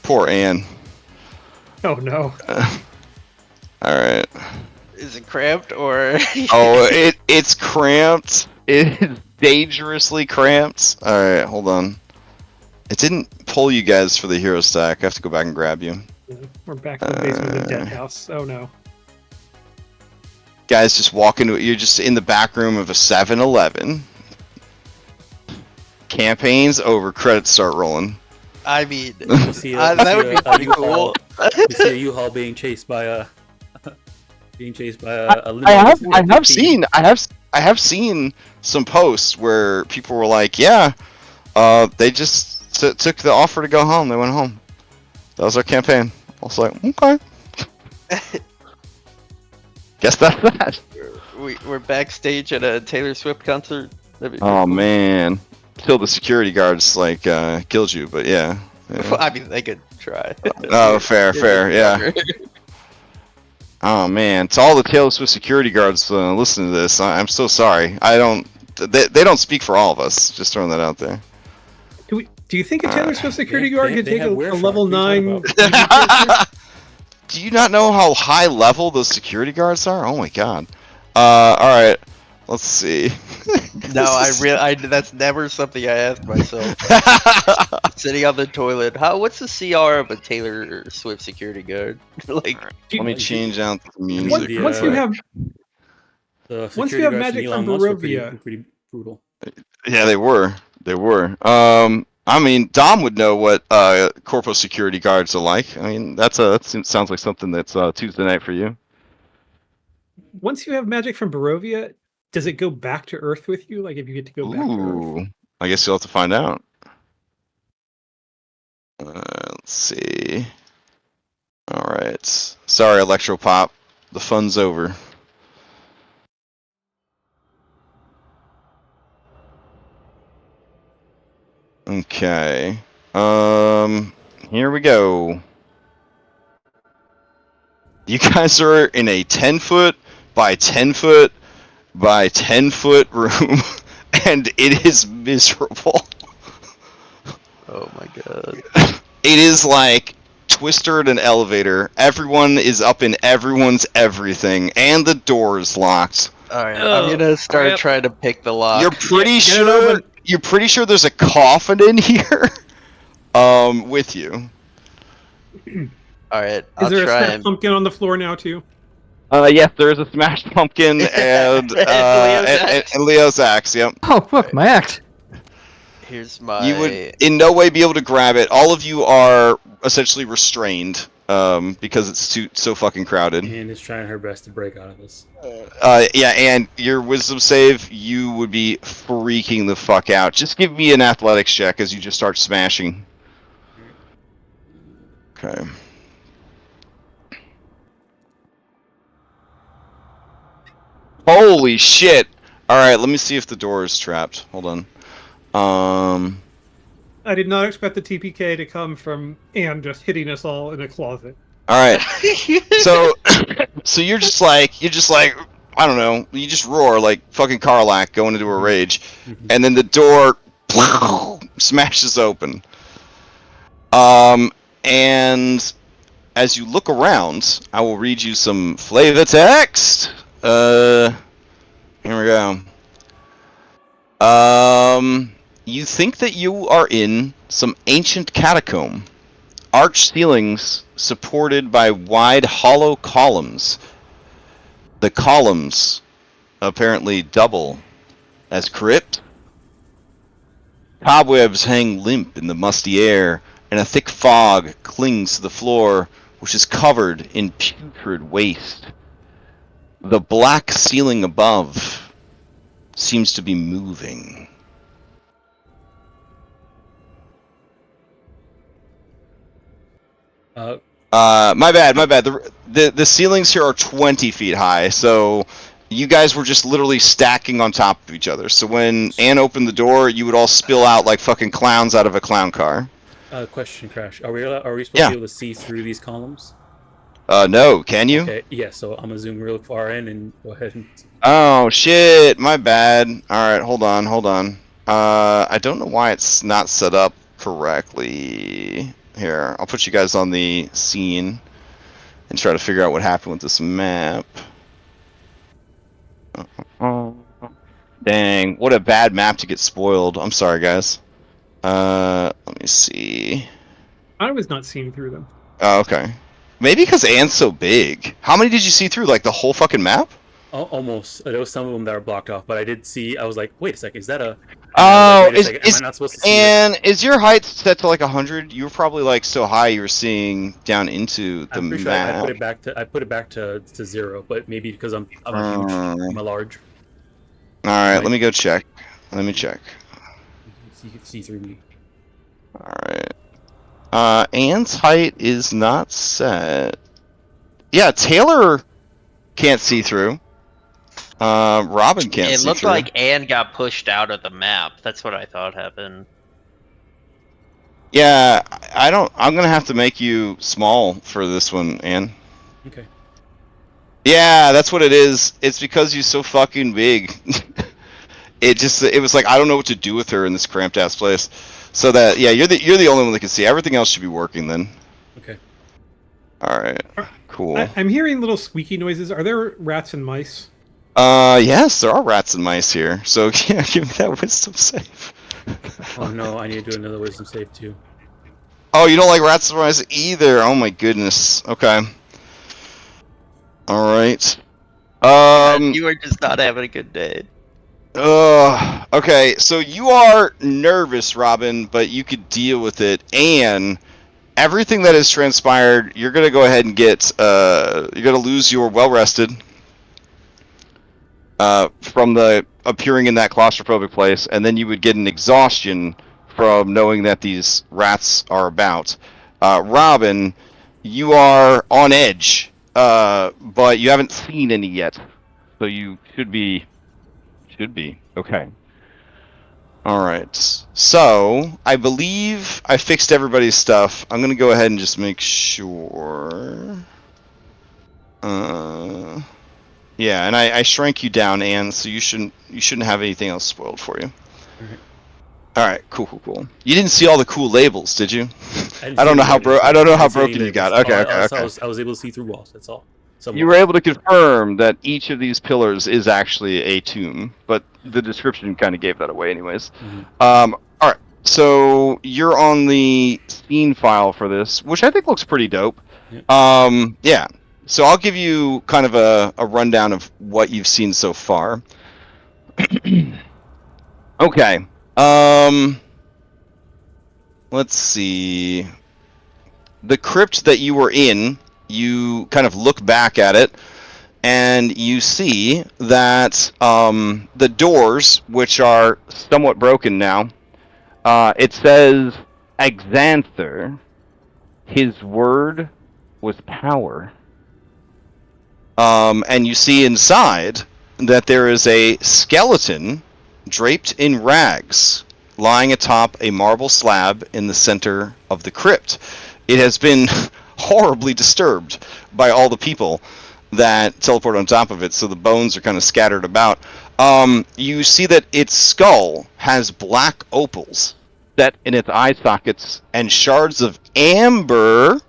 Poor Anne. Oh no. Alright. Is it cramped or? Oh, it's cramped. It is dangerously cramped. Alright, hold on. It didn't pull you guys for the hero stack. I have to go back and grab you. We're back in the basement of the dead house. Oh no. Guys, just walk into it. You're just in the back room of a 7-Eleven. Campaign's over. Credits start rolling. I mean, You see that would be pretty cool. You see a U-Haul being chased by a limo. I have seen some posts where people were like, yeah, they just took the offer to go home. They went home. That was our campaign. I was like, okay. Guess that's that. We're backstage at a Taylor Swift concert. Oh man, till the security guards like killed you, but yeah. I mean, they could try. Oh, fair, yeah. Oh man, to all the Taylor Swift security guards listening to this, I'm so sorry. They don't speak for all of us. Just throwing that out there. Do you think a Taylor Swift security guard could take a Werewolf. level What are you 9? talking Do you not know how high level those security guards are? Oh my god. Alright. Let's see. No, that's never something I ask myself. Sitting on the toilet. What's the CR of a Taylor Swift security guard? Like, let me change out the music. Once you have magic from Barovia, pretty brutal. Yeah, they were. I mean, Dom would know what corpo security guards are like. I mean, that sounds like something that's Tuesday night for you. Once you have magic from Barovia, does it go back to Earth with you? Like if you get to go back to Earth? I guess you'll have to find out. Let's see. All right. Sorry, Electropop. The fun's over. Okay. Here we go. You guys are in a 10-foot by 10-foot by 10-foot room, and it is miserable. oh my god. It is like Twister in an elevator. Everyone is up in everyone's everything, and the door is locked. Alright, I'm gonna start trying to pick the lock. You're pretty sure there's a coffin in here with you. Alright, Is there a smashed pumpkin on the floor now too? Yes, there is a smashed pumpkin and Leo's axe. Yep. Oh, look, my axe. Here's my. You would in no way be able to grab it. All of you are essentially restrained because it's so fucking crowded. And is trying her best to break out of this. Yeah, and your wisdom save, you would be freaking the fuck out. Just give me an athletics check as you just start smashing. Okay. Holy shit! Alright, let me see if the door is trapped. Hold on. I did not expect the TPK to come from Anne just hitting us all in a closet. Alright. So you're just like, I don't know, you just roar like fucking Karlak going into a rage. And then the door smashes open. And as you look around, I will read you some flavor text. Here we go. You think that you are in some ancient catacomb. Arched ceilings supported by wide hollow columns. The columns apparently double as crypt. Cobwebs hang limp in the musty air, and a thick fog clings to the floor, which is covered in putrid waste. The black ceiling above seems to be moving. My bad. The ceilings here are 20 feet high, so you guys were just literally stacking on top of each other. So when Anne opened the door, you would all spill out like fucking clowns out of a clown car. Question, Crash. Are we supposed to be able to see through these columns? No. Can you? Okay. Yeah. So I'm gonna zoom real far in and go ahead and. Oh shit! My bad. All right, hold on. I don't know why it's not set up correctly. Here, I'll put you guys on the scene and try to figure out what happened with this map. Dang, what a bad map to get spoiled. I'm sorry, guys. Let me see. I was not seeing through them. Oh, okay. Maybe because Anne's so big. How many did you see through? Like the whole fucking map? Almost. There was some of them that were blocked off, but I did see. I was like, wait a second, is that a? Oh, am I not supposed to see and this? Is your height set to like 100? You were probably like so high you were seeing down into the I'm pretty map. Sure I put it back to 0, but maybe because I'm huge, I'm a large. All right, let me go check. Let me check. You can see through me. All right. Anne's height is not set. Yeah, Taylor can't see through. Robin can't see through. It looked like Anne got pushed out of the map. That's what I thought happened. Yeah, I'm gonna have to make you small for this one, Anne. Okay. Yeah, that's what it is. It's because you're so fucking big. It was like I don't know what to do with her in this cramped ass place. So that you're the only one that can see. Everything else should be working then. Okay. All right. Cool. I'm hearing little squeaky noises. Are there rats and mice? Yes, there are rats and mice here. So yeah, give me that wisdom save. Oh no, I need to do another wisdom save too. Oh, you don't like rats and mice either? Oh my goodness. Okay. All right. You are just not having a good day. Okay, so you are nervous, Robin, but you could deal with it. And everything that has transpired, you're gonna go ahead and get. You're gonna lose your well rested. From the appearing in that claustrophobic place, and then you would get an exhaustion from knowing that these rats are about. Robin, you are on edge, but you haven't seen any yet, so you should be okay. All right. So I believe I fixed everybody's stuff. I'm gonna go ahead and just make sure. Yeah, and I shrank you down, Anne, so you shouldn't have anything else spoiled for you. All right, cool. You didn't see all the cool labels, did you? I don't know how broken you got. Okay. I was able to see through walls. That's all. You were able to confirm that each of these pillars is actually a tomb, but the description kind of gave that away, anyways. Mm-hmm. All right, so you're on the scene file for this, which I think looks pretty dope. Yep. Yeah. So I'll give you kind of a rundown of what you've seen so far. Okay. Let's see. The crypt that you were in, you kind of look back at it, and you see that the doors, which are somewhat broken now, it says, Exanther, his word was power. And you see inside that there is a skeleton draped in rags lying atop a marble slab in the center of the crypt. It has been horribly disturbed by all the people that teleport on top of it, so the bones are kind of scattered about. You see that its skull has black opals set in its eye sockets and shards of amber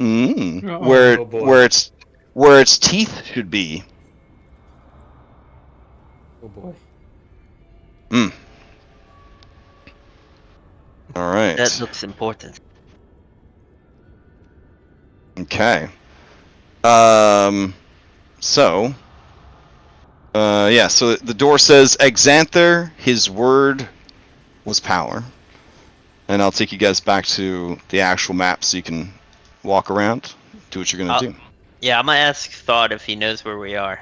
Where Oh, boy. where its teeth should be. Oh boy. All right. That looks important. Okay. So. Yeah. So the door says, "Exanther, his word was power." And I'll take you guys back to the actual map so you can walk around, do what you're gonna do. Yeah, I'm gonna ask Thought if he knows where we are.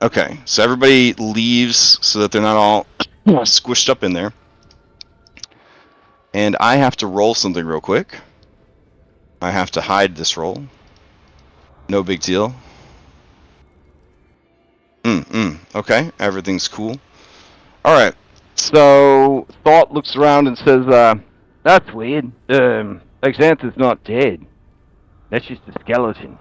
Okay, so everybody leaves so that they're not all squished up in there. And I have to roll something real quick. I have to hide this roll. No big deal. Okay, everything's cool. Alright, so Thought looks around and says, that's weird. Exanther's not dead. That's just a skeleton.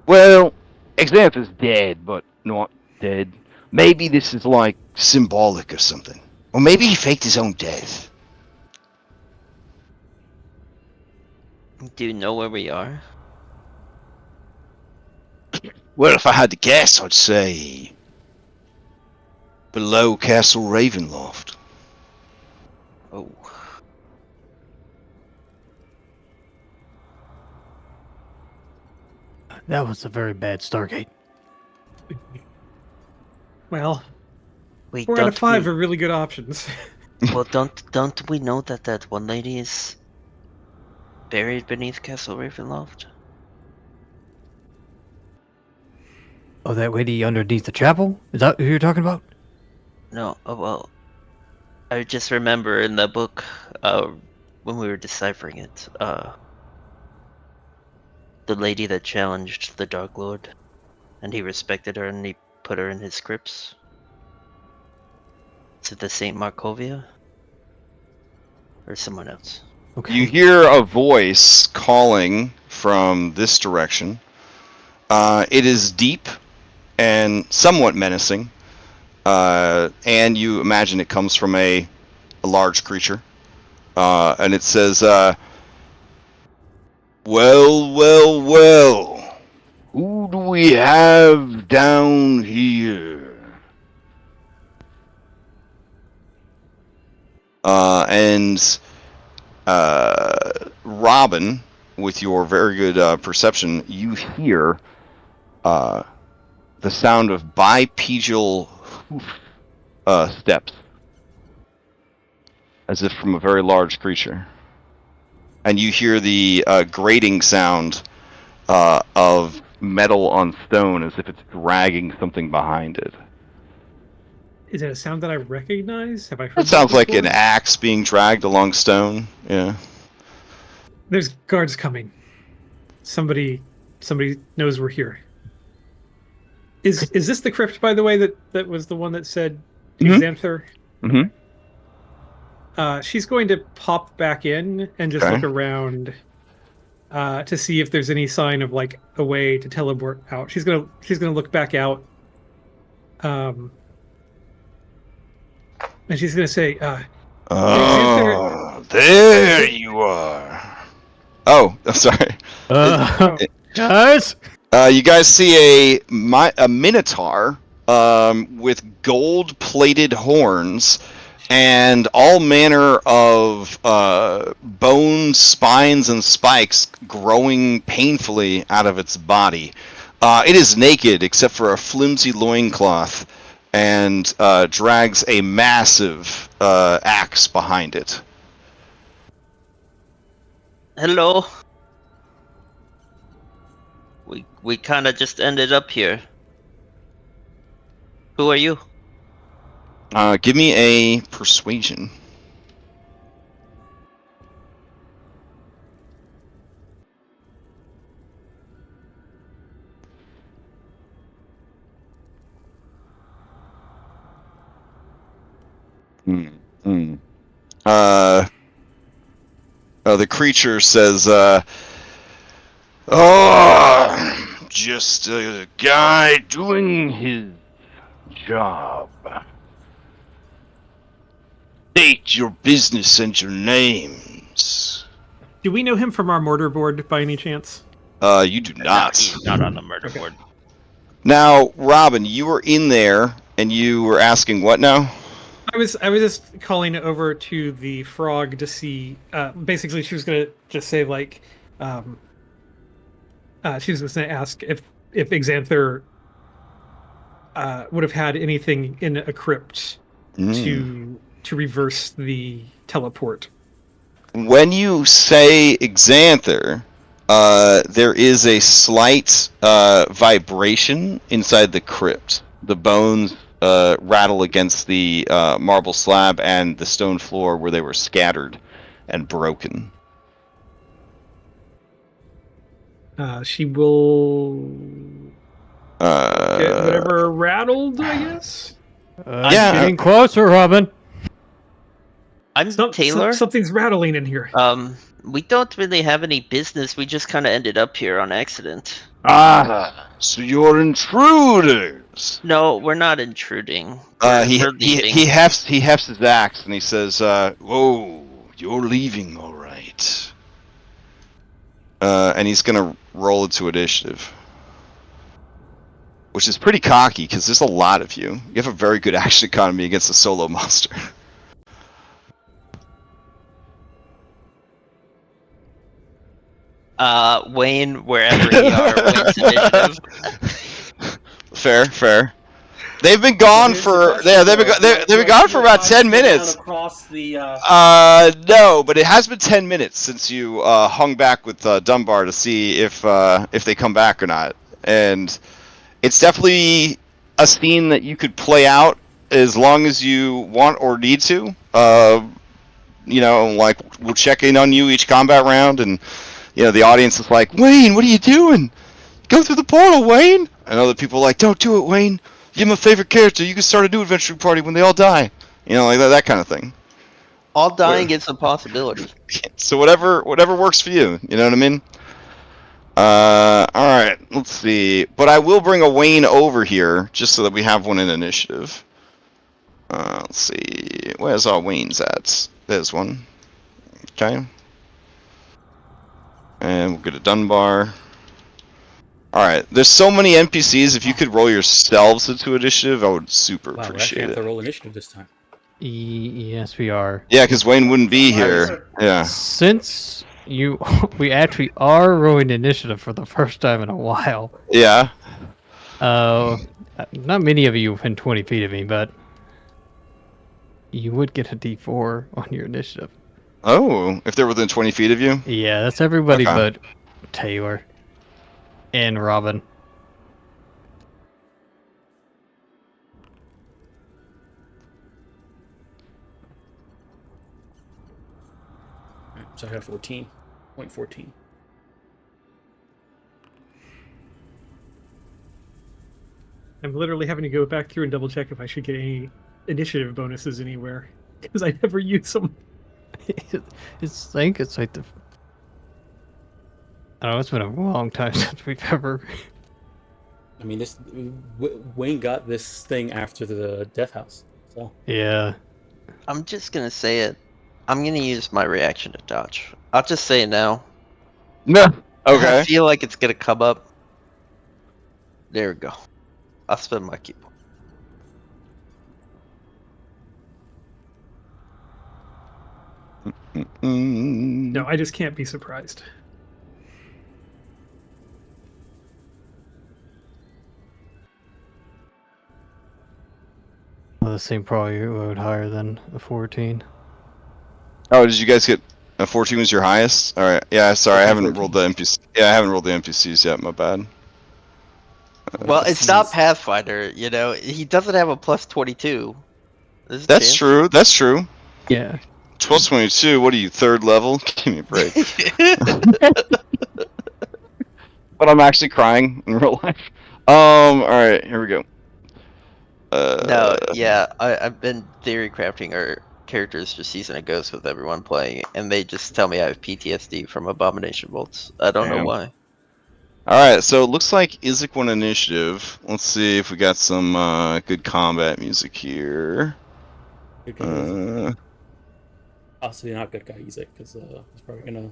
Well, Exanther's dead, but not dead. Maybe this is like symbolic or something. Or maybe he faked his own death. Do you know where we are? Well, if I had to guess, I'd say below Castle Ravenloft. Oh. That was a very bad Stargate. Well, Wait, 4 out of 5 we... are really good options. Well, don't we know that one lady is buried beneath Castle Ravenloft? Oh, that lady underneath the chapel? Is that who you're talking about? No, well, I just remember in the book, when we were deciphering it, the lady that challenged the Dark Lord, and he respected her and he put her in his crypts. Is it the Saint Markovia? Or someone else? Okay. You hear a voice calling from this direction. It is deep and somewhat menacing. And you imagine it comes from a large creature. And it says, well, who do we have down here? And Robin, with your very good perception, you hear the sound of bipedal steps, as if from a very large creature. And you hear the grating sound of metal on stone, as if it's dragging something behind it. Is it a sound that I recognize? Have I heard It sounds that like before? an axe being dragged along stone. Yeah. There's guards coming. Somebody knows we're here. Is this the crypt, by the way, that was the one that said Exanther? She's going to pop back in and just look around to see if there's any sign of like a way to teleport out. She's gonna look back out, and she's gonna say, there you are. Oh, I'm sorry. Guys? You guys see a minotaur with gold-plated horns and all manner of bones, spines, and spikes growing painfully out of its body. It is naked except for a flimsy loincloth and drags a massive axe behind it. Hello. We kind of just ended up here. Who are you? Give me a persuasion. The creature says, just a guy doing his job. State your business and your names. Do we know him from our mortar board by any chance? You do No, not. he's not on the murder Okay. board. Now, Robin, you were in there, and you were asking what now? I was just calling over to the frog to see. Basically, she was gonna just say like, she was gonna ask if Xanther would have had anything in a crypt to reverse the teleport. When you say Xanther, there is a slight vibration inside the crypt. The bones rattle against the marble slab and the stone floor where they were scattered and broken. She will get whatever rattled, I guess. Yeah. Getting closer, Robin. I'm Taylor. Something's rattling in here. We don't really have any business. We just kind of ended up here on accident. Ah, so you're intruders. No, we're not intruding. He leaving. hefts his axe and he says, "Whoa, you're leaving, all right." And he's gonna roll into initiative, which is pretty cocky because there's a lot of you. You have a very good action economy against a solo monster. Wayne, wherever you are, Wayne's initiative. Fair. They've been gone for they've been gone for about 10 minutes. Across the, No, but it has been 10 minutes since you hung back with Dunbar to see if they come back or not, and it's definitely a scene that you could play out as long as you want or need to. You know, like we'll check in on you each combat round, and you know the audience is like, Wayne, what are you doing? Go through the portal, Wayne. And other people are like, don't do it, Wayne. You're my favorite character. You can start a new adventuring party when they all die. You know, like that kind of thing. All dying is a possibility. So whatever works for you. You know what I mean? All right. Let's see. But I will bring a Wayne over here just so that we have one in initiative. Let's see. Where's our Wayne's at? There's one. Okay. And we'll get a Dunbar. Alright, there's so many NPCs, if you could roll yourselves into initiative, I would super Wow, we actually appreciate have to it. roll initiative this time. Yes, we are. Yeah, because Wayne wouldn't be here. Yeah. Since we actually are rolling initiative for the first time in a while. Yeah. Not many of you within 20 feet of me, but you would get a D4 on your initiative. Oh, if they're within 20 feet of you? Yeah, that's everybody Okay. but Taylor and Robin. Alright, so I have 14. 0.14. I'm literally having to go back through and double check if I should get any initiative bonuses anywhere because I never use them. It's like the. I don't know. It's been a long time since we've ever. I mean, Wayne got this thing after the death house. So Yeah. I'm just gonna say it. I'm gonna use my reaction to dodge. I'll just say it now. No. I Okay. feel like it's gonna come up. There we go. I'll spend my key point. No, I just can't be surprised. Well, the same probably rolled higher than a 14. Oh, did you guys get a 14 was your highest? Alright, yeah, sorry, I haven't 14. rolled the NPC. Yeah, I haven't rolled the NPCs yet, my bad. Well, it's not Pathfinder, you know. He doesn't have a plus 22. There's a That's chance. true, that's true. Yeah. 1222, what are you, 3rd level? Give me a break. But I'm actually crying in real life. Alright, here we go. No, yeah, I've been theory crafting our characters for Season of Ghosts with everyone playing, and they just tell me I have PTSD from Abomination Bolts. I don't know Damn. why. Alright, so it looks like Isaac won initiative. Let's see if we got some good combat music here. good guy Isaac. Possibly not good guy Isaac, because he's probably gonna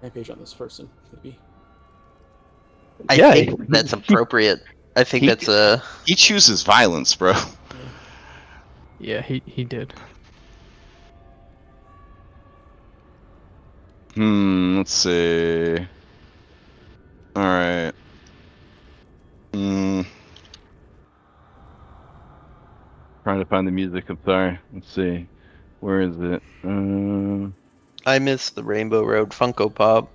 rampage on this person, maybe. I Yeah, think that's appropriate. I think that's a. He chooses violence, bro. Yeah, he did. Let's see. All right. Trying to find the music. I'm sorry. Let's see. Where is it? I miss the Rainbow Road Funko Pop.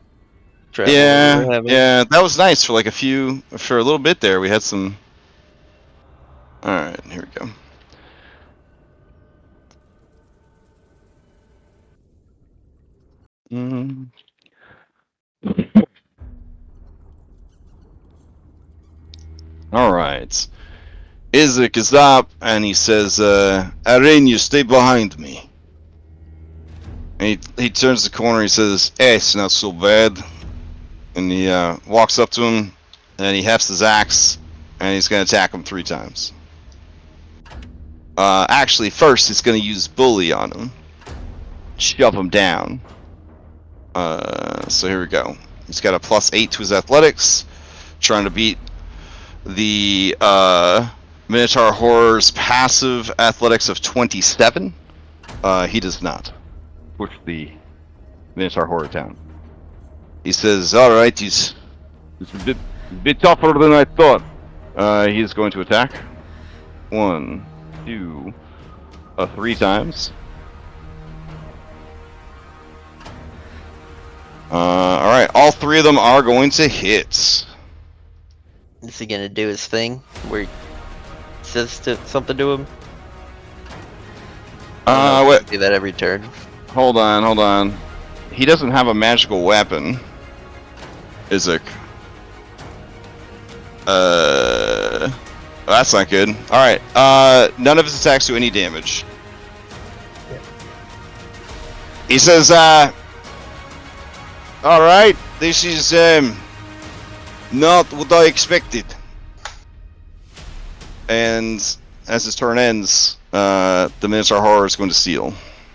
Travel Yeah, we were having. yeah, that was nice for like for a little bit there. We had some. All right, here we go. All right. Isaac is up, and he says, Irene, you stay behind me. And he turns the corner, he says, hey, it's not so bad. And he walks up to him, and he hefts his axe, and he's going to attack him 3 times. Actually, first, he's going to use Bully on him. Shove him down. So here we go. He's got a +8 to his athletics, trying to beat the Minotaur Horror's passive athletics of 27. He does not. Push the Minotaur Horror down. He says, alright, it's a bit tougher than I thought. He's going to attack. 1, 2, 3 times. Alright, all 3 of them are going to hit. Is he gonna do his thing where he says something to him? Wait. Do that every turn. Hold on. He doesn't have a magical weapon. Isaac. That's not good. Alright, none of his attacks do any damage. He says, alright, this is, not what I expected. And as his turn ends, the Minotaur Horror is going to steal.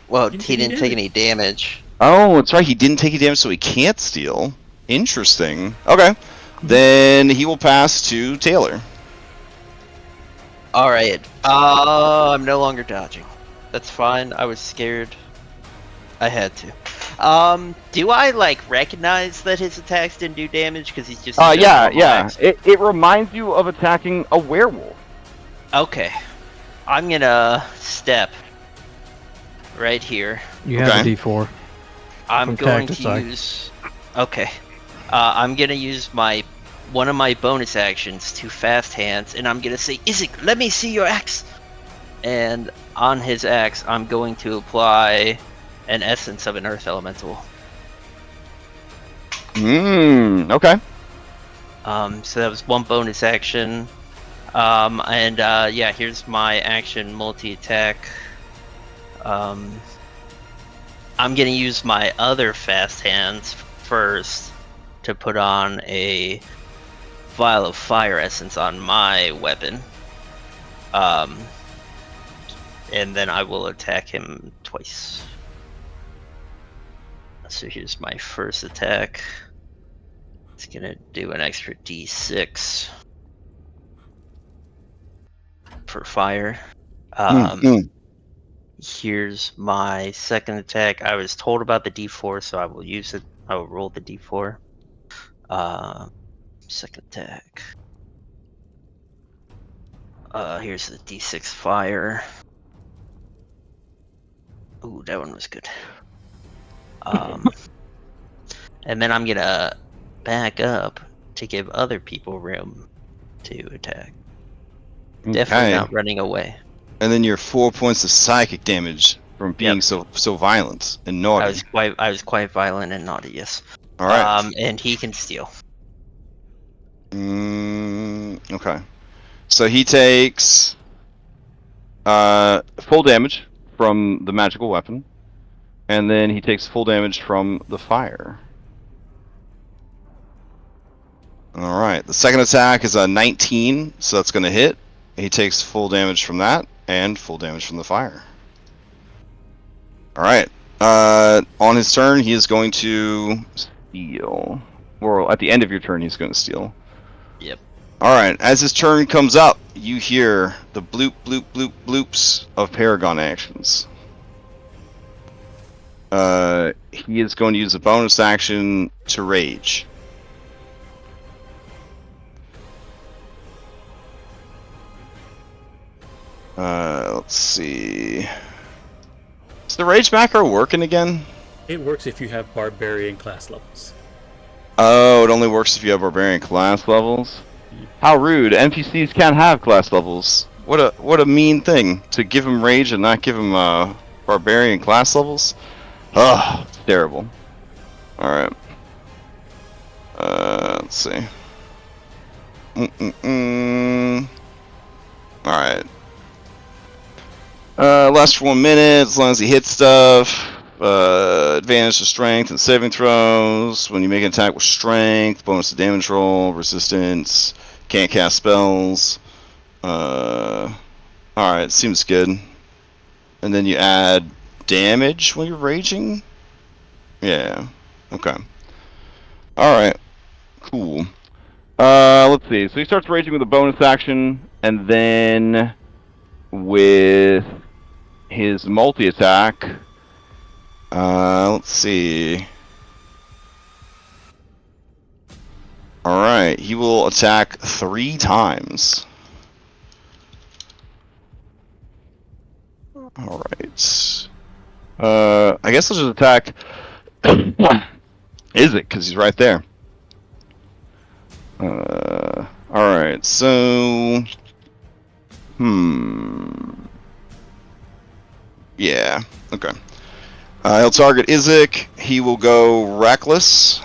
Well, he didn't take any damage. Oh, that's right. He didn't take any damage, so he can't steal. Interesting. Okay. Then he will pass to Taylor. Alright. I'm no longer dodging. That's fine. I was scared. I had to. Do I, like, recognize that his attacks didn't do damage? Because he's just... yeah. It reminds you of attacking a werewolf. Okay. I'm gonna step right here. You have a D4. I'm going to use... Okay. I'm gonna use one of my bonus actions to fast hands, and I'm gonna say, Isaac, let me see your axe! And on his axe, I'm going to apply an essence of an earth elemental. Okay. So that was one bonus action. Yeah, here's my action multi-attack. I'm gonna use my other fast hands first to put on a vial of fire essence on my weapon. And then I will attack him twice. So here's my first attack. It's gonna do an extra D6 for fire. Here's my second attack. I was told about the D4, so I will use it. I will roll the D4. Second attack. Here's the D6 fire. Ooh, that one was good. And then I'm gonna back up to give other people room to attack. Definitely not running away. And then your 4 points of psychic damage from being so violent and naughty. I was quite violent and naughty, yes. All right. And he can steal. Okay. So he takes full damage from the magical weapon, and then he takes full damage from the fire. All right. The second attack is a 19, so that's going to hit. He takes full damage from that and full damage from the fire. All right. On his turn, he is going to steal. Or at the end of your turn, he's going to steal. Yep. Alright, as his turn comes up, you hear the bloop, bloop, bloop, bloops of Paragon actions. He is going to use a bonus action to rage. Let's see. Is the rage macro working again? It works if you have barbarian class levels. Oh, it only works if you have barbarian class levels. How rude! NPCs can't have class levels. What a mean thing to give him rage and not give him barbarian class levels. Ugh, it's terrible. All right. Let's see. All right. Lasts for 1 minute as long as he hits stuff. Advantage to strength and saving throws. When you make an attack with strength, bonus to damage roll, resistance. Can't cast spells. Alright, seems good. And then you add damage when you're raging? Yeah. Okay. Alright. Cool. Let's see. So he starts raging with a bonus action, and then with his multi-attack, let's see. Alright, he will attack 3 times. Alright. I guess I'll just attack Is it? Because he's right there. Alright, so... Yeah, okay. He'll target Isaac. He will go Reckless.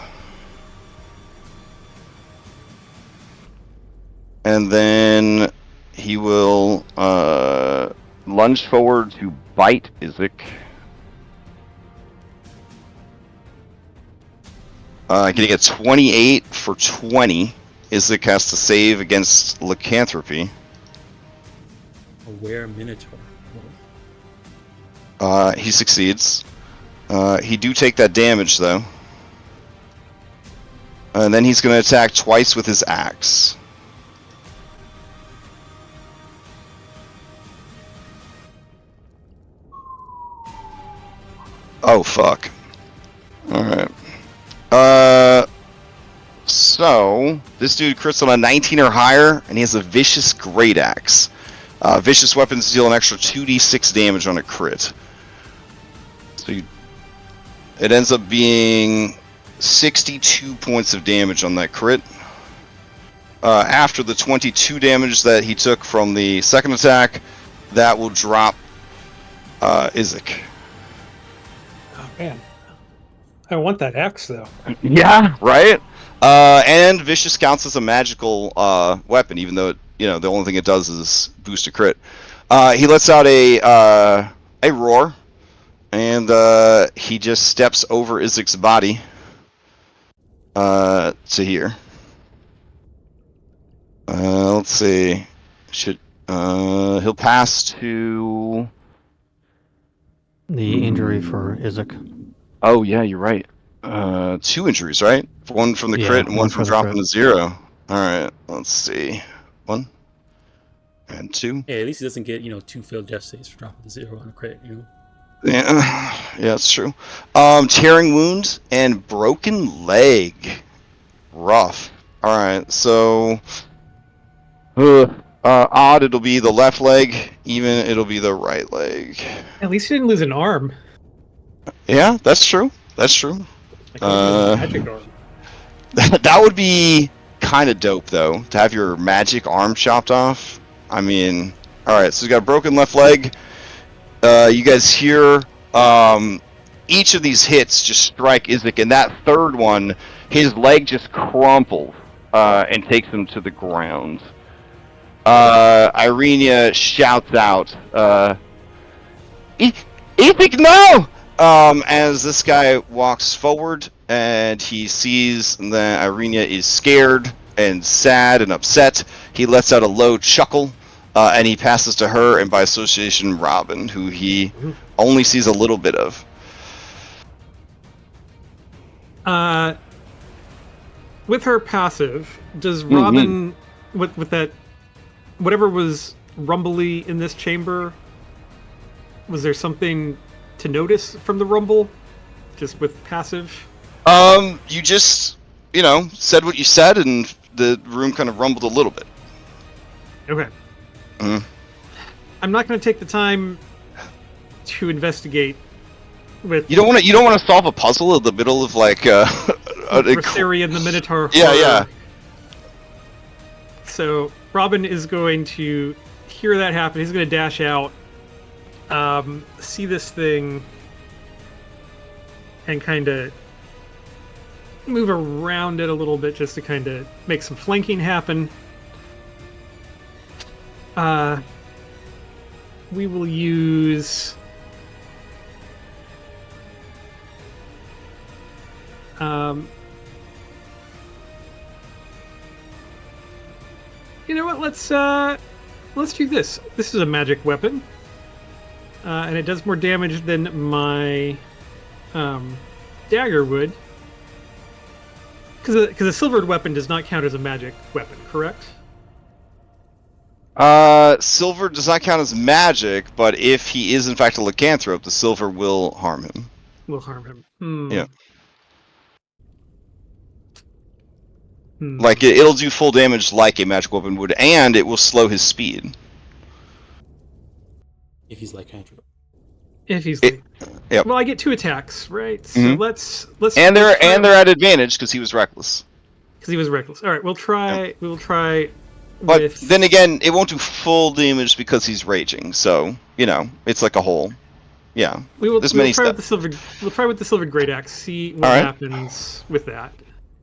And then he will lunge forward to bite Isaac. Can he get 28 for 20? Isaac has to save against lycanthropy. Aware Minotaur. He succeeds. He do take that damage though. And then he's going to attack twice with his axe. Oh fuck. Alright. So this dude crits on a 19 or higher, and he has a vicious great axe. Vicious weapons deal an extra 2d6 damage on a crit. So it ends up being 62 points of damage on that crit. After the 22 damage that he took from the second attack, that will drop Isaac. Oh man, I want that axe though. Yeah, Right? And Vicious counts as a magical weapon, even though the only thing it does is boost a crit. He lets out a roar, and he just steps over Isaac's body to here. Let's see. He'll pass to the injury for Isaac. Oh yeah, you're right. 2 injuries, right? One from the crit and one from dropping to 0. Alright, let's see. 1 and 2. Yeah, at least he doesn't get 2 failed death saves for dropping to 0 on a crit. Yeah, that's true. Tearing wound and broken leg. Rough. Alright, so odd it'll be the left leg, even it'll be the right leg. At least he didn't lose an arm. Yeah, that's true. That's true. Magic arm. That would be kind of dope, though, to have your magic arm chopped off. I mean, alright, so he's got a broken left leg. You guys hear each of these hits just strike Isaac, and that third one, his leg just crumples and takes him to the ground. Irenia shouts out, Isaac, no! As this guy walks forward, and he sees that Irenia is scared and sad and upset, he lets out a low chuckle, and he passes to her, and by association, Robin, who he only sees a little bit of. with her passive, does Robin with that whatever was rumbly in this chamber? Was there something to notice from the rumble, just with passive? You just said what you said, and the room kind of rumbled a little bit. Okay. Mm. I'm not going to take the time to investigate. With You don't want to solve a puzzle in the middle of like Rosari and the Minotaur. Yeah, horror. yeah. So Robin is going to hear that happen. He's going to dash out, see this thing, and kind of move around it a little bit just to kind of make some flanking happen. We will use you know what? Let's do this. This is a magic weapon, and it does more damage than my dagger would. Because a silvered weapon does not count as a magic weapon, correct? Silver does not count as magic, but if he is in fact a lycanthrope, the silver will harm him. Will harm him. Yeah. Like it'll do full damage like a magic weapon would, and it will slow his speed. If he's lycanthrope. Yep. Well, I get 2 attacks, right? So let's and they're at advantage because he was reckless. Because he was reckless. All right, we'll try. Yep. We will try. But then again, it won't do full damage because he's raging. So it's like a whole. Yeah. We'll many try steps. with the silver. We'll try with the silver great axe. See what happens with that.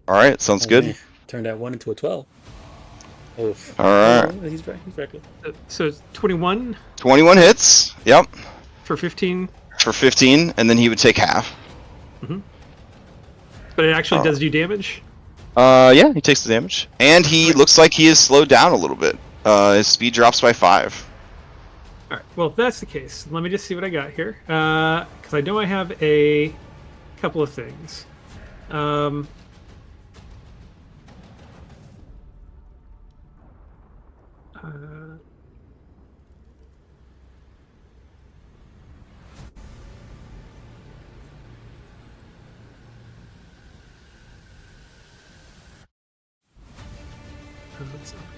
All right, sounds good. Man. Turned that 1 into a 12. Oof. All right. Oh, he's reckless. So it's 21. 21 hits. Yep. For 15. For 15, and then he would take half. But it actually does do damage. Yeah, he takes the damage, and he looks like he is slowed down a little bit. His speed drops by 5. All right. Well, if that's the case, let me just see what I got here. Because I know I have a couple of things.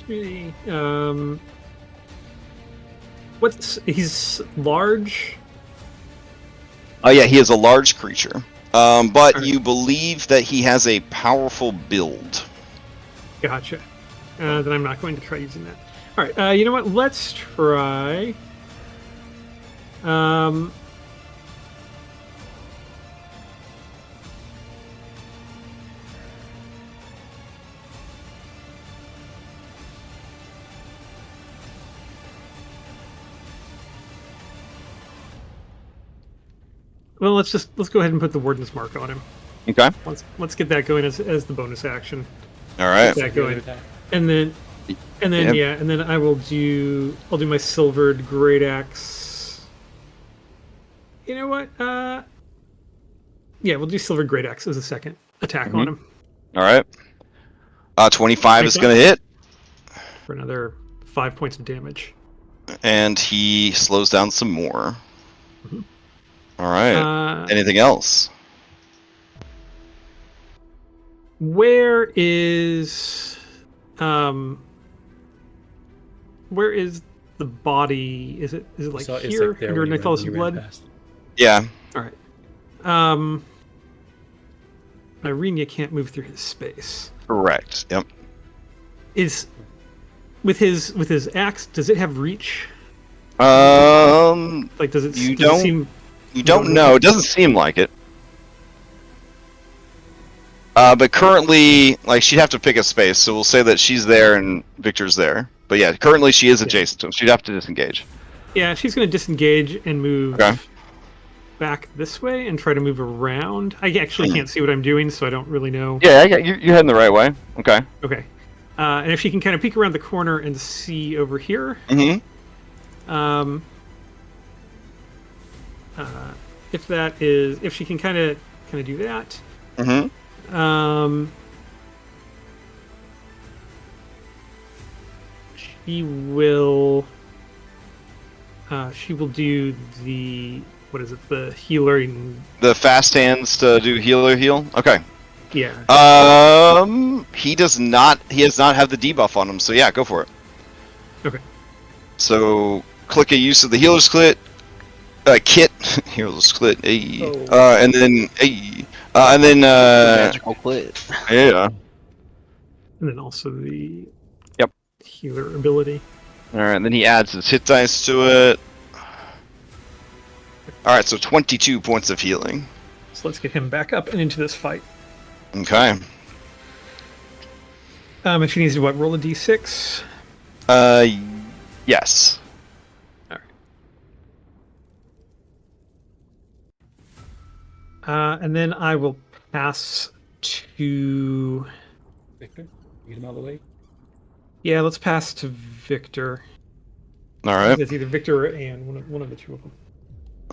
Opportunity. He's large? Oh yeah, he is a large creature. But you believe that he has a powerful build. Gotcha. Then I'm not going to try using that. All right. You know what? Let's try. Well, let's go ahead and put the Warden's Mark on him. Okay. Let's get that going as the bonus action. All right. Get that going, and then I'll do my silvered great axe. You know what? Yeah, we'll do silvered great axe as a second attack on him. All right. 25 is going to hit for another 5 points of damage, and he slows down some more. All right. Anything else? Where is the body? Is it like here like under Nightfall's blood? Yeah. All right. Irenia can't move through his space. Correct. Yep. Is with his axe? Does it have reach? Like does it? You does don't. It seem, you don't know. It doesn't seem like it. But currently, like, she'd have to pick a space, so we'll say that she's there and Victor's there. But yeah, currently she is adjacent to him. She'd have to disengage. Yeah, she's going to disengage and move back this way and try to move around. I actually can't see what I'm doing, so I don't really know. Yeah, you're heading the right way. Okay. Okay. And if she can kind of peek around the corner and see over here. If she can kind of do that. she will do the the healing. The fast hands to do healer heal. Okay. Yeah. He does not. He does not have the debuff on him. So yeah, go for it. Okay. So click a use of the healer's kit. Healer's kit. Hey. Oh. And then and then Magical clit. yeah. And then also the Yep. healer ability. All right. And then he adds his hit dice to it. All right. So 22 points of healing. So let's get him back up and into this fight. Okay. And she needs to roll a d6. Yes. All right. And then I will pass to Victor, get him out of the way. Yeah, let's pass to Victor. All right. It's either Victor or Anne, one of the two of them.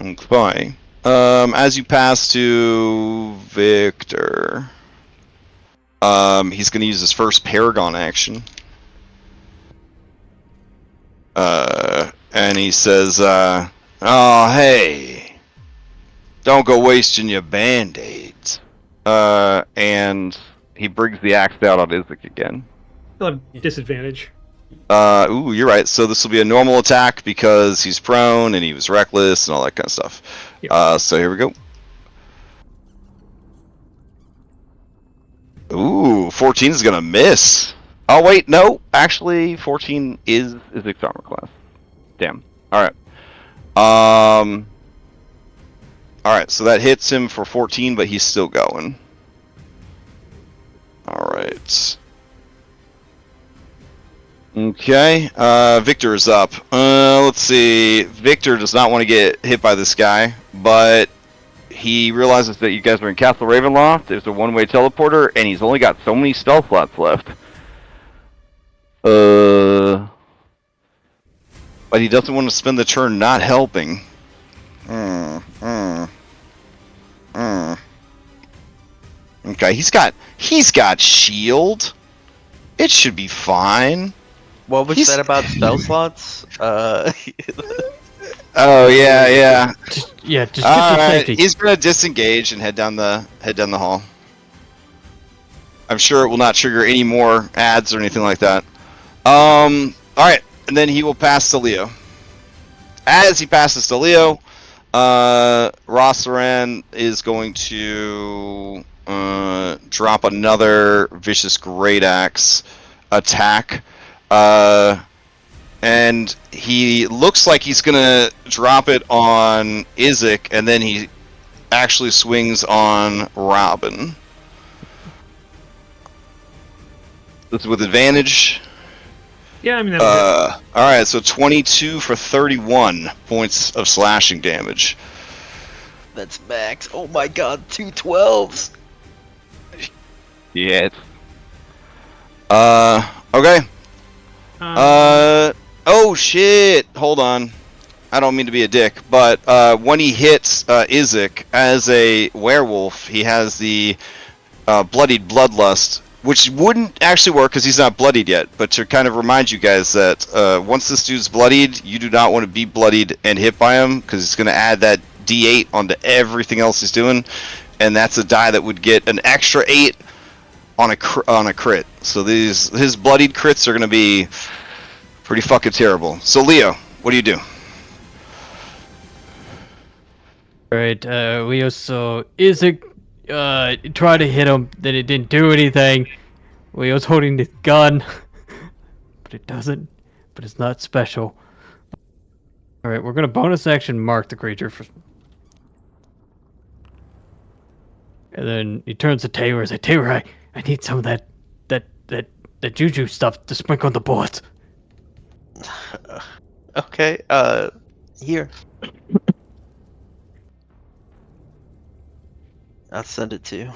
Okay. As you pass to Victor, he's going to use his first Paragon action. And he says, "Oh, hey, don't go wasting your band-aids." And he brings the axe out on Isaac again. He'll have disadvantage. Ooh, you're right. So this will be a normal attack because he's prone and he was reckless and all that kind of stuff. Yep. So here we go. Ooh, 14 is gonna miss. Oh wait, no. Actually, 14 is Isaac's armor class. Damn. All right. All right. So that hits him for 14, but he's still going. All right. Okay, Victor is up. Let's see. Victor does not want to get hit by this guy, but he realizes that you guys are in Castle Ravenloft. There's a one-way teleporter, and he's only got so many stealth slots left. But he doesn't want to spend the turn not helping. Okay, he's got shield. It should be fine. What was that about stealth slots? Oh yeah. Just get to Alright, safety. he's gonna disengage and head down the hall. I'm sure it will not trigger any more ads or anything like that. Alright, and then he will pass to Leo. As he passes to Leo, Rossaran is going to drop another vicious great axe attack. And he looks like he's gonna drop it on Isaac, and then he actually swings on Robin. This is with advantage. Yeah, I mean, Alright, so 22 for 31 points of slashing damage. That's max. Oh my god, 2 12s. Yeah. Okay. Oh shit! Hold on. I don't mean to be a dick, but when he hits Isaac as a werewolf, he has the bloodied bloodlust, which wouldn't actually work because he's not bloodied yet. But to kind of remind you guys that once this dude's bloodied, you do not want to be bloodied and hit by him because it's going to add that D8 onto everything else he's doing, and that's a die that would get an extra 8 on a crit. So his bloodied crits are going to be pretty fucking terrible. So Leo, what do you do? Alright, Leo, so Isaac tried to hit him, then it didn't do anything. Leo's holding the gun, but it doesn't, but it's not special. Alright, we're gonna bonus action mark the creature for... And then he turns to Taylor and says, Taylor, I need some of that juju stuff to sprinkle on the bullets. Okay, here. I'll send it to you.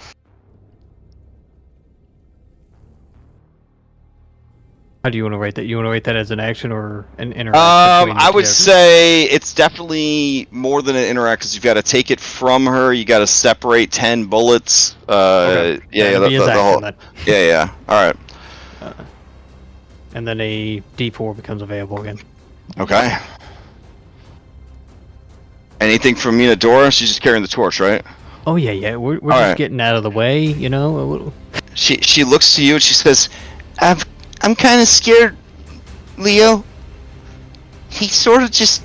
How do you want to rate that? You want to rate that as an action or an interaction? I would say it's definitely more than an interact because you've got to take it from her. You got to separate 10 bullets. Okay. Yeah, the whole. Yeah. All right. and then a D4 becomes available again. Okay. Anything from Minadora? She's just carrying the torch, right? Oh yeah. We're just right. getting out of the way, you know. A little... She looks to you and she says, I'm kind of scared, Leo. He sort of just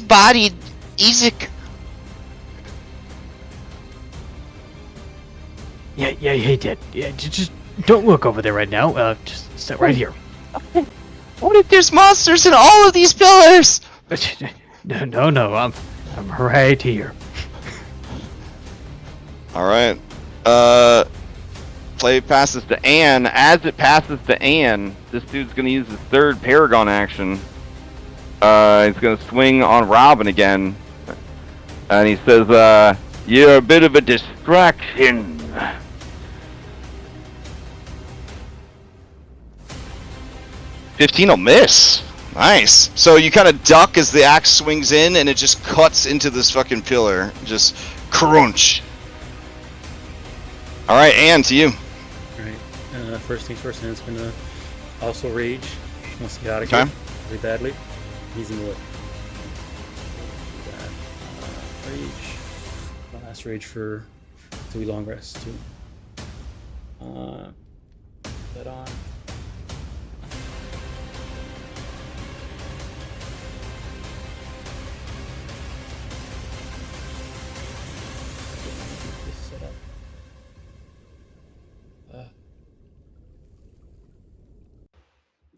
bodied Isaac. Yeah, he did. Yeah, just don't look over there right now. Just sit right here. What if there's monsters in all of these pillars? No, I'm right here. All right. Play passes to Anne. As it passes to Anne, this dude's gonna use his third Paragon action. He's gonna swing on Robin again, and he says, "You're a bit of a distraction." 15 will miss. Nice. So you kind of duck as the axe swings in, and it just cuts into this fucking pillar. Just crunch. All right, Anne, to you. All right. First things first, Anne's gonna also rage. She wants to get out of Okay. here really badly. He's in the way. Rage. My last rage for 3 long rests too. That on.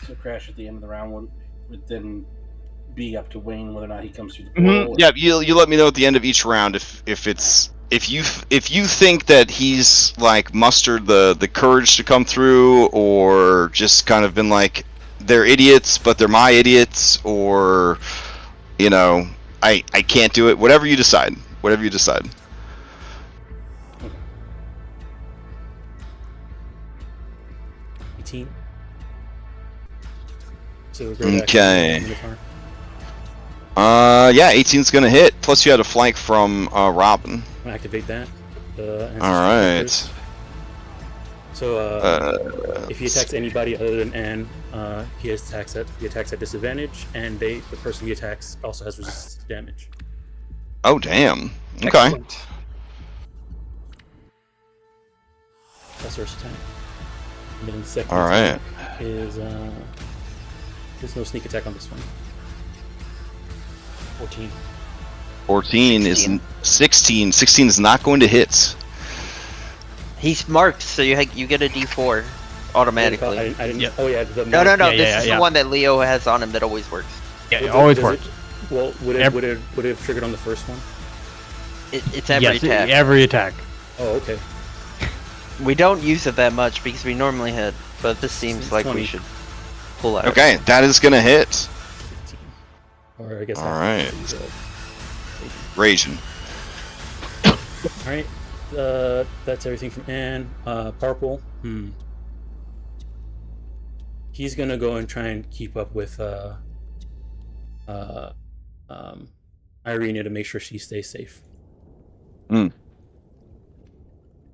So Crash at the end of the round would then be up to Wayne whether or not he comes through the portal. Mm-hmm. Yeah, you let me know at the end of each round if you think that he's like mustered the courage to come through, or just kind of been like, they're idiots but they're my idiots, or I can't do it. Whatever you decide. 18. So Okay. Yeah, 18's gonna hit. Plus you had a flank from Robin. I'm gonna activate that. All right. So if he attacks anybody other than Anne, he attacks at disadvantage, and the person he attacks also has resistance to damage. Oh damn. Okay. Excellent. That's first attack. And then the second All right. attack is there's no sneak attack on this one. 14. 14 is 16. 16 is not going to hit. He's marked, so you get a D4 automatically. I didn't. Yep. Oh yeah. No. Yeah, This is yeah. the one that Leo has on him that always works. Yeah, it always Does works. Well, would it have triggered on the first one? It's every Yes, attack. every attack. Oh, okay. We don't use it that much because we normally hit, but this seems like 20. we should pull out. Okay, that is gonna hit. 15. Or I guess. All right. Raging. All right. That's everything from Anne. Purple. He's gonna go and try and keep up with Irina to make sure she stays safe. Hmm.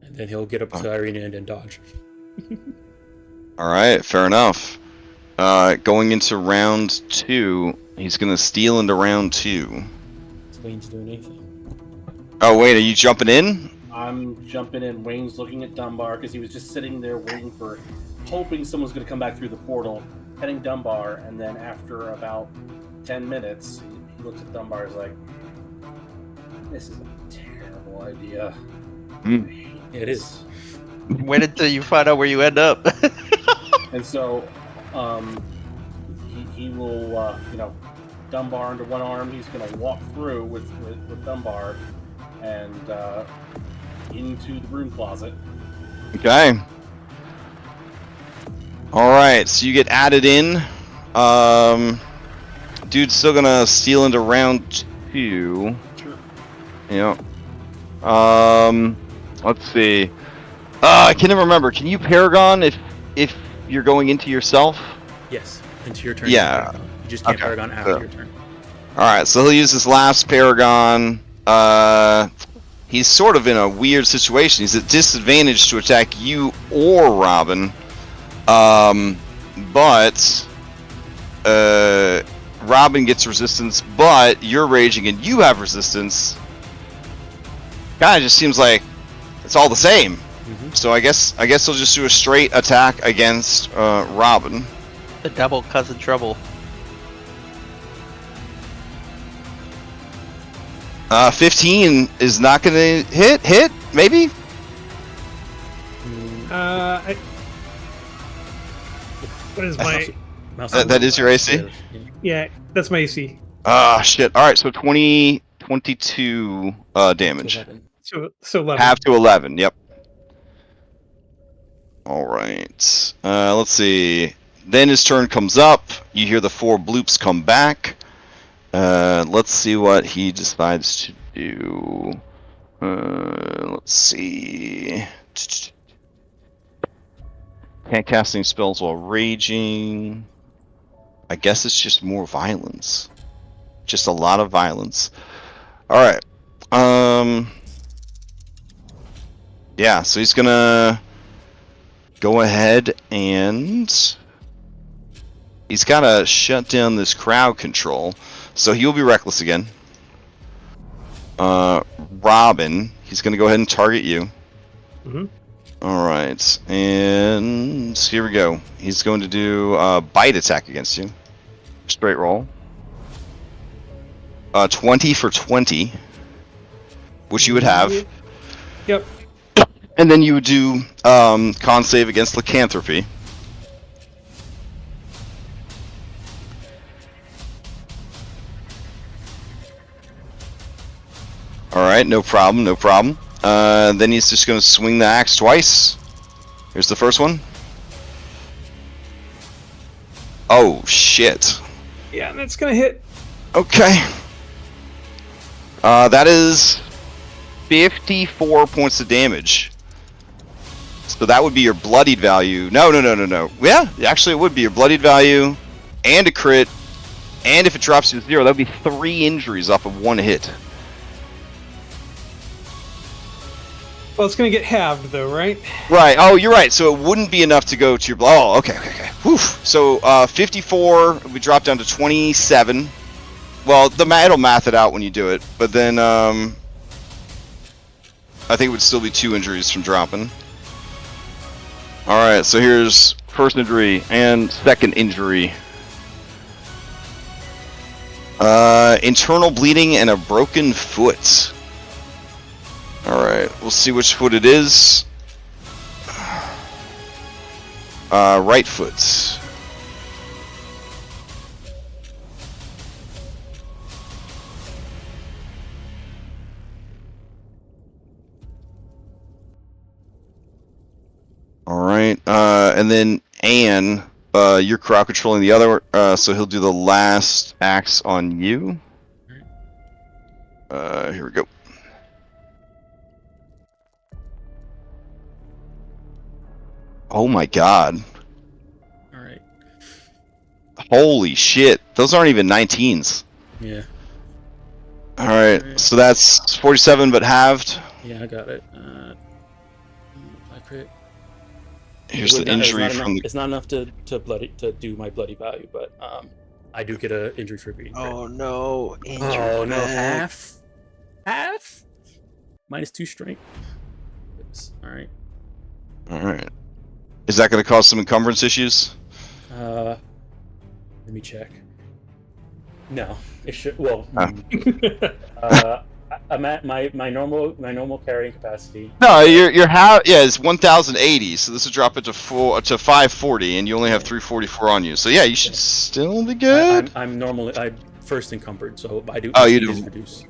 And then he'll get up to Irina and then dodge. All right, fair enough. Going into round 2, he's gonna steal into round 2. Is Wayne's doing anything? Oh wait, are you jumping in? I'm jumping in. Wayne's looking at Dunbar because he was just sitting there waiting hoping someone's going to come back through the portal, heading Dunbar, and then after about 10 minutes, he looks at Dunbar and is like, this is a terrible idea. Yeah, it is. Wait until you find out where you end up. And so, he will, Dunbar under one arm. He's going to walk through with Dunbar and into the broom closet. Okay. All right, so you get added in. Dude's still gonna steal into round 2. Sure. Yeah. Let's see. I can never remember. Can you Paragon if you're going into yourself? Yes. Into your turn. Yeah. You just can't Okay. Paragon after your turn. All right, so he'll use his last Paragon. He's sort of in a weird situation. He's at disadvantage to attack you or Robin. But Robin gets resistance, but you're raging and you have resistance. Kind of just seems like it's all the same. So I guess he'll just do a straight attack against Robin. The double cousin trouble. 15 is not gonna hit, maybe? What is my... That is your AC? Yeah, that's my AC. Ah, shit. Alright, so 22 damage. So 11. Half to 11, yep. Alright. Let's see. Then his turn comes up. You hear the 4 bloops come back. Let's see what he decides to do. Let's see. Can't cast any spells while raging. I guess it's just more violence. Just a lot of violence. Alright. Yeah, so he's gonna go ahead and he's gotta shut down this crowd control. So he'll be reckless again. Robin, he's gonna go ahead and target you. Alright, and here we go. He's going to do a bite attack against you. Straight roll. 20 for 20, which you would have. Yep. And then you would do con save against lycanthropy. Alright, no problem, no problem. Then he's just going to swing the axe twice. Here's the first one. Oh, shit. Yeah, that's going to hit. Okay. That is 54 points of damage. So that would be your bloodied value. No. Yeah, actually it would be your bloodied value and a crit. And if it drops to 0, that would be 3 injuries off of 1 hit. Well, it's going to get halved, though, right? Right. Oh, you're right. So it wouldn't be enough to go to your... Oh, okay. Whew. So 54, we drop down to 27. Well, it'll math it out when you do it. But then I think it would still be 2 injuries from dropping. Alright, so here's first injury and second injury. Internal bleeding and a broken foot. Alright, we'll see which foot it is. Right foot. Alright, and then Anne, you're crowd controlling the other, so he'll do the last axe on you. Here we go. Oh my god. Alright. Holy shit, those aren't even 19s. Yeah. Alright, so that's 47 but halved. Yeah, I got it. I crit. Here's the injury from the... It's not enough to do my bloody value, but I do get an injury for being crit. Oh no! Oh no! Half. -2 strength. All right. All right. Is that going to cause some encumbrance issues? Let me check. No, it should. Well, I'm at my normal carrying capacity. No, yeah, it's 1080, so this would drop it to 540, and you only have 344 on you. So yeah, you should still be good. I'm first encumbered, so I do. Oh, you do.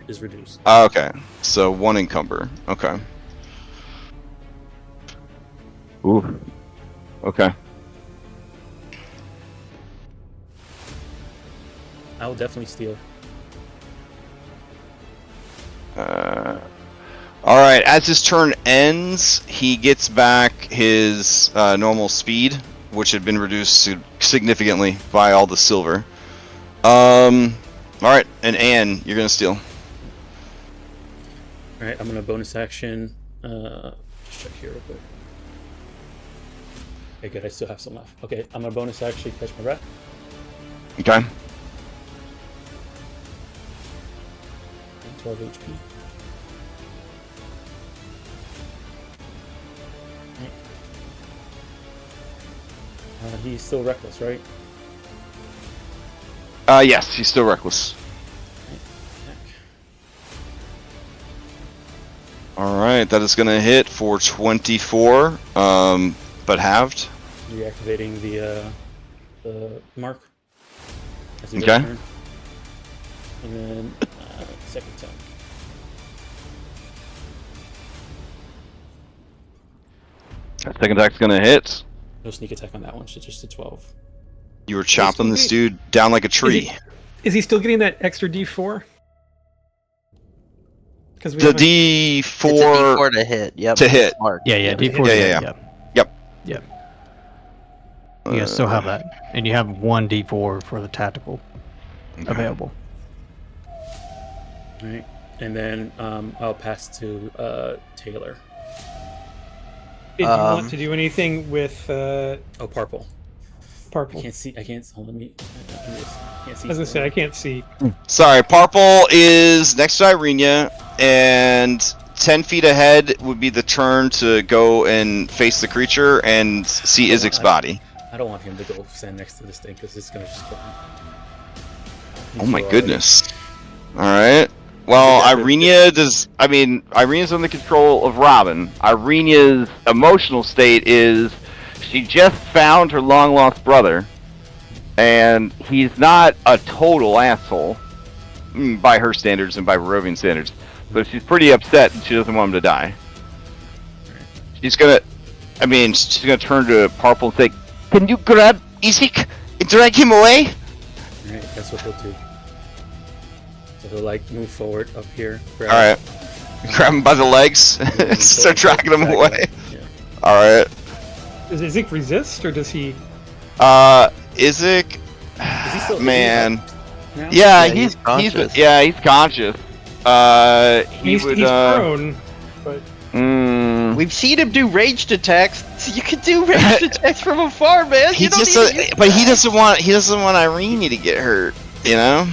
Is reduced. Oh, okay, so 1 encumber. Okay. Ooh. Okay. I will definitely steal. Alright, as his turn ends, he gets back his normal speed, which had been reduced significantly by all the silver. Alright, and Anne, you're gonna steal. Alright, I'm gonna bonus action. Just check here real quick. Okay, good. I still have some left. Okay, I'm gonna bonus actually catch my breath. Okay. 12 HP. He's still reckless, right? Yes, he's still reckless. Alright, that is gonna hit for 24, but halved. Reactivating the mark. As he Okay. return. And then second time. Second attack's gonna hit. No sneak attack on that one, so just a 12. You were chopping this dude down like a tree. Is he still getting that extra D4? Because The D4, It's a D4 to hit. Yep. to hit. Mark. Yeah, D4. Yeah. Yep. You guys still have that, and you have one D4 for the tactical available. Alright. And then I'll pass to Taylor. Did you want to do anything with Purple. I Purple? can't see. I can't. Hold on, I can't see. As I say, I can't see. Sorry, Purple is next to Irenia, and 10 feet ahead would be the turn to go and face the creature and see Izik's body. I don't want him to go stand next to this thing because it's gonna just kill him. Oh my goodness. Alright. Well, Irenia does. I mean, Irenia's under control of Robin. Irenia's emotional state is she just found her long lost brother, and he's not a total asshole by her standards and by Barovian standards. So she's pretty upset and she doesn't want him to die. She's gonna turn to Purple and say, "Can you grab Izik and drag him away?" Alright, that's what he'll do. So he'll like move forward up here. Alright. Grab him by the legs and start dragging him away. Yeah. Alright. Does Izik resist, or does he? Izik. Is he still Man. now? Yeah, Yeah, he's conscious. he's conscious. He's prone, but We've seen him do ranged attacks. You can do ranged attacks from afar, man. He You don't just, need to use but he that. doesn't want Irene to get hurt, you know.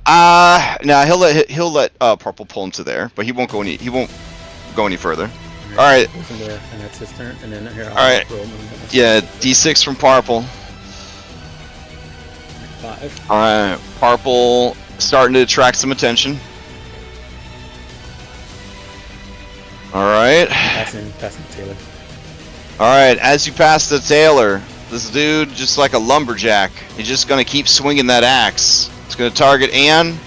No, he'll let Purple pull him to there, but he won't go any further. All right. And that's his turn. And then here. All right. Yeah, D6 from Purple. 5. All right, Purple starting to attract some attention. All right. Passing Taylor. All right, as you pass the Taylor, this dude just like a lumberjack. He's just gonna keep swinging that axe. It's gonna target Anne.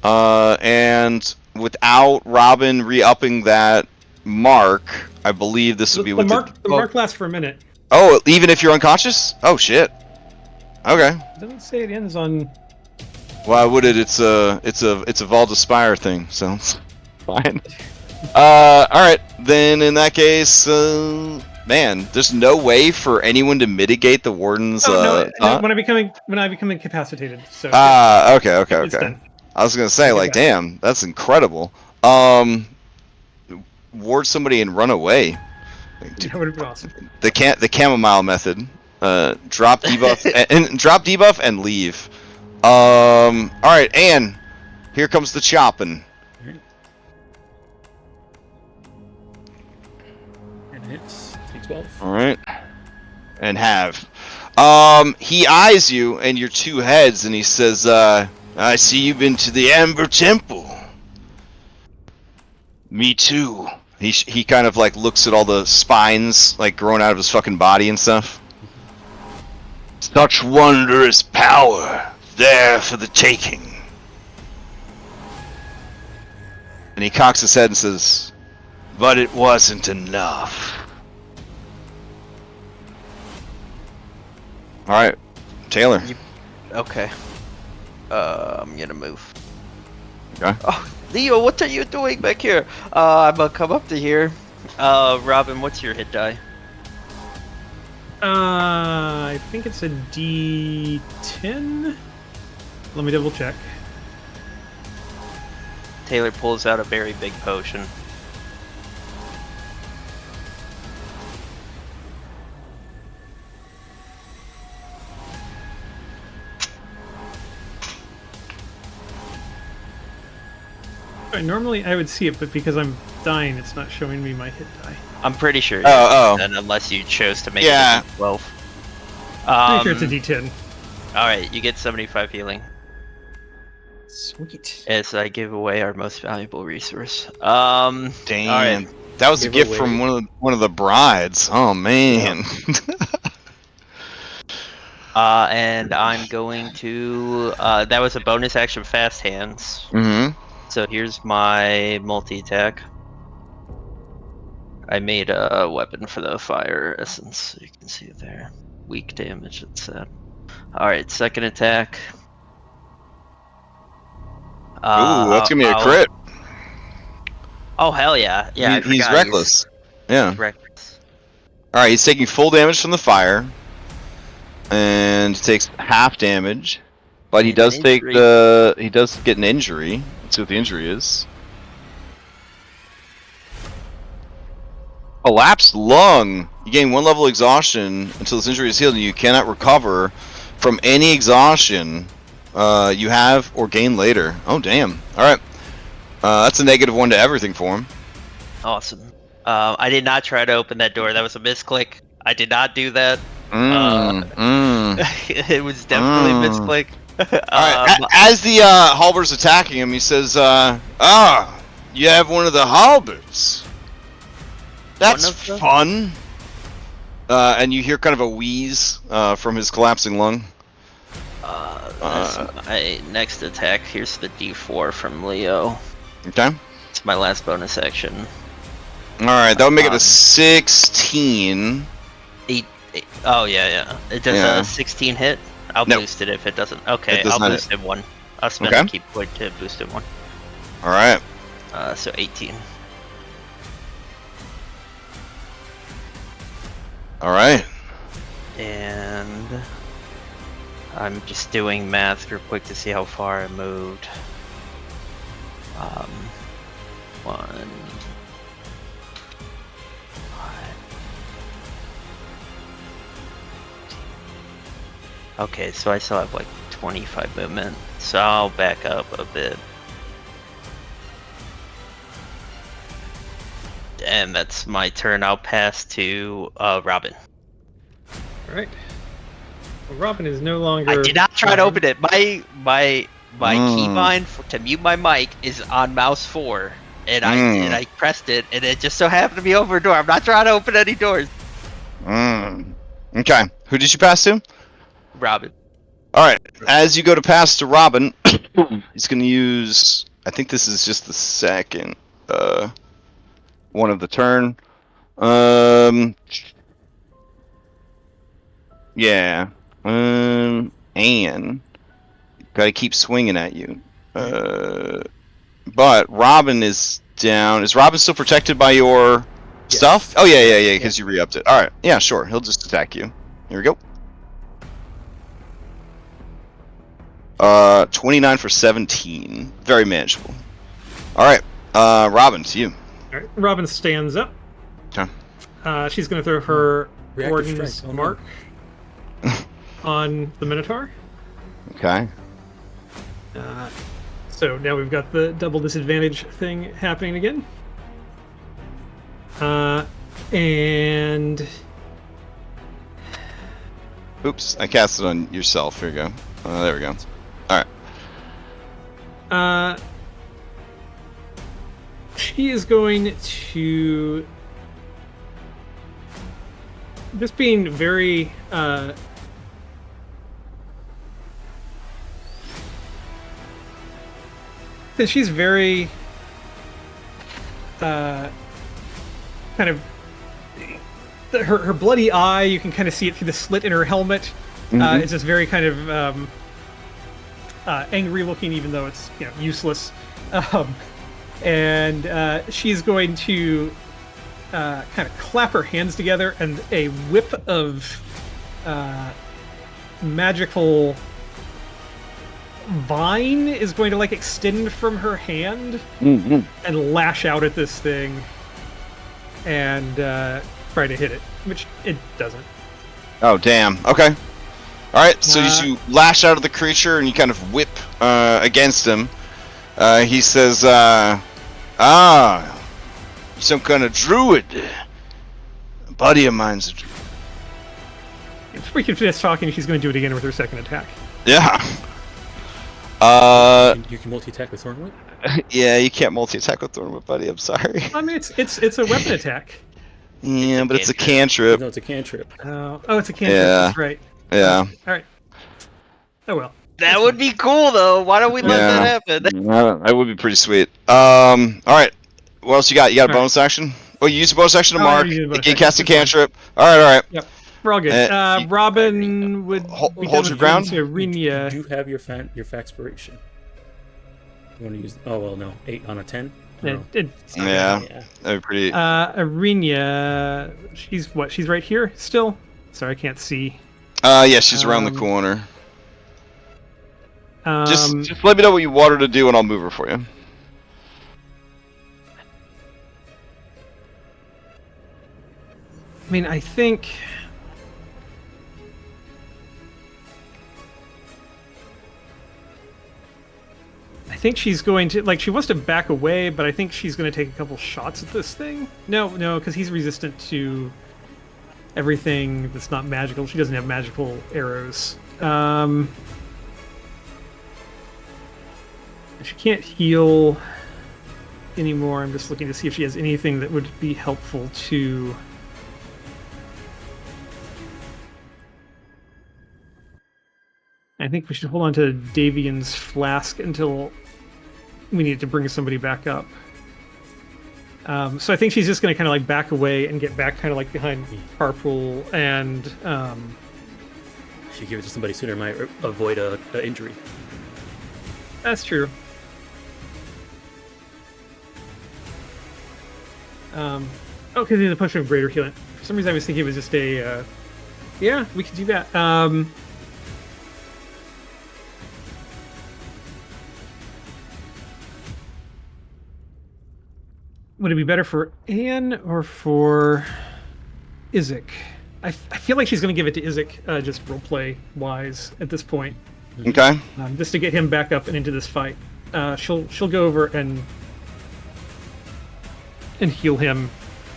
And without Robin re-upping that mark, I believe this would be with the mark lasts for a minute. Oh, even if you're unconscious? Oh shit. Okay. It doesn't say it ends on. Why would it? It's a Valdespire thing, so it's fine. Alright, then in that case, man, there's no way for anyone to mitigate the warden's No, thought? when I become incapacitated. So Okay. it's done. I was gonna say, like, back. damn, that's incredible. Ward somebody and run away. That would have been awesome. The chamomile method. Drop debuff and drop debuff and leave. Alright, Anne. Here comes the chopping. And hits. Take 12. Alright. And have. He eyes you and your two heads and he says, I see you've been to the Amber Temple. Me too. He kind of like looks at all the spines like growing out of his fucking body and stuff. Such wondrous power there for the taking. And he cocks his head and says, but it wasn't enough. Alright, Taylor. Okay. I'm gonna move. Okay. Oh, Leo, what are you doing back here? I'm gonna come up to here. Robin, what's your hit die? I think it's a D10. Let me double check. Taylor pulls out a very big potion. Normally I would see it, but because I'm dying, it's not showing me my hit die. I'm pretty sure. And unless you chose to make it a D12. Pretty sure it's a D10. All right, you get 75 healing. Sweet. As I give away our most valuable resource. Damn. All right. That was a gift from one of the brides. Oh man. And I'm going to. That was a bonus action, fast hands. Mm-hmm. So here's my multi-attack. I made a weapon for the fire essence, so you can see it there. Weak damage, it said. Alright, second attack. Ooh, that's gonna be a crit. Oh, hell yeah. Yeah, he's reckless. Yeah. Reckless. Alright, he's taking full damage from the fire. And takes half damage. But he does take he does get an injury. Let's see what the injury is. Collapsed lung. You gain 1 level exhaustion until this injury is healed, and you cannot recover from any exhaustion you have or gain later. Oh, damn. Alright. That's a -1 to everything for him. Awesome. I did not try to open that door. That was a misclick. I did not do that. It was definitely a misclick. Alright, as the halber's attacking him, he says, you have one of the halberds. That's fun. And you hear kind of a wheeze from his collapsing lung. That's my next attack. Here's the D4 from Leo. Okay. It's my last bonus action. Alright, that would make it a 16. 8. Oh, yeah. It does a 16 hit? I'll boost it if it doesn't. Okay, I'll boost it 1. I'll spend a key point to boost it 1. Alright. So 18. Alright. And I'm just doing math real quick to see how far I moved. 1, 5. Okay, so I still have like 25 movement, so I'll back up a bit. And that's my turn. I'll pass to Robin. Alright. Well, Robin is no longer... I did not try to open it. My keybind to mute my mic is on mouse 4. And I pressed it, and it just so happened to be over a door. I'm not trying to open any doors. Okay. Who did you pass to? Robin. Alright. As you go to pass to Robin, he's going to use... I think this is just the second one of the turn. Yeah. And gotta keep swinging at you. But Robin is down. Is Robin still protected by your stuff? Oh yeah, because you re-upped it. Alright, yeah, sure. He'll just attack you. Here we go. 29 for 17. Very manageable. Alright, Robin, it's you. Alright, Robin stands up. Okay. She's gonna throw her Warden's Mark on the Minotaur. Okay. So now we've got the double disadvantage thing happening again. And... Oops, I cast it on yourself. Here we go. There we go. Alright. She is going to... Just being very... she's very... kind of... Her bloody eye, you can kind of see it through the slit in her helmet. It's just very kind of angry looking, even though it's useless. And she's going to kind of clap her hands together, and a whip of magical vine is going to extend from her hand and lash out at this thing and try to hit it, which it doesn't. Oh, damn. Okay. Alright, so you lash out at the creature and you kind of whip against him. He says, some kind of druid. A buddy of mine's a druid. If we can finish talking, she's going to do it again with her second attack. Yeah. You can multi-attack with Thornwood? Yeah, you can't multi-attack with Thornwood, buddy. I'm sorry. I mean, it's a weapon attack. Yeah, but it's a cantrip. No, it's a cantrip. Oh, it's a cantrip. Yeah. That's right. Yeah. All right. Oh well. That would be cool, though. Why don't we let that happen? That would be pretty sweet. All right. What else you got? You got a bonus action? Oh, you use a bonus action to mark. You cast a cantrip. All right. Yep. We're all good. Robin would hold your ground. Arinia. You have your faxpiration. You want to use? Oh well, no. 8 on a 10. Yeah, that'd be pretty. Arinia, she's what? She's right here still. Sorry, I can't see. Yeah, she's around the corner. Just let me know what you want her to do, and I'll move her for you. I mean, I think she's going to, like, she wants to back away, but I think she's going to take a couple shots at this thing. No, because he's resistant to everything that's not magical. She doesn't have magical arrows. She can't heal anymore. I'm just looking to see if she has anything that would be helpful to... I think we should hold on to Davian's flask until we need to bring somebody back up. So I think she's just going to kind of like back away and get back kind of like behind Parpool and... If you give it to somebody sooner, might avoid a injury. That's true. Okay, there's a potion of greater healing. For some reason I was thinking it was just a... yeah, we could do that. Would it be better for Anne or for Isaac? I feel like she's going to give it to Isaac, just roleplay wise at this point. Okay. Just to get him back up and into this fight. She'll go over and heal him.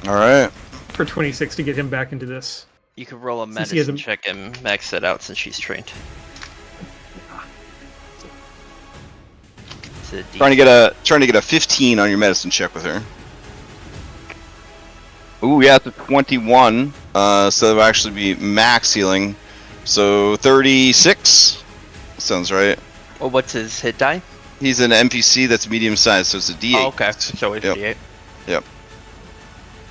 All right. For 26 to get him back into this. You could roll a medicine check and max it out since she's trained. Trying to get a 15 on your medicine check with her. Ooh, yeah, it's a 21. So it'll actually be max healing. So 36. Sounds right. Well, what's his hit die? He's an NPC that's medium sized, so it's a D8. Oh, okay. So it's D8. Yep.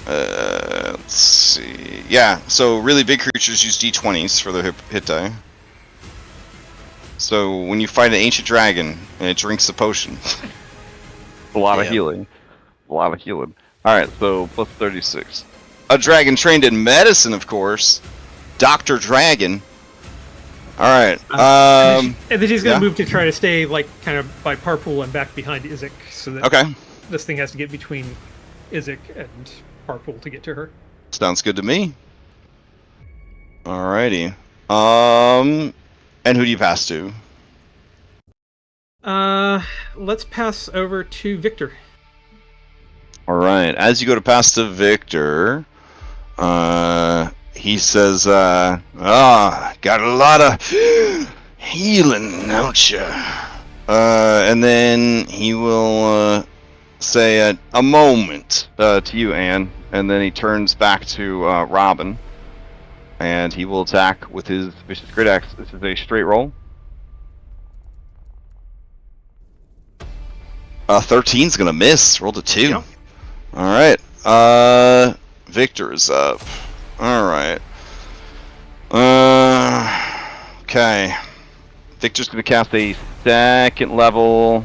Let's see. Yeah, so really big creatures use D20s for their hit die. So when you fight an ancient dragon and it drinks the potion, a lot of healing. A lot of healing. Alright, so plus 36. A dragon trained in medicine, of course. Dr. Dragon. Alright. And then she's going to move to try to stay like kind of by Parpool and back behind Isaac, so that this thing has to get between Isaac and Parpool to get to her. Sounds good to me. Alrighty. And who do you pass to? Let's pass over to Victor. Alright, as you go to pass to Victor, he says, got a lot of healing, don't you? And then he will say a moment to you, Anne, and then he turns back to Robin, and he will attack with his Vicious Great Axe. This is a straight roll. 13's gonna miss. Rolled a 2. Yep. Alright. Victor is up. Alright. Okay. Victor's gonna cast a second level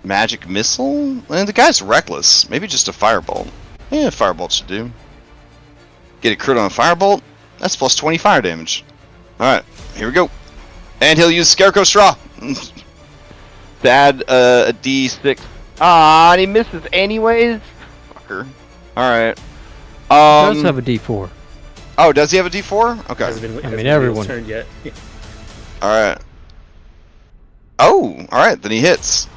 magic missile? And the guy's reckless. Maybe just a firebolt. Yeah, firebolt should do. Get a crit on a firebolt. That's plus 20 fire damage. Alright, here we go. And he'll use Scarecrow Straw. To add a D6. And he misses anyways. Fucker. Alright. He does have a D4. Oh, does he have a D4? Okay. I mean, everyone. Turned yet. Yeah. Alright. Oh, alright, then he hits.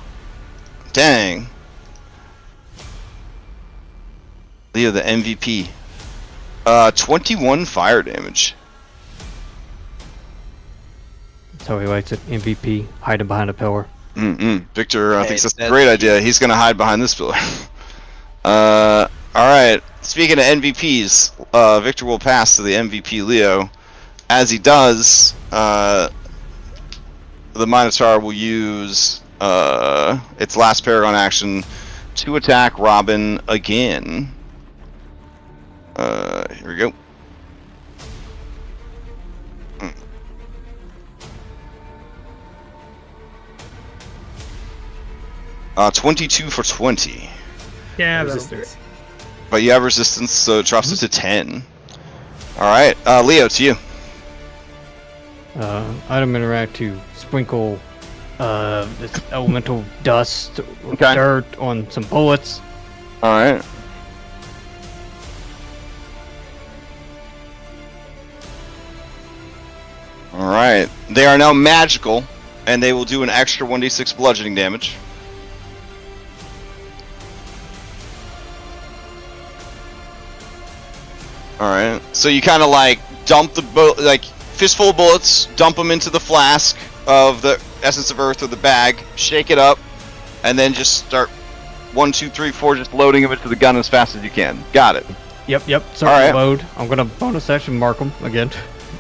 Dang. Leo, the MVP. 21 fire damage. That's how he likes it. MVP, hiding behind a pillar. Victor Hey, thinks that's a that's great idea. He's gonna hide behind this pillar. Alright. Speaking of MVPs, Victor will pass to the MVP Leo. As he does, the Minotaur will use its last Paragon action to attack Robin again. Here we go. 22 for 20. Yeah, Resistance. But you have resistance, so it drops it to 10. Alright, Leo, to you. Item interact to sprinkle this elemental dust or Okay. dirt on some bullets. Alright. Alright. They are now magical, and they will do an extra 1d6 bludgeoning damage. Alright. So you kind of like dump the fistful of bullets, dump them into the flask of the Essence of Earth or the bag, shake it up, and then just start 1, 2, 3, 4, just loading them into the gun as fast as you can. Got it. Yep. Start Alright. to load. I'm gonna bonus action mark them again.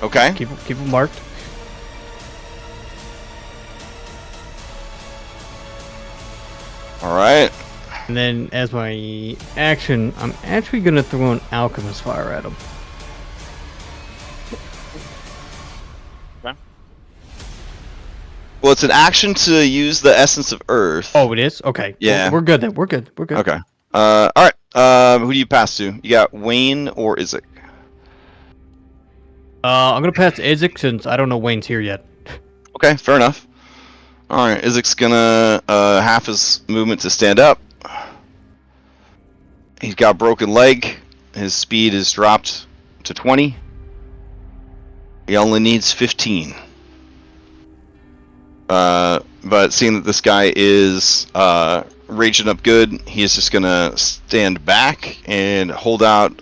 Okay. Keep them marked. Alright. And then as my action, I'm actually gonna throw an alchemist fire at him. Well, it's an action to use the Essence of Earth. Oh, it is? Okay. Yeah. We're good then. We're good. Okay. Alright. Who do you pass to? You got Wayne or Isaac? I'm gonna pass to Isaac since I don't know Wayne's here yet. Okay, fair enough. Alright, Isaac's gonna half his movement to stand up. He's got a broken leg. His speed is dropped to 20. He only needs 15. But seeing that this guy is raging up good, he is just gonna stand back and hold out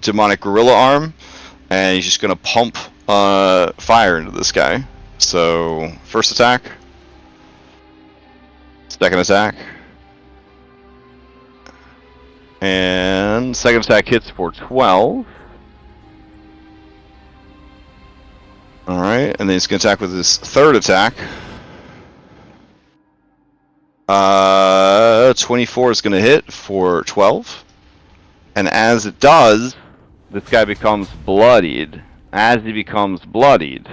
demonic gorilla arm, and he's just gonna pump fire into this guy. So first attack, second attack, and second attack hits for 12. Alright, and then he's going to attack with his third attack. 24 is going to hit for 12. And as it does, this guy becomes bloodied. As he becomes bloodied...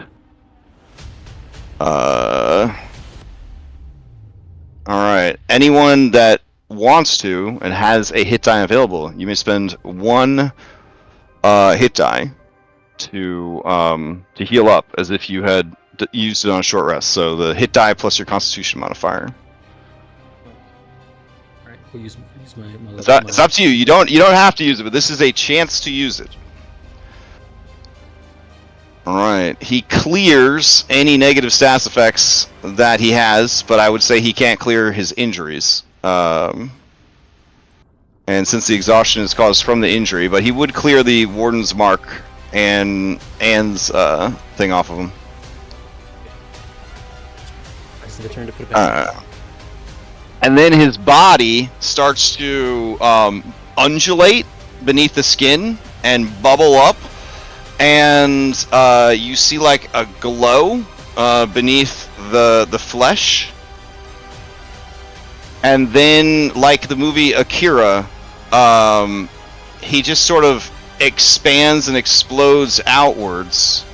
Alright, anyone that wants to and has a hit die available, you may spend one hit die to heal up as if you had used it on a short rest. So the hit die plus your Constitution modifier. Alright, we'll use my It's up to you. You don't have to use it, but this is a chance to use it. Alright, he clears any negative stats effects that he has, but I would say he can't clear his injuries. And since the exhaustion is caused from the injury, but he would clear the Warden's Mark and Anne's thing off of him. It's the turn to put it back. And then his body starts to undulate beneath the skin and bubble up, and you see like a glow beneath the flesh. And then, like the movie Akira, he just sort of expands and explodes outwards,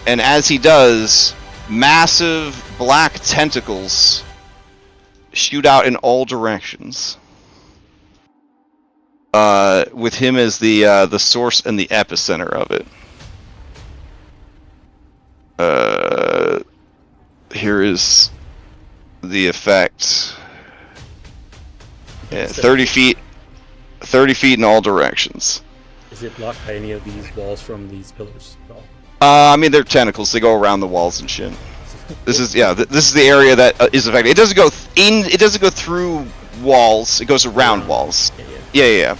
and as he does, massive black tentacles shoot out in all directions, with him as the source and the epicenter of it. Here is the effect. Yeah, 30 feet in all directions. Is it blocked by any of these walls from these pillars at all? I mean, they're tentacles. They go around the walls and shit. This is this is the area that is affected. It doesn't go It doesn't go through walls. It goes around walls. Yeah.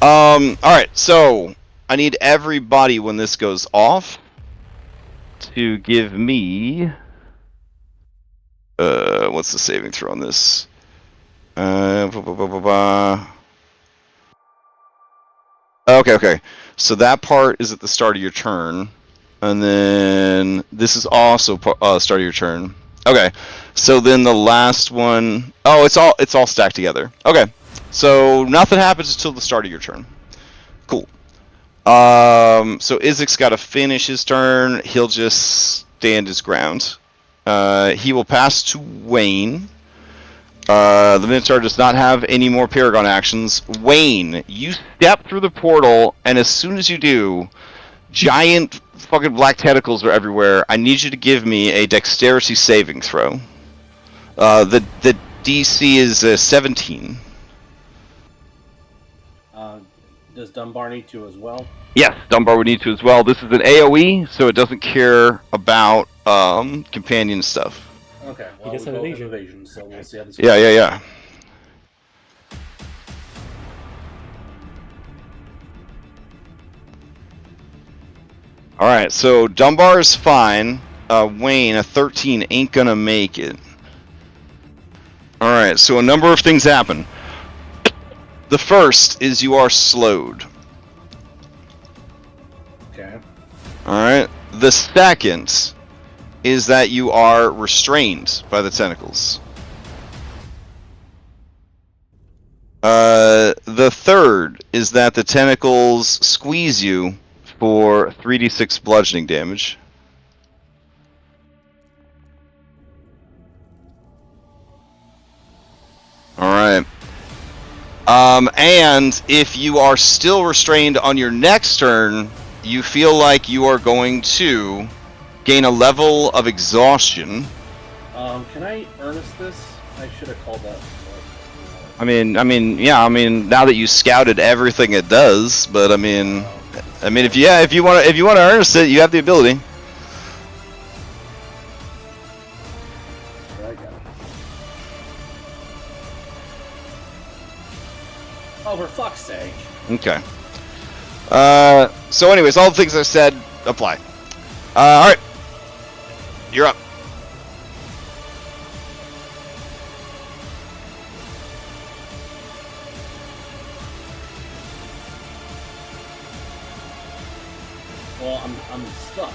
All right. So I need everybody when this goes off to give me. What's the saving throw on this? Okay. So that part is at the start of your turn, and then this is also start of your turn. Okay. So then the last one, it's all stacked together. Okay. So nothing happens until the start of your turn. Cool. So Isaac's got to finish his turn. He'll just stand his ground. He will pass to Wayne. The Minotaur does not have any more Paragon actions. Wayne, you step through the portal, and as soon as you do, giant fucking black tentacles are everywhere. I need you to give me a dexterity saving throw. The DC is 17. Does Dunbar need to as well? Yes, Dunbar would need to as well. This is an AoE, so it doesn't care about companion stuff. Okay, well, we both have evasion, so we'll see how this goes. Yeah. Alright, so Dunbar is fine. Wayne, a 13 ain't gonna make it. Alright, so a number of things happen. The first is you are slowed. Okay. Alright. The second is that you are restrained by the tentacles. The third is that the tentacles squeeze you for 3d6 bludgeoning damage. Alright. And if you are still restrained on your next turn, you feel like you are going to gain a level of exhaustion. Can I earnest this? I should have called that. I mean, now that you scouted everything it does, but if you want to earnest it, you have the ability. There I go. Oh, for fuck's sake. Okay. So anyways, all the things I said apply. Alright. You're up. Well, I'm stuck.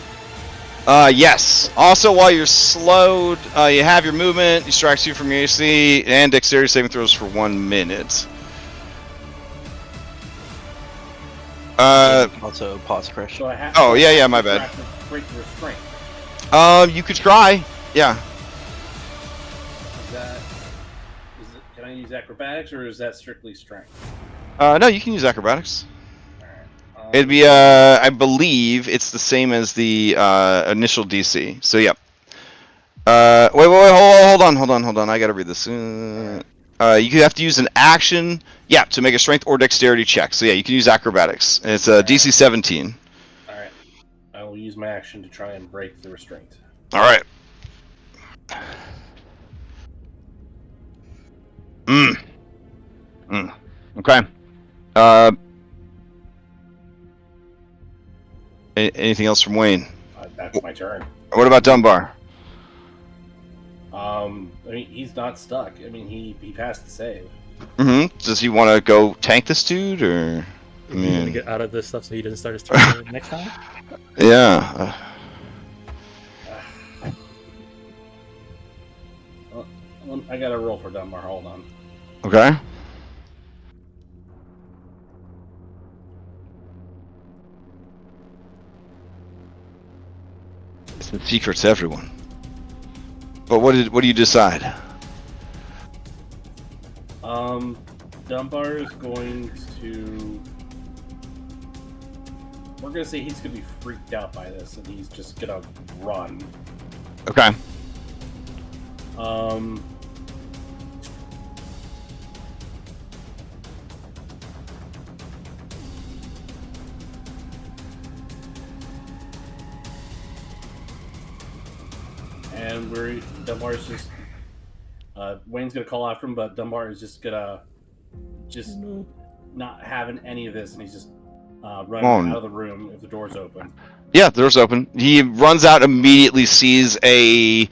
Yes. Also, while you're slowed, you have your movement, distracts you from your AC, and dexterity saving throws for 1 minute. Also pause crush. So I have my bad. have to break the restraint. You could try. Yeah. Can I use acrobatics, or is that strictly strength? No, you can use acrobatics. It'd be, I believe it's the same as the initial DC. So, yeah. Wait, hold on. I gotta read this. You have to use an action, to make a strength or dexterity check. So, yeah, you can use acrobatics. And it's DC 17. Alright. I will use my action to try and break the restraint. Alright. Okay. Anything else from Wayne? That's my turn. What about Dunbar? He's not stuck. He passed the save. Does he want to go tank this dude, or? He's gonna get out of this stuff so he doesn't start his turn next time. Yeah. I gotta roll for Dunbar. Hold on. Okay. It's the secrets, everyone. But what do you decide? Dunbar is going to. We're gonna say he's gonna be freaked out by this, and he's just gonna run. Okay. And and Dunbar's just Wayne's gonna call after him, but Dunbar is just gonna not having any of this, and he's just running out of the room if the door's open. Yeah, the door's open. He runs out, immediately sees a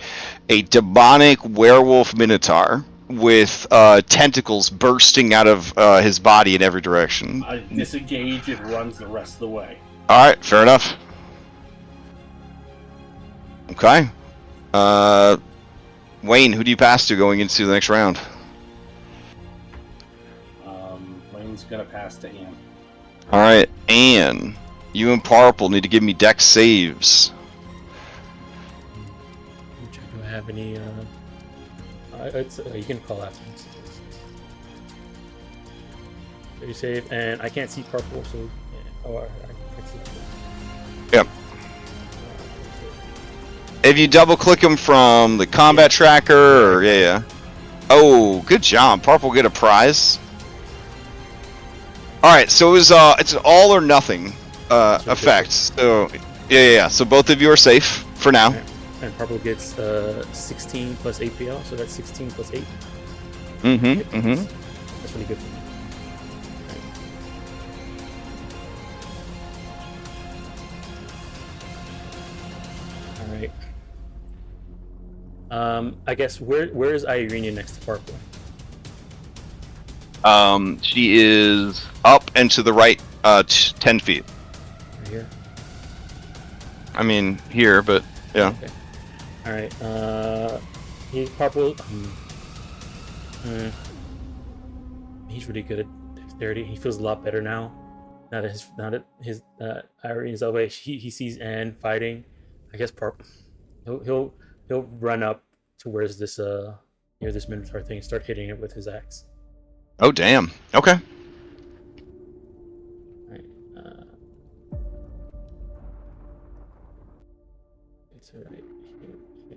demonic werewolf minotaur with tentacles bursting out of his body in every direction. I disengage and runs the rest of the way. All right, fair enough. Okay. Wayne, who do you pass to going into the next round? Wayne's gonna pass to Anne. All right, Anne. You and Parple need to give me dex saves. Do I have any? You can call after. You save, and I can't see Parple, so I can see. Yep. If you double click him from the combat tracker, or yeah. Oh, good job. Parple get a prize. All right, so it's an all or nothing effect. So yeah. So both of you are safe for now. Right. And Purple gets 16 plus APL, so that's 16 plus 8. That's really good for me. All right. I guess where is Irene next to Purple? She is up and to the right 10 feet. Right here? I mean, here, but yeah. Okay. Alright, Purple, he's really good at dexterity. He feels a lot better now. Now that his Irene is away, he sees Anne fighting. I guess Purple, he'll run up to where's this near this Minotaur thing and start hitting it with his axe. Oh damn. Okay. Right. It's right here.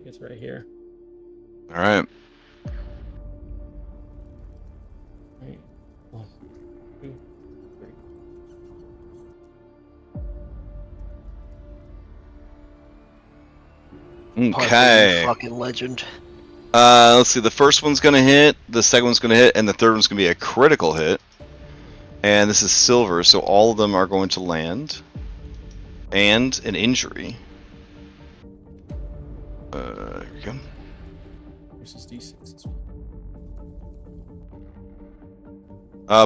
It's right here. All right. Right. 1, 2, 3. Okay. Fucking legend. Let's see. The first one's gonna hit. The second one's gonna hit, and the third one's gonna be a critical hit. And this is silver, so all of them are going to land. And an injury. Here we go. Versus D6.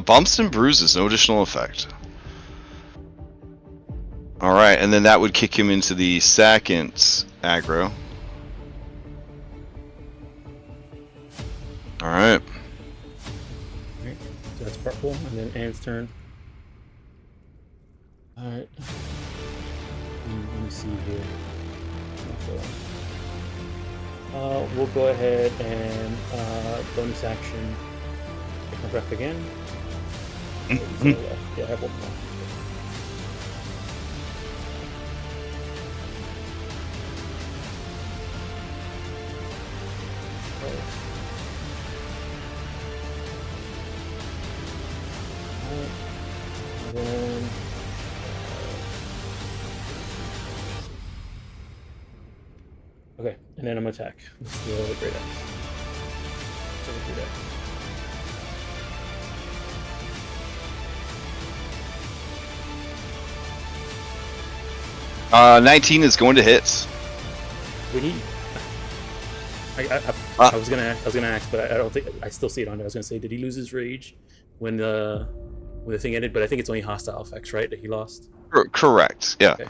Bumps and bruises, no additional effect. Alright, and then that would kick him into the second aggro. Alright. Alright, so that's Purple, and then Anne's turn. Alright. Let me see here. We'll go ahead and bonus action. Take my breath again. Yeah, I have one more. And then okay, and then I'm gonna attack. Let's do the great axe. So we'll do that. 19 is going to hit. We need. I was gonna ask, but I don't think I still see it on there. I was gonna say, did he lose his rage when the thing ended? But I think it's only hostile effects, right? That he lost. Correct. Yeah. Okay.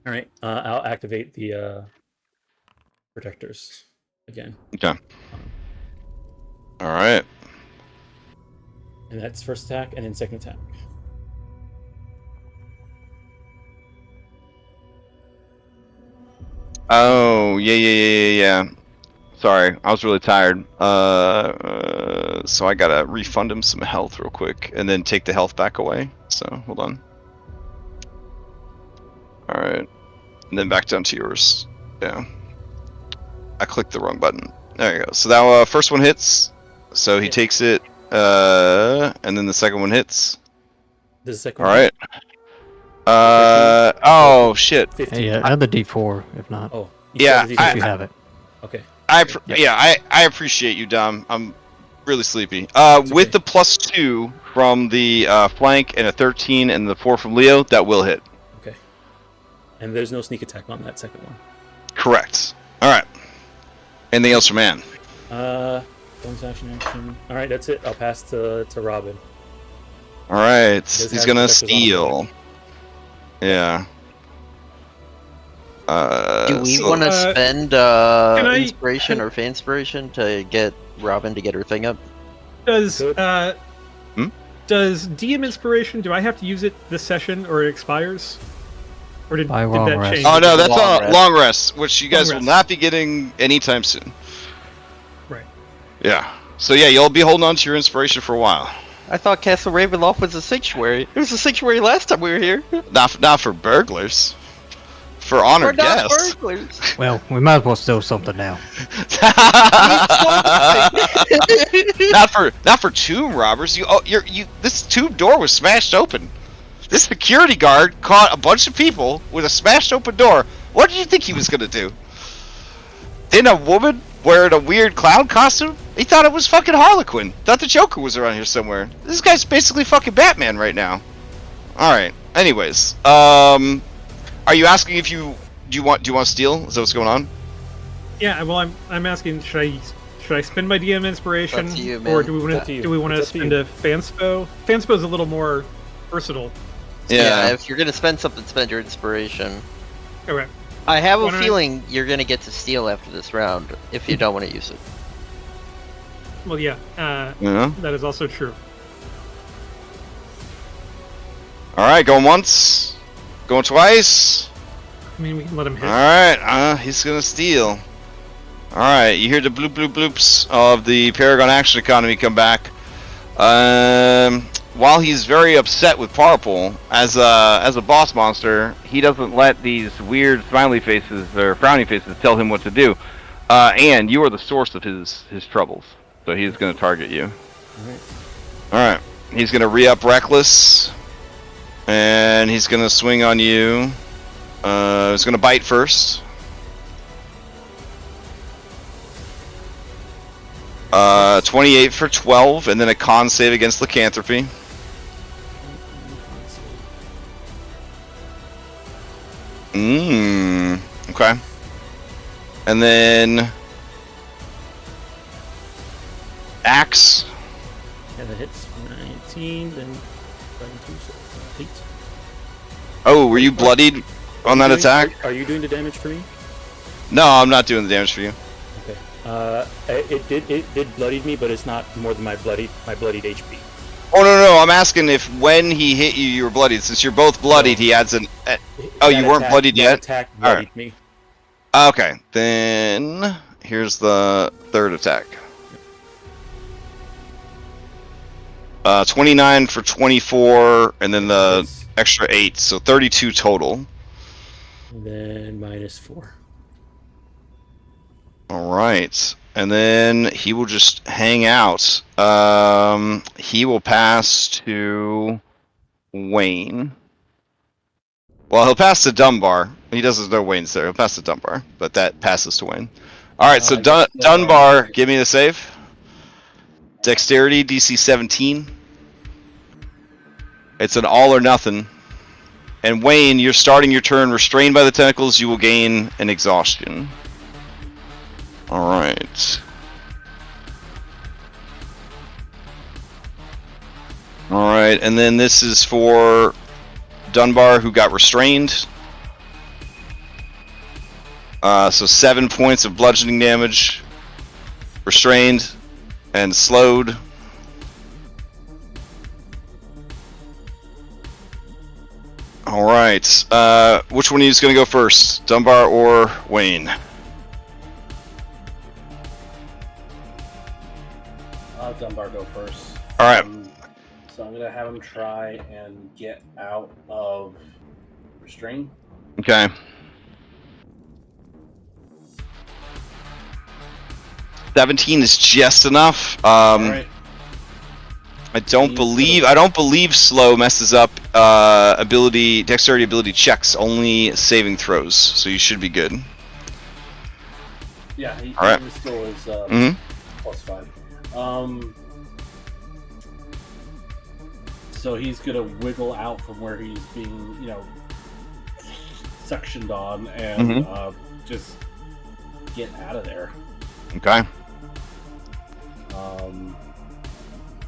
All right. I'll activate the protectors again. Okay. All right. And that's first attack, and then second attack. Oh, yeah. Sorry, I was really tired. So I gotta refund him some health real quick, and then take the health back away. So, hold on. Alright. And then back down to yours. Yeah. I clicked the wrong button. There you go. So that first one hits. So he takes it, and then the second one hits. Does the second Alright. one? Oh, shit. 15. Hey, add the D4 if not. Oh, Yeah, You If you have it. Okay. I appreciate you, Dom. I'm really sleepy. With okay. the +2 from the flank and a 13 and the 4 from Leo, that will hit. Okay. And there's no sneak attack on that second one. Correct. All right. Anything else from Ann? Bonus action. All right, that's it. I'll pass to Robin. All right. Does He's have gonna protectors on steal. Yeah. Do we so- want to spend I- inspiration or fan inspiration to get Robin to get her thing up? Does Good. does DM inspiration? Do I have to use it this session or it expires? Or did By long that rest. change? Oh no, that's Long a rest. long rest, which you guys Long will rest. not be getting anytime soon. Right. Yeah. So yeah, you'll be holding on to your inspiration for a while. I thought Castle Ravenloft was a sanctuary. It was a sanctuary last time we were here. Not for burglars. For honored We're not guests. burglars. Well, we might as well steal something now. not for tomb robbers. This tomb door was smashed open. This security guard caught a bunch of people with a smashed open door. What did you think he was gonna do? Then a woman wearing a weird clown costume? He thought it was fucking Harlequin. Thought the Joker was around here somewhere. This guy's basically fucking Batman right now. Alright. Anyways. Are you asking if do you want to steal? Is that what's going on? Yeah. Well, I'm asking. Should I spend my DM inspiration, Up to you, or man. do we want It's up to to you. do we want to It's up to spend you. a fanspo? Fanspo is a little more versatile. Yeah, if you're gonna spend something, spend your inspiration. Okay. I have Why a don't I- feeling you're gonna get to steal after this round if you don't want to use it. Well, yeah. Yeah. That is also true. Alright, going once. Going twice. I mean, we can let him hit. Alright, he's gonna steal. Alright, you hear the bloop bloop bloops of the Paragon Action Economy come back. While he's very upset with Purple, as a boss monster, he doesn't let these weird smiley faces or frowny faces tell him what to do. And you are the source of his troubles. So he's gonna target you. Alright. He's gonna re-up Reckless. And he's gonna swing on you. He's gonna bite first. 28 for 12, and then a con save against Lycanthropy. Okay. And then Axe. Yeah, that hits 19, then 22, so 8. Oh, were you bloodied on that attack? Are you doing the damage for me? No, I'm not doing the damage for you. Okay. It did bloodied me, but it's not more than my bloodied HP. Oh no, I'm asking if when he hit you, you were bloodied. Since you're both bloodied, he adds an. Oh, you weren't bloodied yet? Attack bloodied Alright. me. Okay, then here's the third attack. 29 for 24, and then the Yes. extra 8, so 32 total. And then -4. Alright, and then he will just hang out. He will pass to Wayne. Well, he'll pass to Dunbar. He doesn't know Wayne's there. He'll pass to Dunbar, but that passes to Wayne. Alright, so I guess, Dunbar, give me the save. Dexterity, DC 17. It's an all or nothing. And Wayne, you're starting your turn restrained by the tentacles. You will gain an exhaustion. Alright. Alright, and then this is for Dunbar, who got restrained. So 7 points of bludgeoning damage. Restrained and slowed. Alright, which one of you is going to go first? Dunbar or Wayne? I'll have Dunbar go first. Alright. So I'm gonna have him try and get out of restraint. Okay. $17 is just enough. Alright. I don't believe slow messes up dexterity ability checks, only saving throws, so you should be good. Yeah, he All right. still is +5. So he's gonna wiggle out from where he's being, suctioned on and just get out of there. Okay.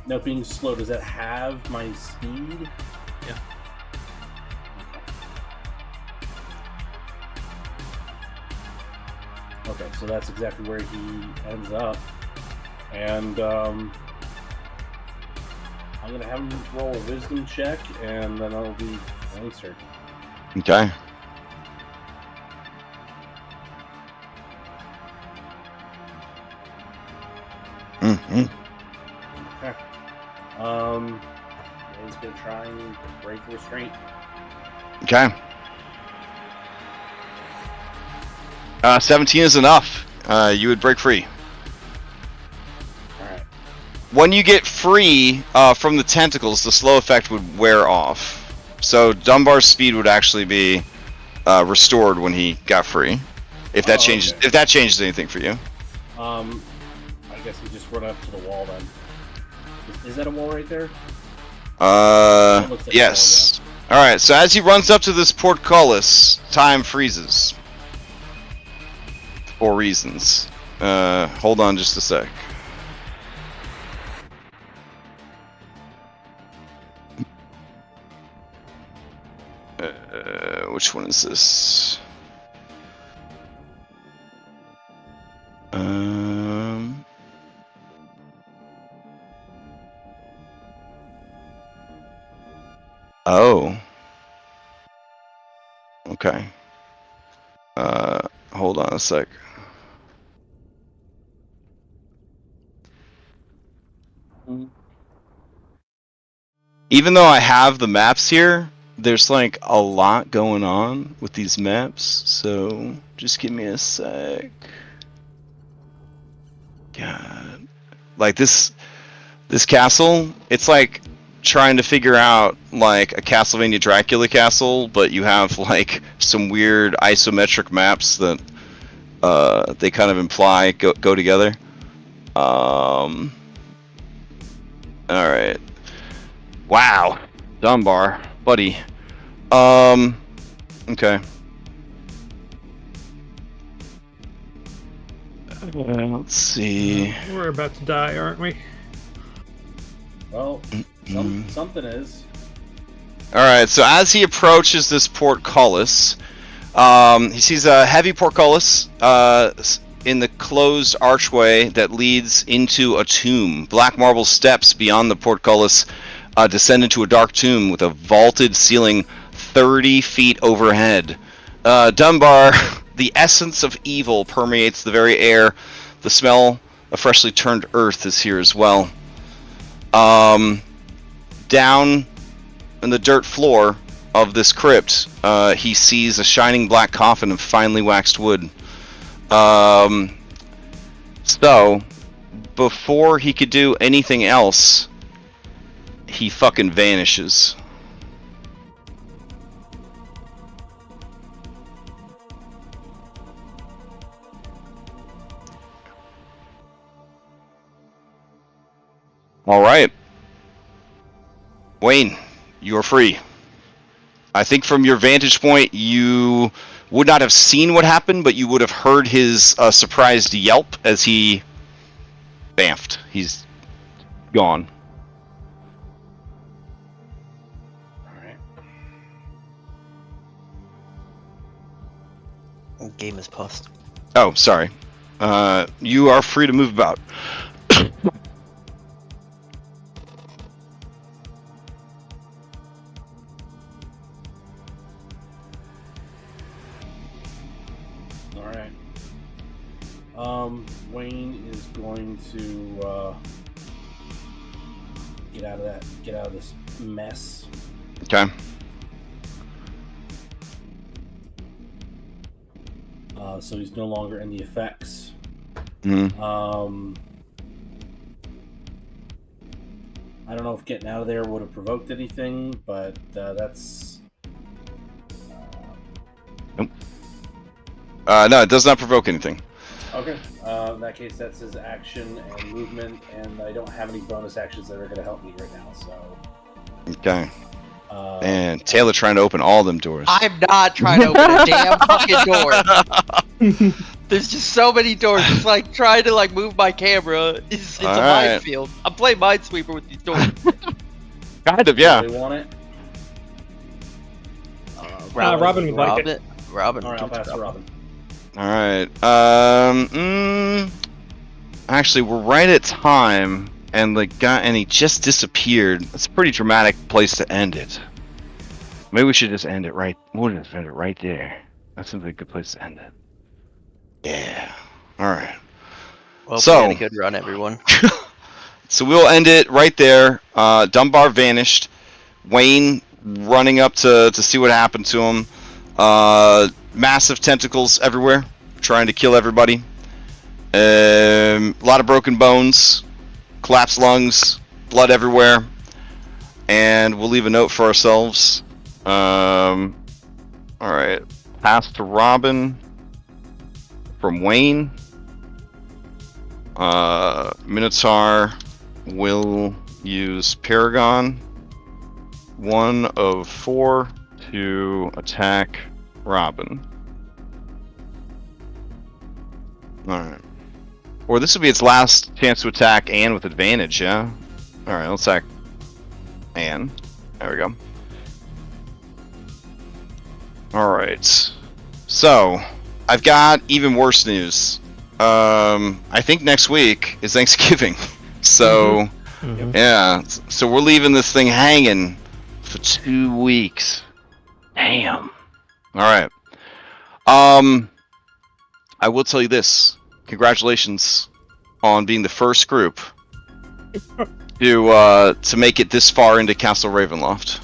Now, being slow, does that have my speed? Yeah. Okay, so that's exactly where he ends up. And I'm going to have him roll a wisdom check, and then that'll be answered. Okay. Mm-hmm. Okay. He's going to try and break restraint. Okay. 17 is enough. You would break free. Alright. When you get free from the tentacles, the slow effect would wear off. So Dunbar's speed would actually be restored when he got free. If that changes, okay. if that changes anything for you. I guess he just run up to the wall then. Is that a wall right there? Like Yes. All right. So as he runs up to this portcullis, time freezes. For reasons. Hold on just a sec. Which one is this? Oh. Okay. Hold on a sec. Even though I have the maps here, there's like a lot going on with these maps, so just give me a sec. God. Like this castle, it's like trying to figure out like a Castlevania Dracula castle, but you have like some weird isometric maps that they kind of imply go together. All right. Wow, Dunbar, buddy. Okay. Let's see. We're about to die, aren't we? Well, something is. All right. So as he approaches this portcullis, he sees a heavy portcullis in the closed archway that leads into a tomb. Black marble steps beyond the portcullis descend into a dark tomb with a vaulted ceiling 30 feet overhead. Dunbar, the essence of evil permeates the very air. The smell of freshly turned earth is here as well. Down in the dirt floor of this crypt, he sees a shining black coffin of finely waxed wood. So, before he could do anything else, he fucking vanishes. All right. Wayne, you are free. I think from your vantage point, you would not have seen what happened, but you would have heard his surprised yelp as he bamfed. He's gone. Game is paused. Oh, sorry. You are free to move about. Alright. Wayne is going to get out of this mess. Okay. So he's no longer in the effects. Mm-hmm. I don't know if getting out of there would have provoked anything, but that's... Nope. No, it does not provoke anything. Okay. In that case, that's his action and movement, and I don't have any bonus actions that are going to help me right now. So. Okay. And Taylor trying to open all them doors. I'm not trying to open a damn fucking door. There's just so many doors. It's like trying to like move my camera. It's a minefield. I'm playing Minesweeper with these doors. Kind of, yeah. Do they want it? Robin would like it. Robin. All right, I'll pass to Robin. All right. Actually, we're right at time, and he just disappeared. That's a pretty dramatic place to end it. Maybe we should just end it right. We'll just end it right there. That seems like a good place to end it. Yeah. All right. Well, so, had a good run, everyone. So we'll end it right there. Dunbar vanished. Wayne running up to see what happened to him. Massive tentacles everywhere, trying to kill everybody. A lot of broken bones, collapsed lungs, blood everywhere. And we'll leave a note for ourselves. All right. Pass to Robin from Wayne. Minotaur will use Paragon 1 of 4 to attack Robin. Alright. Or this will be its last chance to attack Anne with advantage, yeah? Alright, let's attack Anne. There we go. Alright. So, I've got even worse news. I think next week is Thanksgiving. So, yeah. So we're leaving this thing hanging for 2 weeks. Damn. Alright. I will tell you this. Congratulations on being the first group to make it this far into Castle Ravenloft.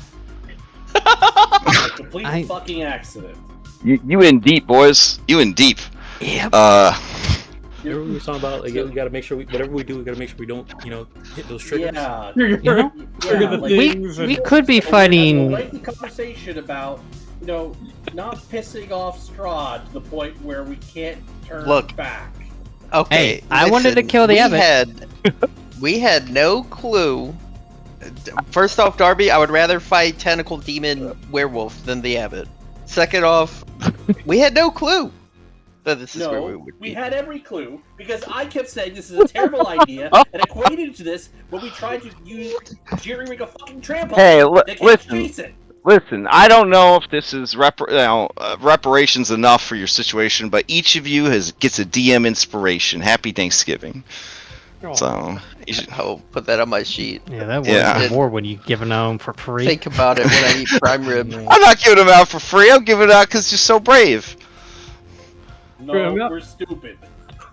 A complete fucking accident. You in deep, boys. You in deep. Yep. Remember we were talking about like we gotta make sure whatever we do, we gotta make sure we don't hit those triggers. Yeah. You know? Yeah, We could be fighting. We had a lengthy conversation about not pissing off Strahd to the point where we can't turn back. Okay. Hey, I wanted to kill the abbot. We had no clue. First off, Darby, I would rather fight tentacle demon werewolf than the abbot. Second off, we had no clue that this is where we would be. We had every clue because I kept saying this is a terrible idea and equated to this when we tried to use jerry-rig a fucking trampoline. Hey, listen. Listen, I don't know if this is reparations enough for your situation, but each of you gets a DM inspiration. Happy Thanksgiving. Oh. So I'll put that on my sheet. Yeah, that was more when you give it out for free. Think about it when I eat prime rib. I'm not giving them out for free. I'm giving it out because you're so brave. No, we're stupid.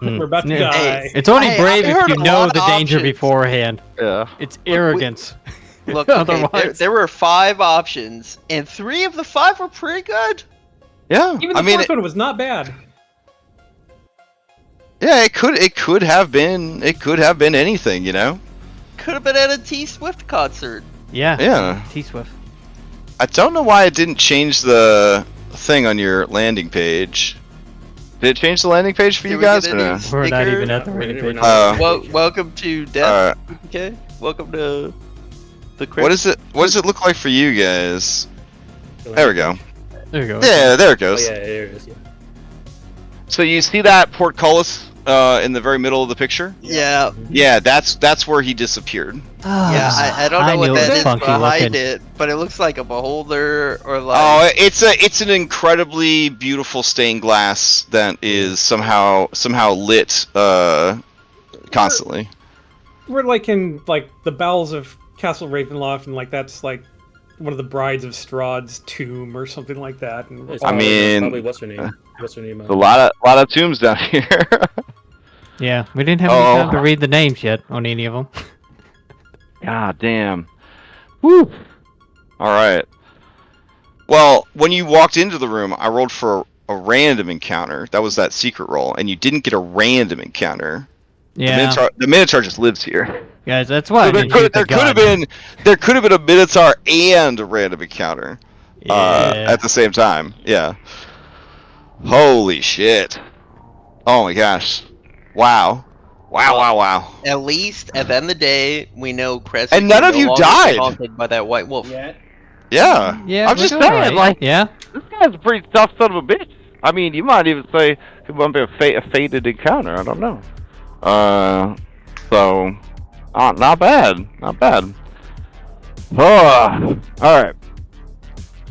We're about to die. It's only brave if you know the danger beforehand. Yeah. It's arrogance. Look, there were 5 options, and 3 of the 5 were pretty good. Yeah, Even the fourth one was not bad. Yeah, it could have been anything, Could have been at a T Swift concert. Yeah. T Swift. I don't know why it didn't change the thing on your landing page. Did it change the landing page for you guys? Or no? We're not even at the landing page. Welcome to Death. Okay. Welcome to the Crypt. What does it look like for you guys? There we go. There you go. Yeah, there it goes. Oh, yeah, there it is. Yeah. So you see that portcullis in the very middle of the picture? Yeah. Yeah, that's where he disappeared. Yeah, I don't know what that is behind it, but it looks like a beholder or like. Oh, it's an incredibly beautiful stained glass that is somehow lit constantly. We're like in the bowels of Castle Ravenloft, and that's like one of the brides of Strahd's tomb or something like that. And probably what's her name? What's her name? There's a lot of tombs down here. Yeah, we didn't have any time to read the names yet on any of them. God damn. Woo. All right. Well, when you walked into the room, I rolled for a random encounter. That was that secret roll, and you didn't get a random encounter. Yeah. The Minotaur just lives here. Guys, that's why there could have been a Minotaur and a random encounter at the same time. Yeah. Holy shit. Oh my gosh. Wow. Wow. At least at the end of the day, we know Cressy And none can of no you longer died. be haunted by that white wolf. Yeah. Yeah. Yeah, I'm we're just doing saying, alright. like, Yeah. this guy's a pretty tough son of a bitch. I mean, you might even say it might be a fated encounter. I don't know. So, not bad. Not bad. All right.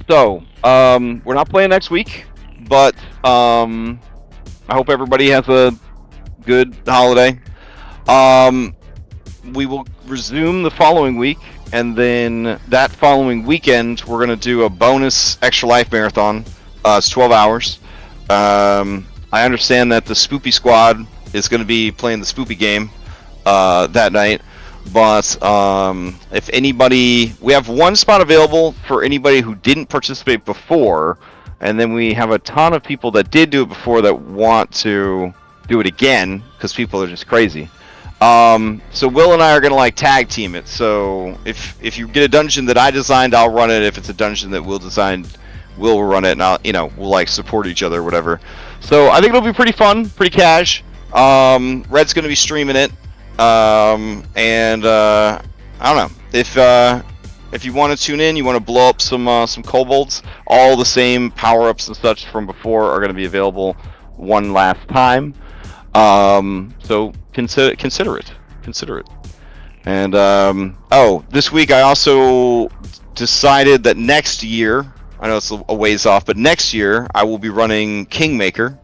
So, we're not playing next week, but I hope everybody has a good holiday. We will resume the following week, and then that following weekend, we're going to do a bonus Extra Life Marathon. It's 12 hours. I understand that the Spoopy Squad is going to be playing the Spoopy game that night, but if anybody... We have one spot available for anybody who didn't participate before, and then we have a ton of people that did do it before that want to do it again, because people are just crazy. So Will and I are gonna like tag team it. So if you get a dungeon that I designed, I'll run it. If it's a dungeon that Will designed, Will run it, and we'll like support each other or whatever. So I think it'll be pretty fun, pretty cash. Red's gonna be streaming it. And I don't know if you want to tune in, you want to blow up some kobolds. All the same power-ups and such from before are gonna be available one last time. So consider it. And this week I also decided that next year, I know it's a ways off, but next year I will be running Kingmaker.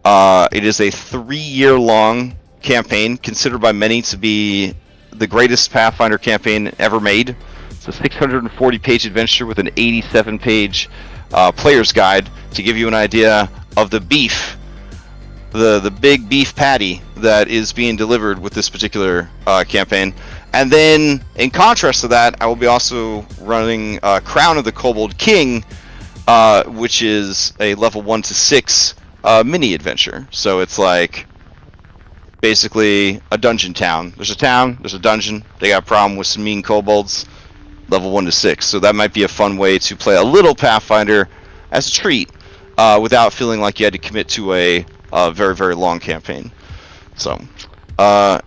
It is a 3-year-long campaign, considered by many to be the greatest Pathfinder campaign ever made. It's a 640-page adventure with an 87-page player's guide to give you an idea of the beef. The big beef patty that is being delivered with this particular campaign. And then, in contrast to that, I will be also running Crown of the Kobold King, which is a level 1 to 6 mini adventure. So it's like basically a dungeon town. There's a town, there's a dungeon, they got a problem with some mean kobolds, level 1 to 6. So that might be a fun way to play a little Pathfinder as a treat, without feeling like you had to commit to a very, very long campaign. So,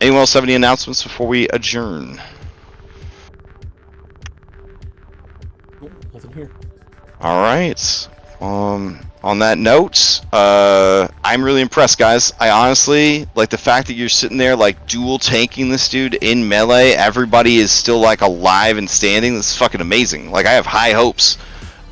anyone else have any announcements before we adjourn? Oh, nothing here. All right. On that note, I'm really impressed, guys. I honestly like the fact that you're sitting there like dual tanking this dude in melee. Everybody is still like alive and standing. This is fucking amazing. Like I have high hopes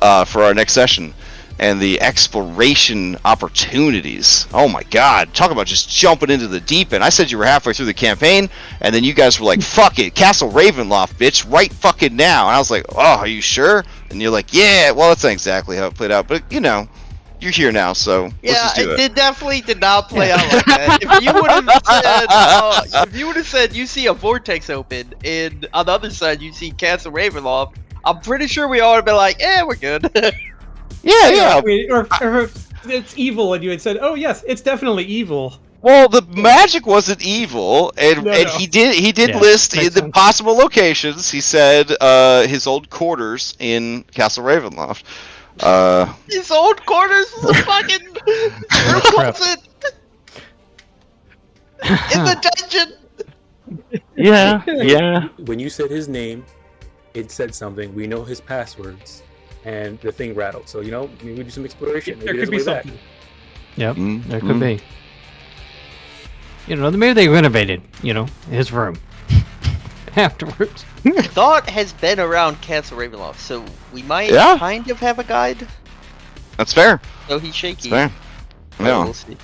for our next session. And the exploration opportunities. Oh my god, talk about just jumping into the deep end. I said you were halfway through the campaign, and then you guys were like, fuck it, Castle Ravenloft, bitch, right fucking now. And I was like, oh, are you sure? And you're like, yeah, well, that's not exactly how it played out, but you're here now, so let's just do it. It definitely did not play out like that. If you would have said you see a vortex open, and on the other side you see Castle Ravenloft, I'm pretty sure we all would have been like, we're good. Yeah. I mean, or if it's evil, and you had said, "Oh yes, it's definitely evil." Well, the magic wasn't evil, and he did list in the possible locations. He said his old quarters in Castle Ravenloft. His old quarters is a fucking closet in the dungeon. Yeah. When you said his name, it said something. We know his passwords. And the thing rattled. So, maybe we do some exploration. There could be something. Yep, there could be. Maybe they renovated, his room afterwards. Thought has been around Castle Ravenloft, so we might kind of have a guide. That's fair. So he's shaky. That's fair. Yeah. We'll see.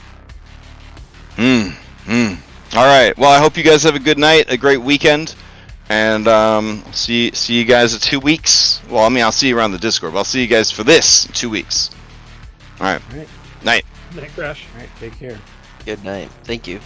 All right. Well, I hope you guys have a good night, a great weekend. And see you guys in 2 weeks. Well, I mean, I'll see you around the Discord, but I'll see you guys for this in 2 weeks. All right. All right. Night. Night, Crash. All right. Take care. Good night. Thank you.